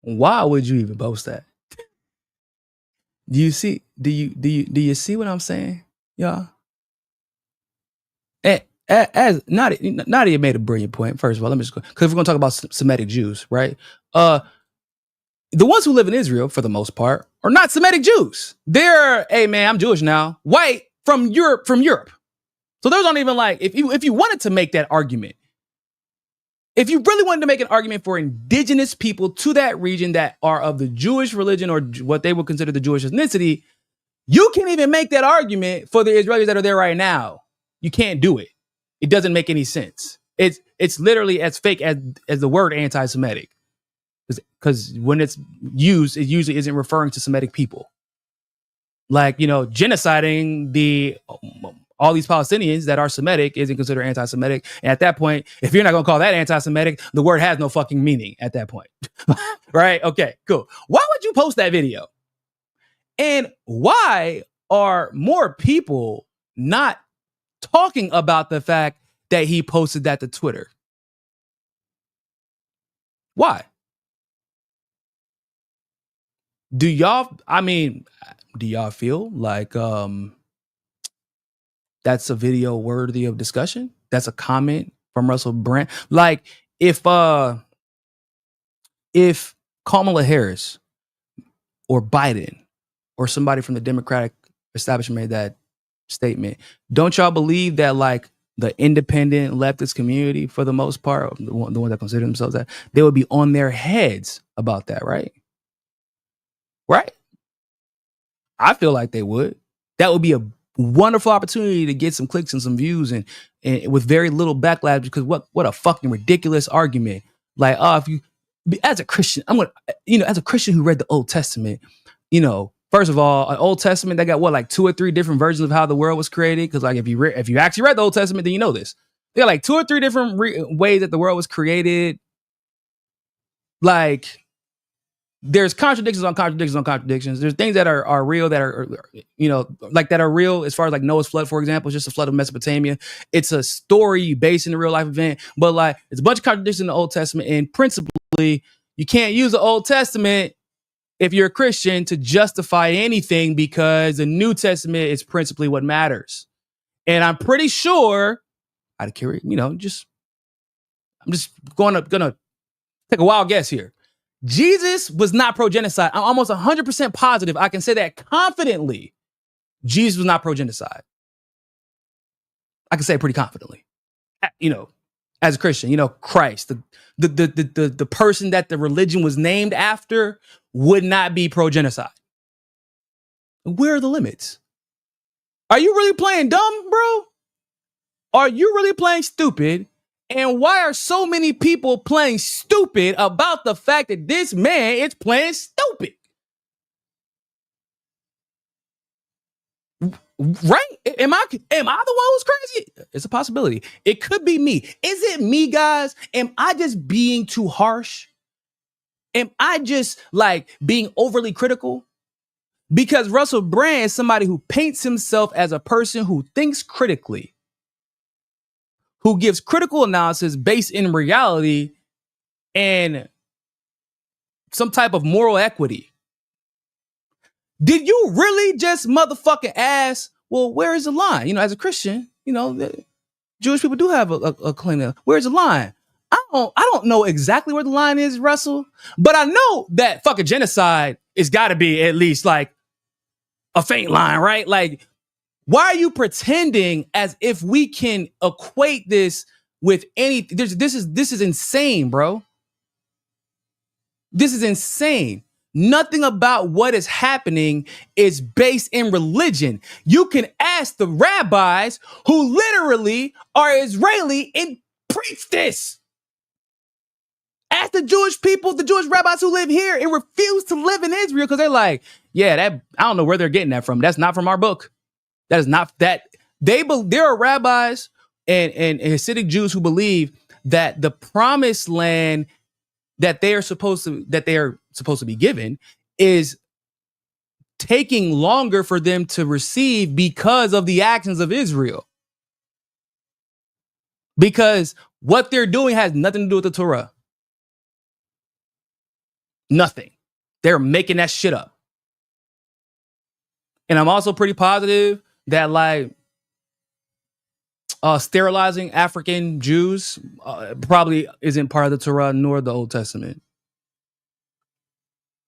Why would you even post that? Do you see what I'm saying, y'all? As Nadia made a brilliant point. First of all, let me just go, because we're gonna talk about Semitic Jews, right? The ones who live in Israel, for the most part, are not Semitic Jews. They're, hey man, I'm Jewish now, white from Europe. So those aren't even like, if you wanted to make that argument, if you really wanted to make an argument for indigenous people to that region that are of the Jewish religion or what they would consider the Jewish ethnicity, you can't even make that argument for the Israelis that are there right now. You can't do it. It doesn't make any sense. It's literally as fake as the word anti-Semitic, because when it's used, it usually isn't referring to Semitic people. Like, genociding all these Palestinians that are Semitic isn't considered anti-Semitic. And at that point, if you're not going to call that anti-Semitic, the word has no fucking meaning at that point. Right? Okay, cool. Why would you post that video? And why are more people not talking about the fact that he posted that to Twitter? Why? Do y'all feel like that's a video worthy of discussion? That's a comment from Russell Brand. Like if Kamala Harris or Biden or somebody from the Democratic establishment made that statement, don't y'all believe that like the independent leftist community, for the most part, the one that consider themselves that, they would be on their heads about that, right? Right? I feel like they would. That would be a wonderful opportunity to get some clicks and some views and with very little backlash, because what a fucking ridiculous argument. Like, if you, as a Christian, as a Christian who read the Old Testament, first of all, an Old Testament that got like 2 or 3 different versions of how the world was created. Because like if you actually read the Old Testament, then you know this. They got like 2 or 3 different ways that the world was created. Like, there's contradictions on contradictions on contradictions. There's things that are real, that are, that are real as far as like Noah's flood, for example. It's just a flood of Mesopotamia. It's a story based in a real life event, but like it's a bunch of contradictions in the Old Testament. And principally, you can't use the Old Testament if you're a Christian to justify anything, because the New Testament is principally what matters. And I'm pretty sure out of curiosity, I'm just gonna take a wild guess here. Jesus was not pro-genocide. I'm almost 100% positive. I can say that confidently. Jesus was not pro-genocide. I can say it pretty confidently. As a Christian, Christ, the person that the religion was named after would not be pro-genocide. Where are the limits? Are you really playing dumb, bro? Are you really playing stupid? And why are so many people playing stupid about the fact that this man is playing stupid? Right? Am I the one who's crazy? It's a possibility. It could be me. Is it me, guys? Am I just being too harsh? Am I just being overly critical? Because Russell Brand is somebody who paints himself as a person who thinks critically, who gives critical analysis based in reality and some type of moral equity. Did you really just motherfucking ask, well, where is the line? As a Christian, Jewish people do have a claim to, where's the line? I don't know exactly where the line is, Russell, but I know that fucking genocide is gotta be at least a faint line, right? Why are you pretending as if we can equate this with anything? This is insane, bro. This is insane. Nothing about what is happening is based in religion. You can ask the rabbis who literally are Israeli and preach this. Ask the Jewish people, the Jewish rabbis who live here and refuse to live in Israel because they're like, I don't know where they're getting that from. That's not from our book. That is not that. There are rabbis and Hasidic Jews who believe that the promised land that they are supposed to be given is taking longer for them to receive because of the actions of Israel. Because what they're doing has nothing to do with the Torah. Nothing. They're making that shit up. And I'm also pretty positive that sterilizing African Jews probably isn't part of the Torah nor the Old Testament.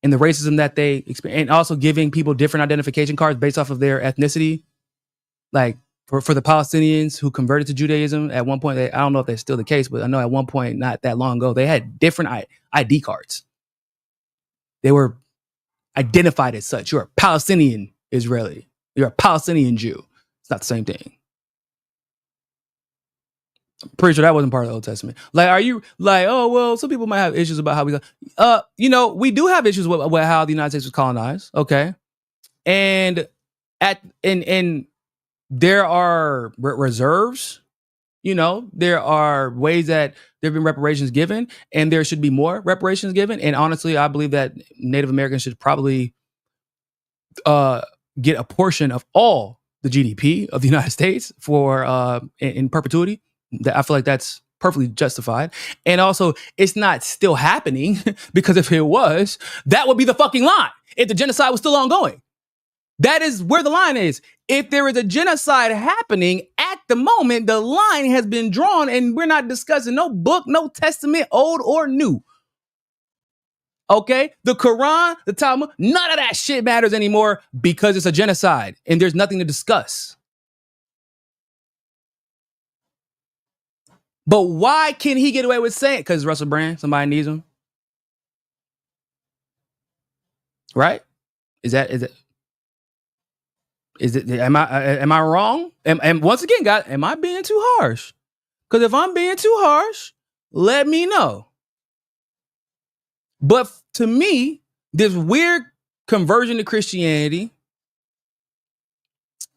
And the racism that they experience, and also giving people different identification cards based off of their ethnicity. For the Palestinians who converted to Judaism at one point, I don't know if that's still the case, but I know at one point, not that long ago, they had different ID cards. They were identified as such. You're a Palestinian Israeli. You're a Palestinian Jew. It's not the same thing. I'm pretty sure that wasn't part of the Old Testament. Are you oh, well, some people might have issues about how we do have issues with how the United States was colonized. Okay. And there are reserves, there are ways that there have been reparations given, and there should be more reparations given. And honestly, I believe that Native Americans should probably get a portion of all the GDP of the United States for in perpetuity. I feel like that's perfectly justified. And also, it's not still happening because if it was, that would be the fucking line. If the genocide was still ongoing. That is where the line is. If there is a genocide happening at the moment, the line has been drawn and we're not discussing no book, no testament, old or new. Okay? The Quran, the Talmud, none of that shit matters anymore because it's a genocide and there's nothing to discuss. But why can he get away with saying it? Because Russell Brand, somebody needs him. Right? Is it? Am I wrong? And once again, guys, am I being too harsh? Because if I'm being too harsh, let me know. But to me, this weird conversion to Christianity,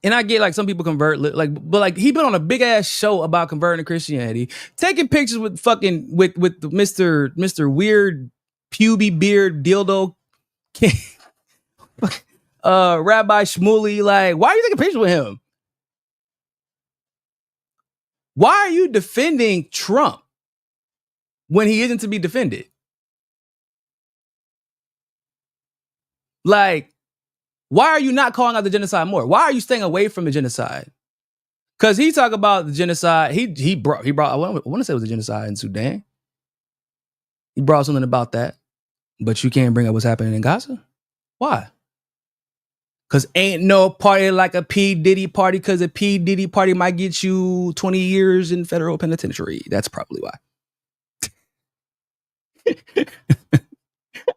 and I get some people convert, but he been on a big ass show about converting to Christianity, taking pictures with Mr. Weird puby beard dildo Rabbi Shmuley. Why are you taking pictures with him? Why are you defending Trump when he isn't to be defended? Why are you not calling out the genocide more? Why are you staying away from the genocide? Because he talked about the genocide. He brought. I want to say it was a genocide in Sudan. He brought something about that, but you can't bring up what's happening in Gaza. Why? Because ain't no party like a P. Diddy party, because a P. Diddy party might get you 20 years in federal penitentiary. That's probably why.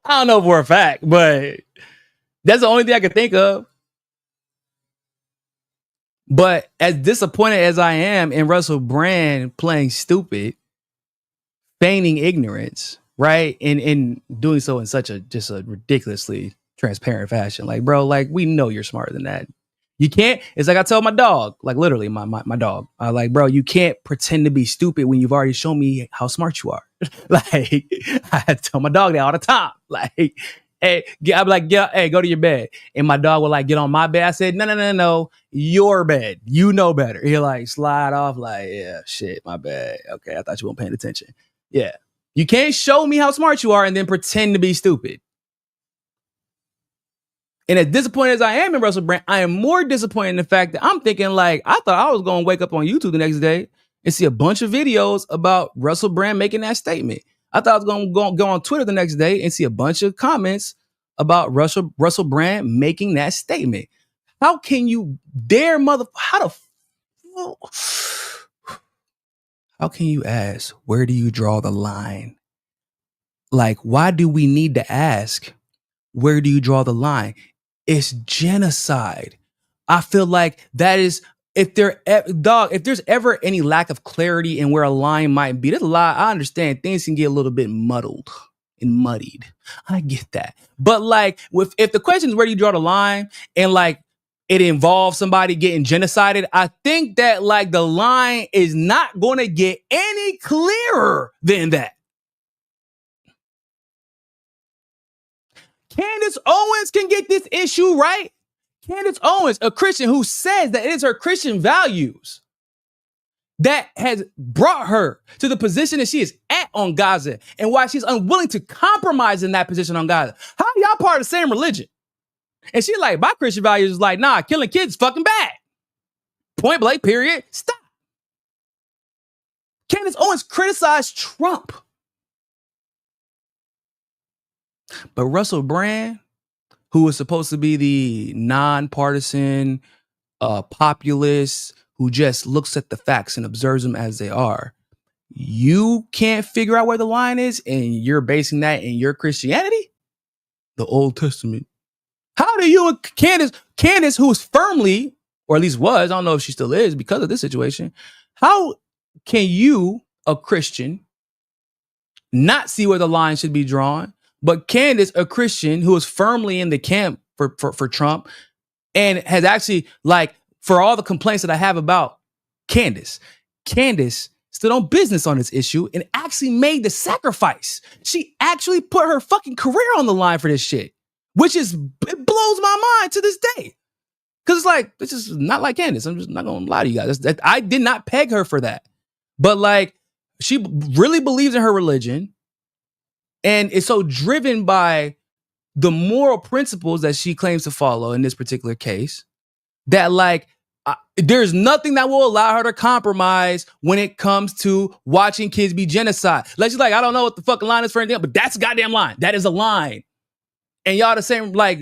I don't know for a fact, but that's the only thing I can think of. But as disappointed as I am in Russell Brand playing stupid, feigning ignorance, right? And doing so in such a ridiculously transparent fashion. Like, bro, like, we know you're smarter than that. You can't, it's like I tell my dog, like literally my dog, like, bro, you can't pretend to be stupid when you've already shown me how smart you are. Like, I tell my dog that all the time. Like, hey, I'm like, hey, go to your bed. And my dog would like get on my bed. I said, no, your bed. You know better. He'll like slide off like, yeah, shit, my bad. Okay, I thought you weren't paying attention. Yeah. You can't show me how smart you are and then pretend to be stupid. And as disappointed as I am in Russell Brand, I am more disappointed in the fact that I'm thinking like, I thought I was going to wake up on YouTube the next day and see a bunch of videos about Russell Brand making that statement. I thought I was going to go on Twitter the next day and see a bunch of comments about Russell Brand making that statement. How can you dare how can you ask, where do you draw the line? Like, why do we need to ask, where do you draw the line? It's genocide. I feel like that is, if there's ever any lack of clarity in where a line might be, there's a lot. I understand things can get a little bit muddled and muddied. I get that. But like, if the question is where do you draw the line, and like it involves somebody getting genocided, I think that like the line is not going to get any clearer than that. Candace Owens can get this issue right. Candace Owens, a Christian who says that it is her Christian values that has brought her to the position that she is at on Gaza, and why she's unwilling to compromise in that position on Gaza. How are y'all part of the same religion? And she's like, my Christian values is like, nah, killing kids is fucking bad. Point blank, period. Stop. Candace Owens criticized Trump. But Russell Brand, who was supposed to be the nonpartisan populist who just looks at the facts and observes them as they are, you can't figure out where the line is, and you're basing that in your Christianity? The Old Testament. How do you and Candace, who is firmly, or at least was, I don't know if she still is because of this situation, how can you, a Christian, not see where the line should be drawn? But Candace, a Christian who is firmly in the camp for Trump, and has actually, like, for all the complaints that I have about Candace stood on business on this issue and actually made the sacrifice. She actually put her fucking career on the line for this shit, which it blows my mind to this day. Because it's like, this is not like Candace. I'm just not going to lie to you guys. I did not peg her for that. But like, she really believes in her religion, and is so driven by the moral principles that she claims to follow in this particular case, that like, there's nothing that will allow her to compromise when it comes to watching kids be genocide. Like, she's like, I don't know what the fucking line is for anything, but that's a goddamn line. That is a line. And y'all the same, like,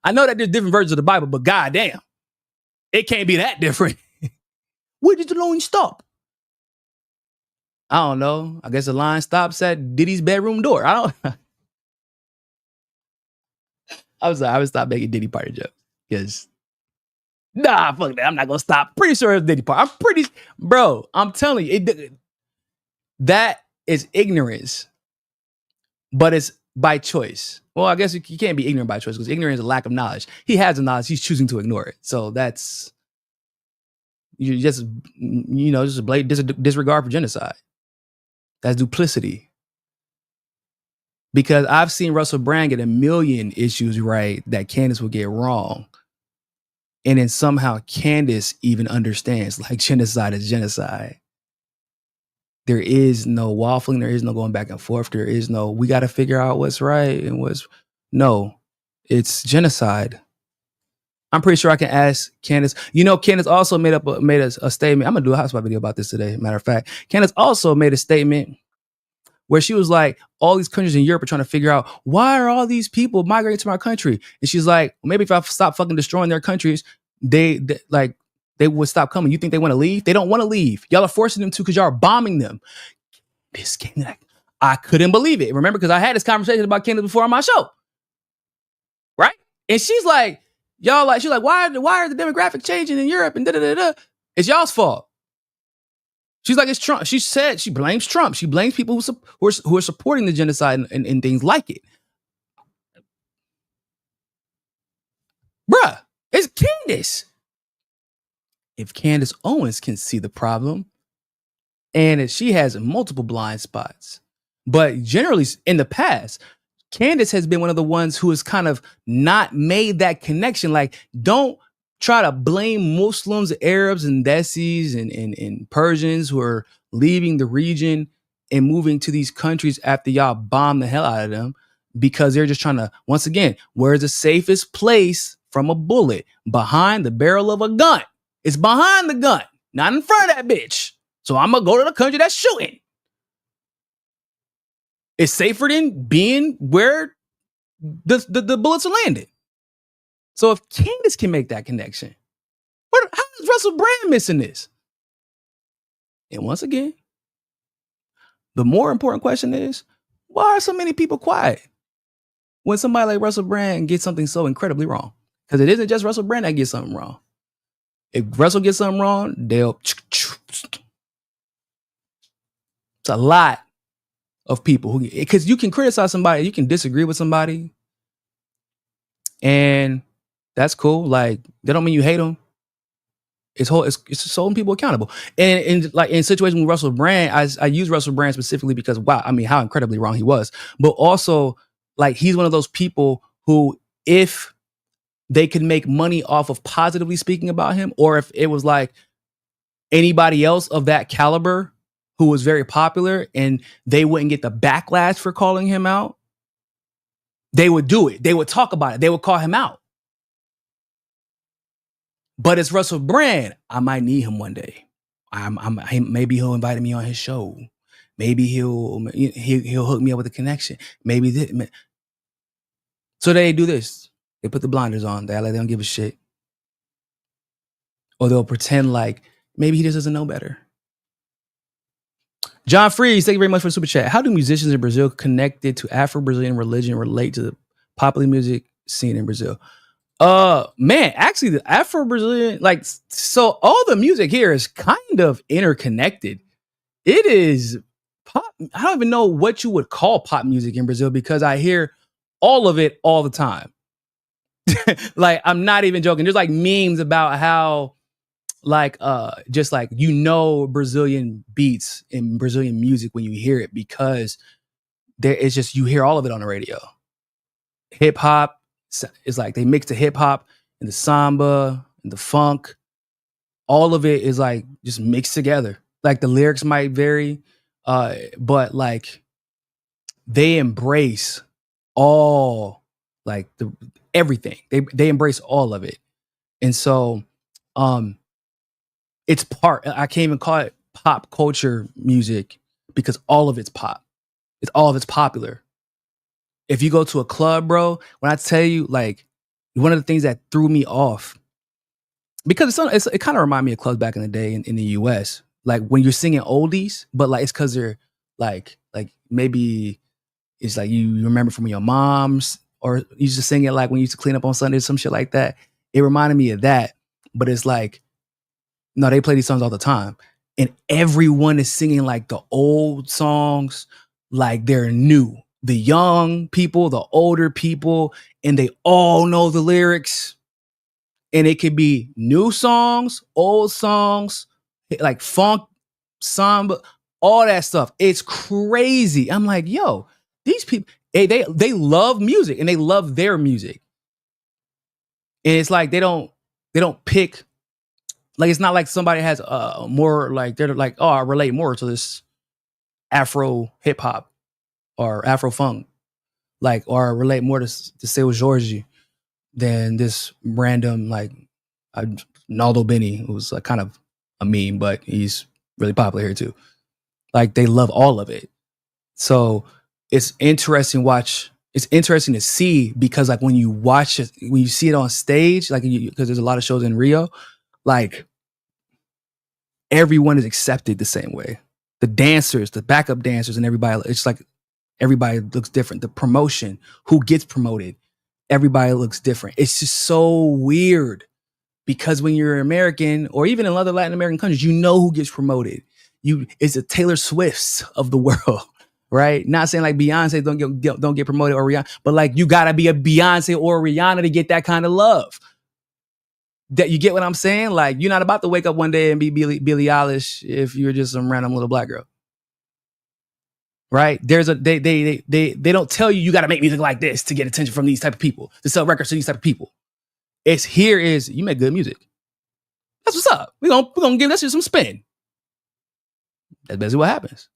I know that there's different versions of the Bible, but goddamn, it can't be that different. Where did the line stop? I don't know. I guess the line stops at Diddy's bedroom door. I would stop making Diddy party jokes. Because, nah, fuck that. I'm not going to stop. Pretty sure it's Diddy party. Bro, I'm telling you, that is ignorance. But it's by choice. Well, I guess you can't be ignorant by choice, because ignorance is a lack of knowledge. He has the knowledge. He's choosing to ignore it. So that's, you just, just a blatant disregard for genocide. That's duplicity. Because I've seen Russell Brand get a million issues right that Candace will get wrong. And then somehow Candace even understands, like, genocide is genocide. There is no waffling. There is no going back and forth. There is no, we got to figure out what's right and no, it's genocide. I'm pretty sure I can ask Candace. You know, Candace also made a statement. I'm gonna do a hotspot video about this today. Matter of fact, Candace also made a statement where she was like, all these countries in Europe are trying to figure out why are all these people migrating to my country, and she's like, well, maybe if I stop fucking destroying their countries, they would stop coming. You think they want to leave? They don't want to leave. Y'all are forcing them to because y'all are bombing them. This game, I couldn't believe it. Remember, because I had this conversation about Candace before on my show, right? And she's like, y'all like, she's like, why are the demographic changing in Europe and da da da da? It's y'all's fault. She's like, it's Trump. She said she blames Trump. She blames people who are supporting the genocide and things like it. Bruh, it's Candace. If Candace Owens can see the problem, and she has multiple blind spots, but generally in the past, Candace has been one of the ones who has kind of not made that connection. Like, don't try to blame Muslims, Arabs, and Desis and Persians who are leaving the region and moving to these countries after y'all bomb the hell out of them, because they're just trying to, once again, where's the safest place from a bullet? Behind the barrel of a gun. It's behind the gun, not in front of that bitch. So I'm going to go to the country that's shooting. It's safer than being where the bullets are landed. So if Candace can make that connection, how is Russell Brand missing this? And once again, the more important question is, why are so many people quiet when somebody like Russell Brand gets something so incredibly wrong? Because it isn't just Russell Brand that gets something wrong. If Russell gets something wrong, it's a lot of people who, because you can criticize somebody, you can disagree with somebody, and that's cool. Like, that don't mean you hate them. It's just holding people accountable. And like in situations with Russell Brand, I use Russell Brand specifically because, wow, I mean, how incredibly wrong he was. But also, like, he's one of those people who, if they could make money off of positively speaking about him, or if it was like anybody else of that caliber who was very popular and they wouldn't get the backlash for calling him out, they would do it. They would talk about it. They would call him out. But it's Russell Brand. I might need him one day. Maybe he'll invite me on his show. Maybe he'll hook me up with a connection. Maybe this. So they do this. They put the blinders on. They act like they don't give a shit. Or they'll pretend like maybe he just doesn't know better. John Freeze, thank you very much for the super chat. How do musicians in Brazil connected to Afro-Brazilian religion relate to the popular music scene in Brazil? Man, actually the Afro-Brazilian, like, so all the music here is kind of interconnected. It is pop. I don't even know what you would call pop music in Brazil, because I hear all of it all the time. Like, I'm not even joking. There's like memes about how, like, just like, you know, Brazilian beats and Brazilian music when you hear it, because there is just, you hear all of it on the radio. Hip hop is like, they mix the hip hop and the samba and the funk. All of it is like just mixed together. Like, the lyrics might vary, but like, they embrace all, like, everything. They embrace all of it. And so it's I can't even call it pop culture music, because all of it's pop. All of it's popular. If you go to a club, bro, when I tell you, like, one of the things that threw me off, because it kind of reminded me of clubs back in the day in the US, like when you're singing oldies, but like, it's because they're like maybe it's like you remember from your mom's, or you used to sing it like when you used to clean up on Sundays, some shit like that. It reminded me of that, but it's like, no, they play these songs all the time, and everyone is singing like the old songs like they're new. The young people, the older people, and they all know the lyrics. And it could be new songs, old songs, like funk, samba, all that stuff. It's crazy. I'm like, yo, these people, they love music, and they love their music. And it's like they don't pick, like, it's not like somebody has more, like, they're like, oh, I relate more to this Afro hip hop or Afro funk, like, or relate more to Seu Jorge. than this random like Naldo Benny, who was like kind of a meme, but he's really popular here too. Like they love all of it. So it's interesting it's interesting to see, because like when you watch it, when you see it on stage, like because there's a lot of shows in Rio, like everyone is accepted the same way. The dancers, the backup dancers, and everybody, it's like everybody looks different. The promotion, who gets promoted, everybody looks different. It's just so weird, because when you're American or even in other Latin American countries, you know who gets promoted. It's the Taylor Swifts of the world, right? Not saying like Beyonce don't get promoted or Rihanna, but like you gotta be a Beyonce or Rihanna to get that kind of love. That you get what I'm saying? Like you're not about to wake up one day and be Billie Eilish if you're just some random little black girl, right? There's they don't tell you got to make music like this to get attention from these type of people, to sell records to these type of people. It's here is you make good music. That's what's up. We're gonna give that shit some spin. That's basically what happens.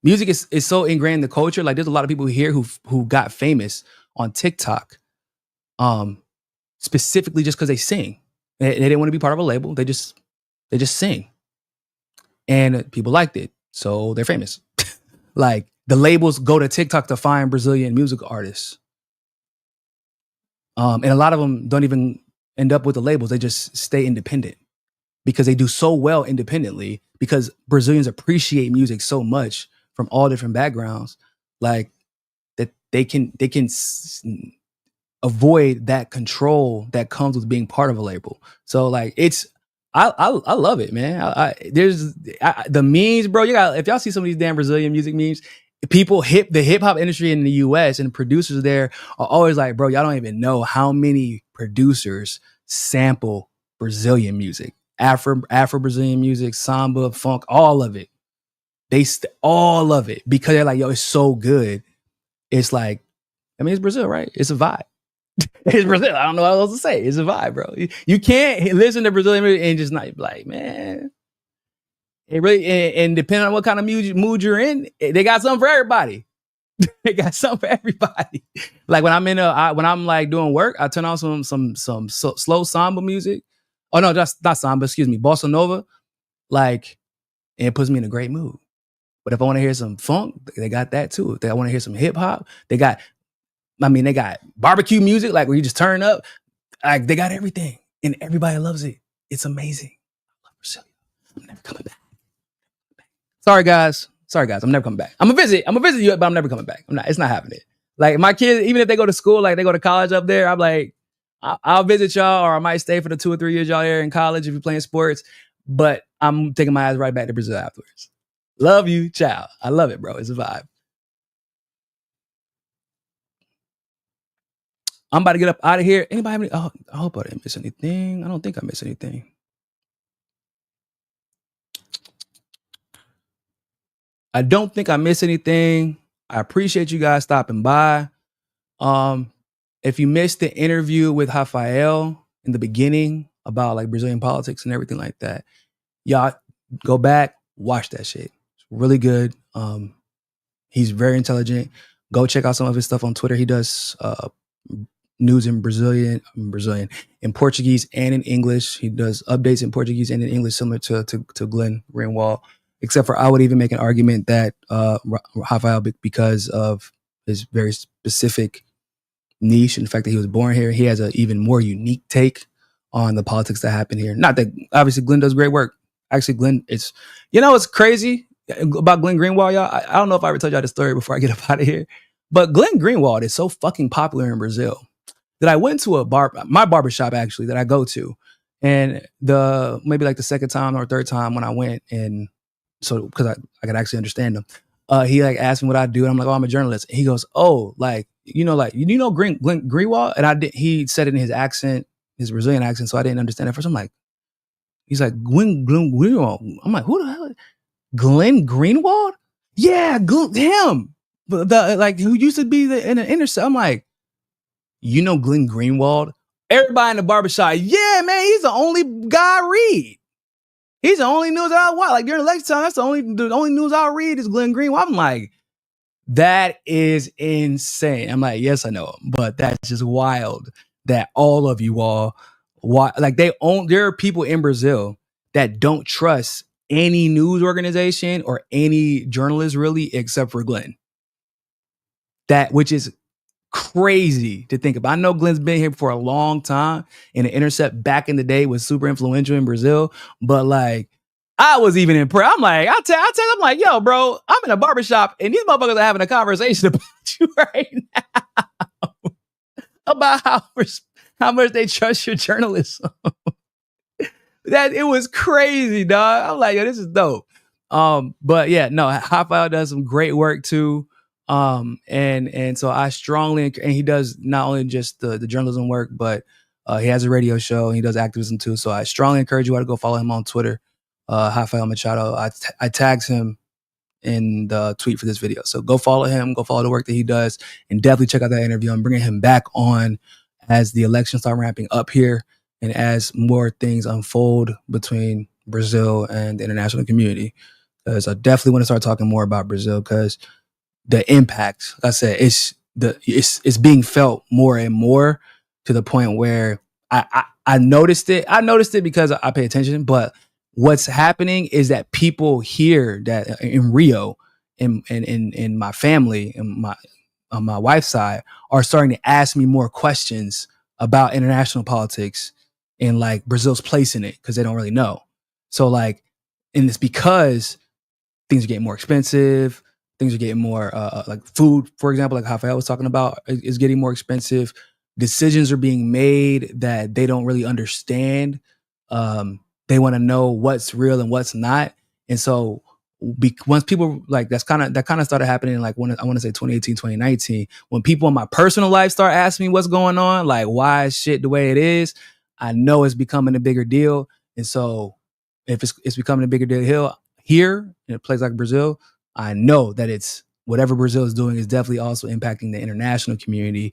Music is so ingrained in the culture. Like there's a lot of people here who got famous on TikTok, specifically just because they sing. They didn't want to be part of a label. They just sing, and people liked it, so they're famous. Like the labels go to TikTok to find Brazilian music artists, and a lot of them don't even end up with the labels. They just stay independent because they do so well independently, because Brazilians appreciate music so much from all different backgrounds, like that they can avoid that control that comes with being part of a label. So like I love it, man. There's the memes, bro. If y'all see some of these damn Brazilian music memes, the hip hop industry in the US and producers there are always like, bro, y'all don't even know how many producers sample Brazilian music, Afro Brazilian music, samba, funk, all of it. All of it, because they're like, yo, it's so good. It's like, I mean, it's Brazil, right? It's a vibe. It's Brazil. I don't know what else to say. It's a vibe, bro. You can't listen to Brazilian music and just not be like, man. It really, and depending on what kind of mood you're in, they got something for everybody. They got something for everybody. Like when I'm when I'm like doing work, I turn on some slow samba music. Oh no, that's not samba. Excuse me, bossa nova. Like, and it puts me in a great mood. But if I want to hear some funk, they got that too. If I want to hear some hip hop, they got barbecue music, like where you just turn up. Like they got everything, and everybody loves it. It's amazing. I love Brazil. I'm never coming back. Sorry guys, I'm never coming back. I'm gonna visit you, but I'm never coming back. It's not happening. Like my kids, even if they go to school, like they go to college up there, I'm like, I'll visit y'all, or I might stay for the 2 or 3 years y'all here in college if you're playing sports. But I'm taking my ass right back to Brazil afterwards. Love you, ciao. I love it, bro. It's a vibe. I'm about to get up out of here. Anybody have any? Oh, I hope I didn't miss anything. I don't think I missed anything. I don't think I missed anything. I appreciate you guys stopping by. If you missed the interview with Raphael in the beginning about like Brazilian politics and everything like that, y'all go back, watch that shit. It's really good. He's very intelligent. Go check out some of his stuff on Twitter. He does news in Brazilian, in Portuguese and in English. He does updates in Portuguese and in English, similar to Glenn Greenwald. Except for, I would even make an argument that Raphael, because of his very specific niche and the fact that he was born here, he has an even more unique take on the politics that happen here. Not that, obviously, Glenn does great work. Actually, Glenn, it's crazy about Glenn Greenwald, y'all. I don't know if I ever told y'all the story before I get up out of here, but Glenn Greenwald is so fucking popular in Brazil that I went to my barbershop actually that I go to, and maybe like the second time or third time when I went, and so because I could actually understand him, he like asked me what I do, and I'm like, oh, I'm a journalist. And he goes, oh, like Glenn Greenwald, and he said it in his accent, his Brazilian accent, so I didn't understand it first. I'm like, he's like Glenn Greenwald. I'm like, who the hell? Glenn Greenwald? Yeah, him. The who used to be in the intercept. I'm like, Glenn Greenwald? Everybody in the barbershop, yeah, man, he's the only guy I read. He's the only news I watch. Like during election time, that's the only news I'll read is Glenn Greenwald. I'm like, that is insane. I'm like, yes, I know him, but that's just wild that all of you all, like there are people in Brazil that don't trust any news organization or any journalist really, except for Glenn. Which is crazy to think about. I know Glenn's been here for a long time, and The Intercept back in the day was super influential in Brazil, but like, I was even impressed. I'm like, I'll tell I'm like, yo, bro, I'm in a barbershop and these motherfuckers are having a conversation about you right now about how much they trust your journalism. That it was crazy, dog. I'm like, yo, this is dope. But yeah, no, Raphael does some great work too. And so I strongly, and he does not only just the journalism work, but he has a radio show and he does activism too. So I strongly encourage you all to go follow him on Twitter. Raphael Machado. I tagged him in the tweet for this video. So go follow him, go follow the work that he does, and definitely check out that interview. I'm bringing him back on as the elections start ramping up here and as more things unfold between Brazil and the international community. Because I definitely want to start talking more about Brazil because the impact, like I said, it's being felt more and more to the point where I noticed it. I noticed it because I pay attention, but what's happening is that people here that in Rio, in my family, and my on my wife's side, are starting to ask me more questions about international politics and like Brazil's place in it because they don't really know. So like, and it's because things are getting more expensive. Things are getting more like food, for example, like Raphael was talking about, is getting more expensive. Decisions are being made that they don't really understand. They want to know what's real and what's not. And so once people like that kind of started happening like when I want to say 2018, 2019, when people in my personal life start asking me what's going on, like why is shit the way it is, I know it's becoming a bigger deal. And so if it's becoming a bigger deal here in a place like Brazil, I know that it's whatever Brazil is doing is definitely also impacting the international community.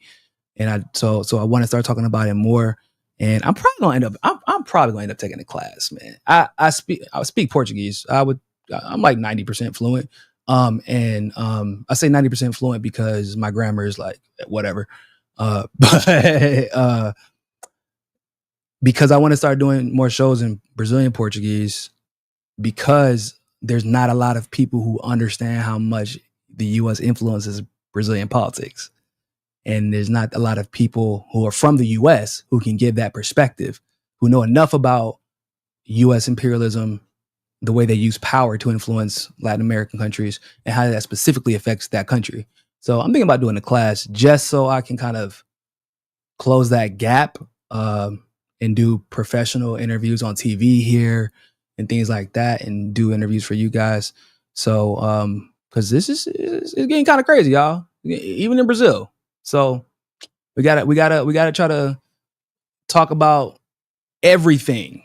And so I want to start talking about it more. And I'm probably gonna end up taking a class, man. I speak Portuguese. I'm like 90% fluent. And I say 90% fluent because my grammar is like whatever. But because I want to start doing more shows in Brazilian Portuguese, because there's not a lot of people who understand how much the US influences Brazilian politics. And there's not a lot of people who are from the US who can give that perspective, who know enough about US imperialism, the way they use power to influence Latin American countries, and how that specifically affects that country. So I'm thinking about doing a class just so I can kind of close that gap and do professional interviews on TV here and things like that, and do interviews for you guys. So because this is it's getting kind of crazy, y'all, even in Brazil. So we gotta try to talk about everything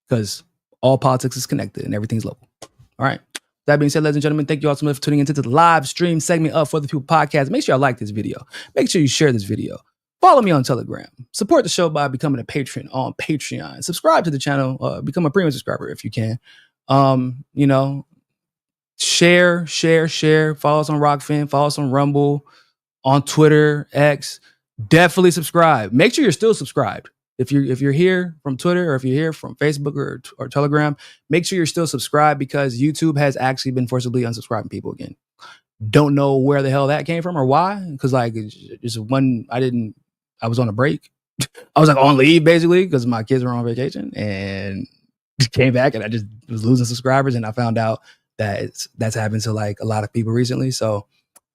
because all politics is connected and everything's local. All right. That being said, ladies and gentlemen, thank you all so much for tuning into the live stream segment of For the People podcast. Make sure y'all like this video. Make sure you share this video. Follow me on Telegram. Support the show by becoming a patron on Patreon. Subscribe to the channel. Become a premium subscriber if you can. Share. Follow us on Rockfin. Follow us on Rumble. On Twitter, X, definitely subscribe. Make sure you're still subscribed. If you're here from Twitter or if you're here from Facebook or Telegram, make sure you're still subscribed because YouTube has actually been forcibly unsubscribing people again. Don't know where the hell that came from or why. Because like it's one I was on a break. I was like on leave basically because my kids were on vacation and came back and I just was losing subscribers and I found out that that's happened to like a lot of people recently. So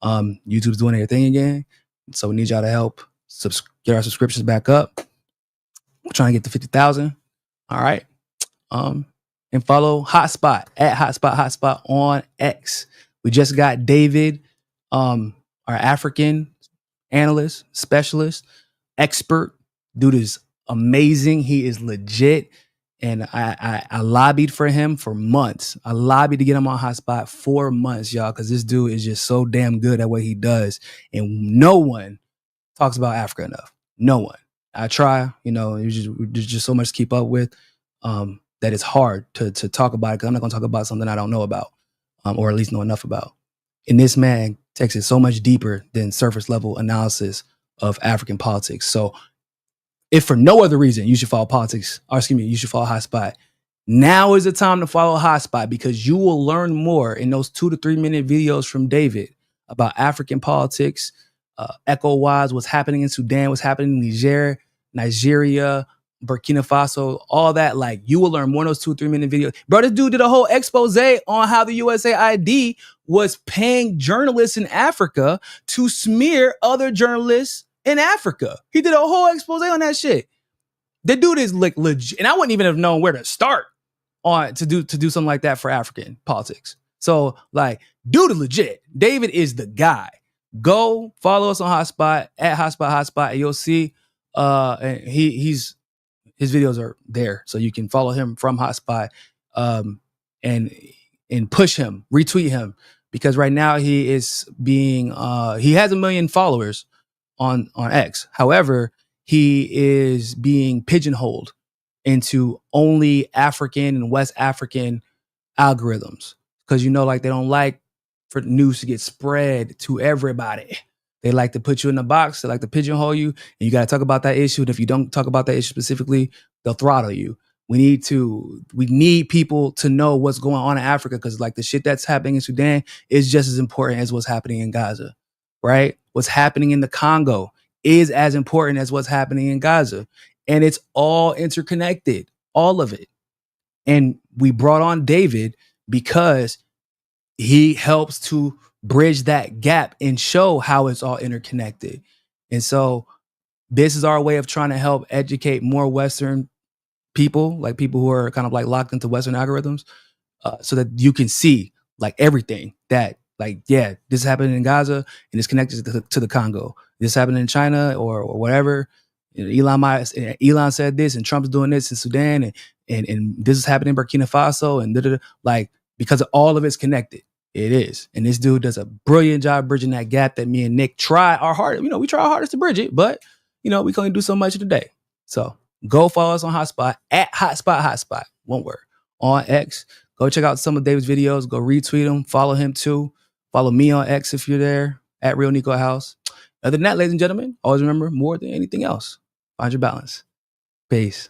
YouTube's doing their thing again. So we need y'all to help get our subscriptions back up. We're trying to get to 50,000. All right. And follow Hotspot at Hotspot on X. We just got David, our African analyst, specialist, expert. Dude is amazing. He is legit. And I lobbied for him for months. I lobbied to get him on Hotspot for months, y'all, because this dude is just so damn good at what he does. And no one talks about Africa enough. No one. I try, there's just so much to keep up with that it's hard to talk about it because I'm not going to talk about something I don't know about or at least know enough about. And this man takes it so much deeper than surface level analysis of African politics. So if for no other reason, you should follow politics, or excuse me, you should follow Hotspot. Now is the time to follow Hotspot, because you will learn more in those 2 to 3 minute videos from David about African politics, echo-wise, what's happening in Sudan, what's happening in Nigeria, Burkina Faso, all that. Like, you will learn more in those 2 or 3 minute videos. Bro, this dude did a whole expose on how the USAID was paying journalists in Africa to smear other journalists in Africa. He did a whole expose on that shit. The dude is like legit, and I wouldn't even have known where to start on to do something like that for African politics. So, like, dude is legit. David is the guy. Go follow us on Hotspot at Hotspot, and you'll see. And his videos are there, so you can follow him from Hotspot, and push him, retweet him, because right now he is being he has 1 million followers on X. However, he is being pigeonholed into only African and West African algorithms, because like they don't like for news to get spread to everybody. They like to put you in the box. They like to pigeonhole you, and you got to talk about that issue. And if you don't talk about that issue specifically, they'll throttle you. We need people to know what's going on in Africa, because like the shit that's happening in Sudan is just as important as what's happening in Gaza, right? What's happening in the Congo is as important as what's happening in Gaza. And it's all interconnected, all of it. And we brought on David because he helps to bridge that gap and show how it's all interconnected. And so this is our way of trying to help educate more Western people, like people who are kind of like locked into Western algorithms, so that you can see like everything that, like, yeah, this is happening in Gaza and it's connected to the Congo. This happened in China or whatever. Elon said this, and Trump's doing this in Sudan, and this is happening in Burkina Faso, and like, because all of it's connected. It is. And this dude does a brilliant job bridging that gap that me and Nick try our hardest. We try our hardest to bridge it, but we can only do so much today. So go follow us on Hotspot at Hotspot, one word, on X. Go check out some of David's videos. Go retweet him. Follow him too. Follow me on X if you're there, at Real Niko House. Other than that, ladies and gentlemen, always remember, more than anything else, find your balance. Peace.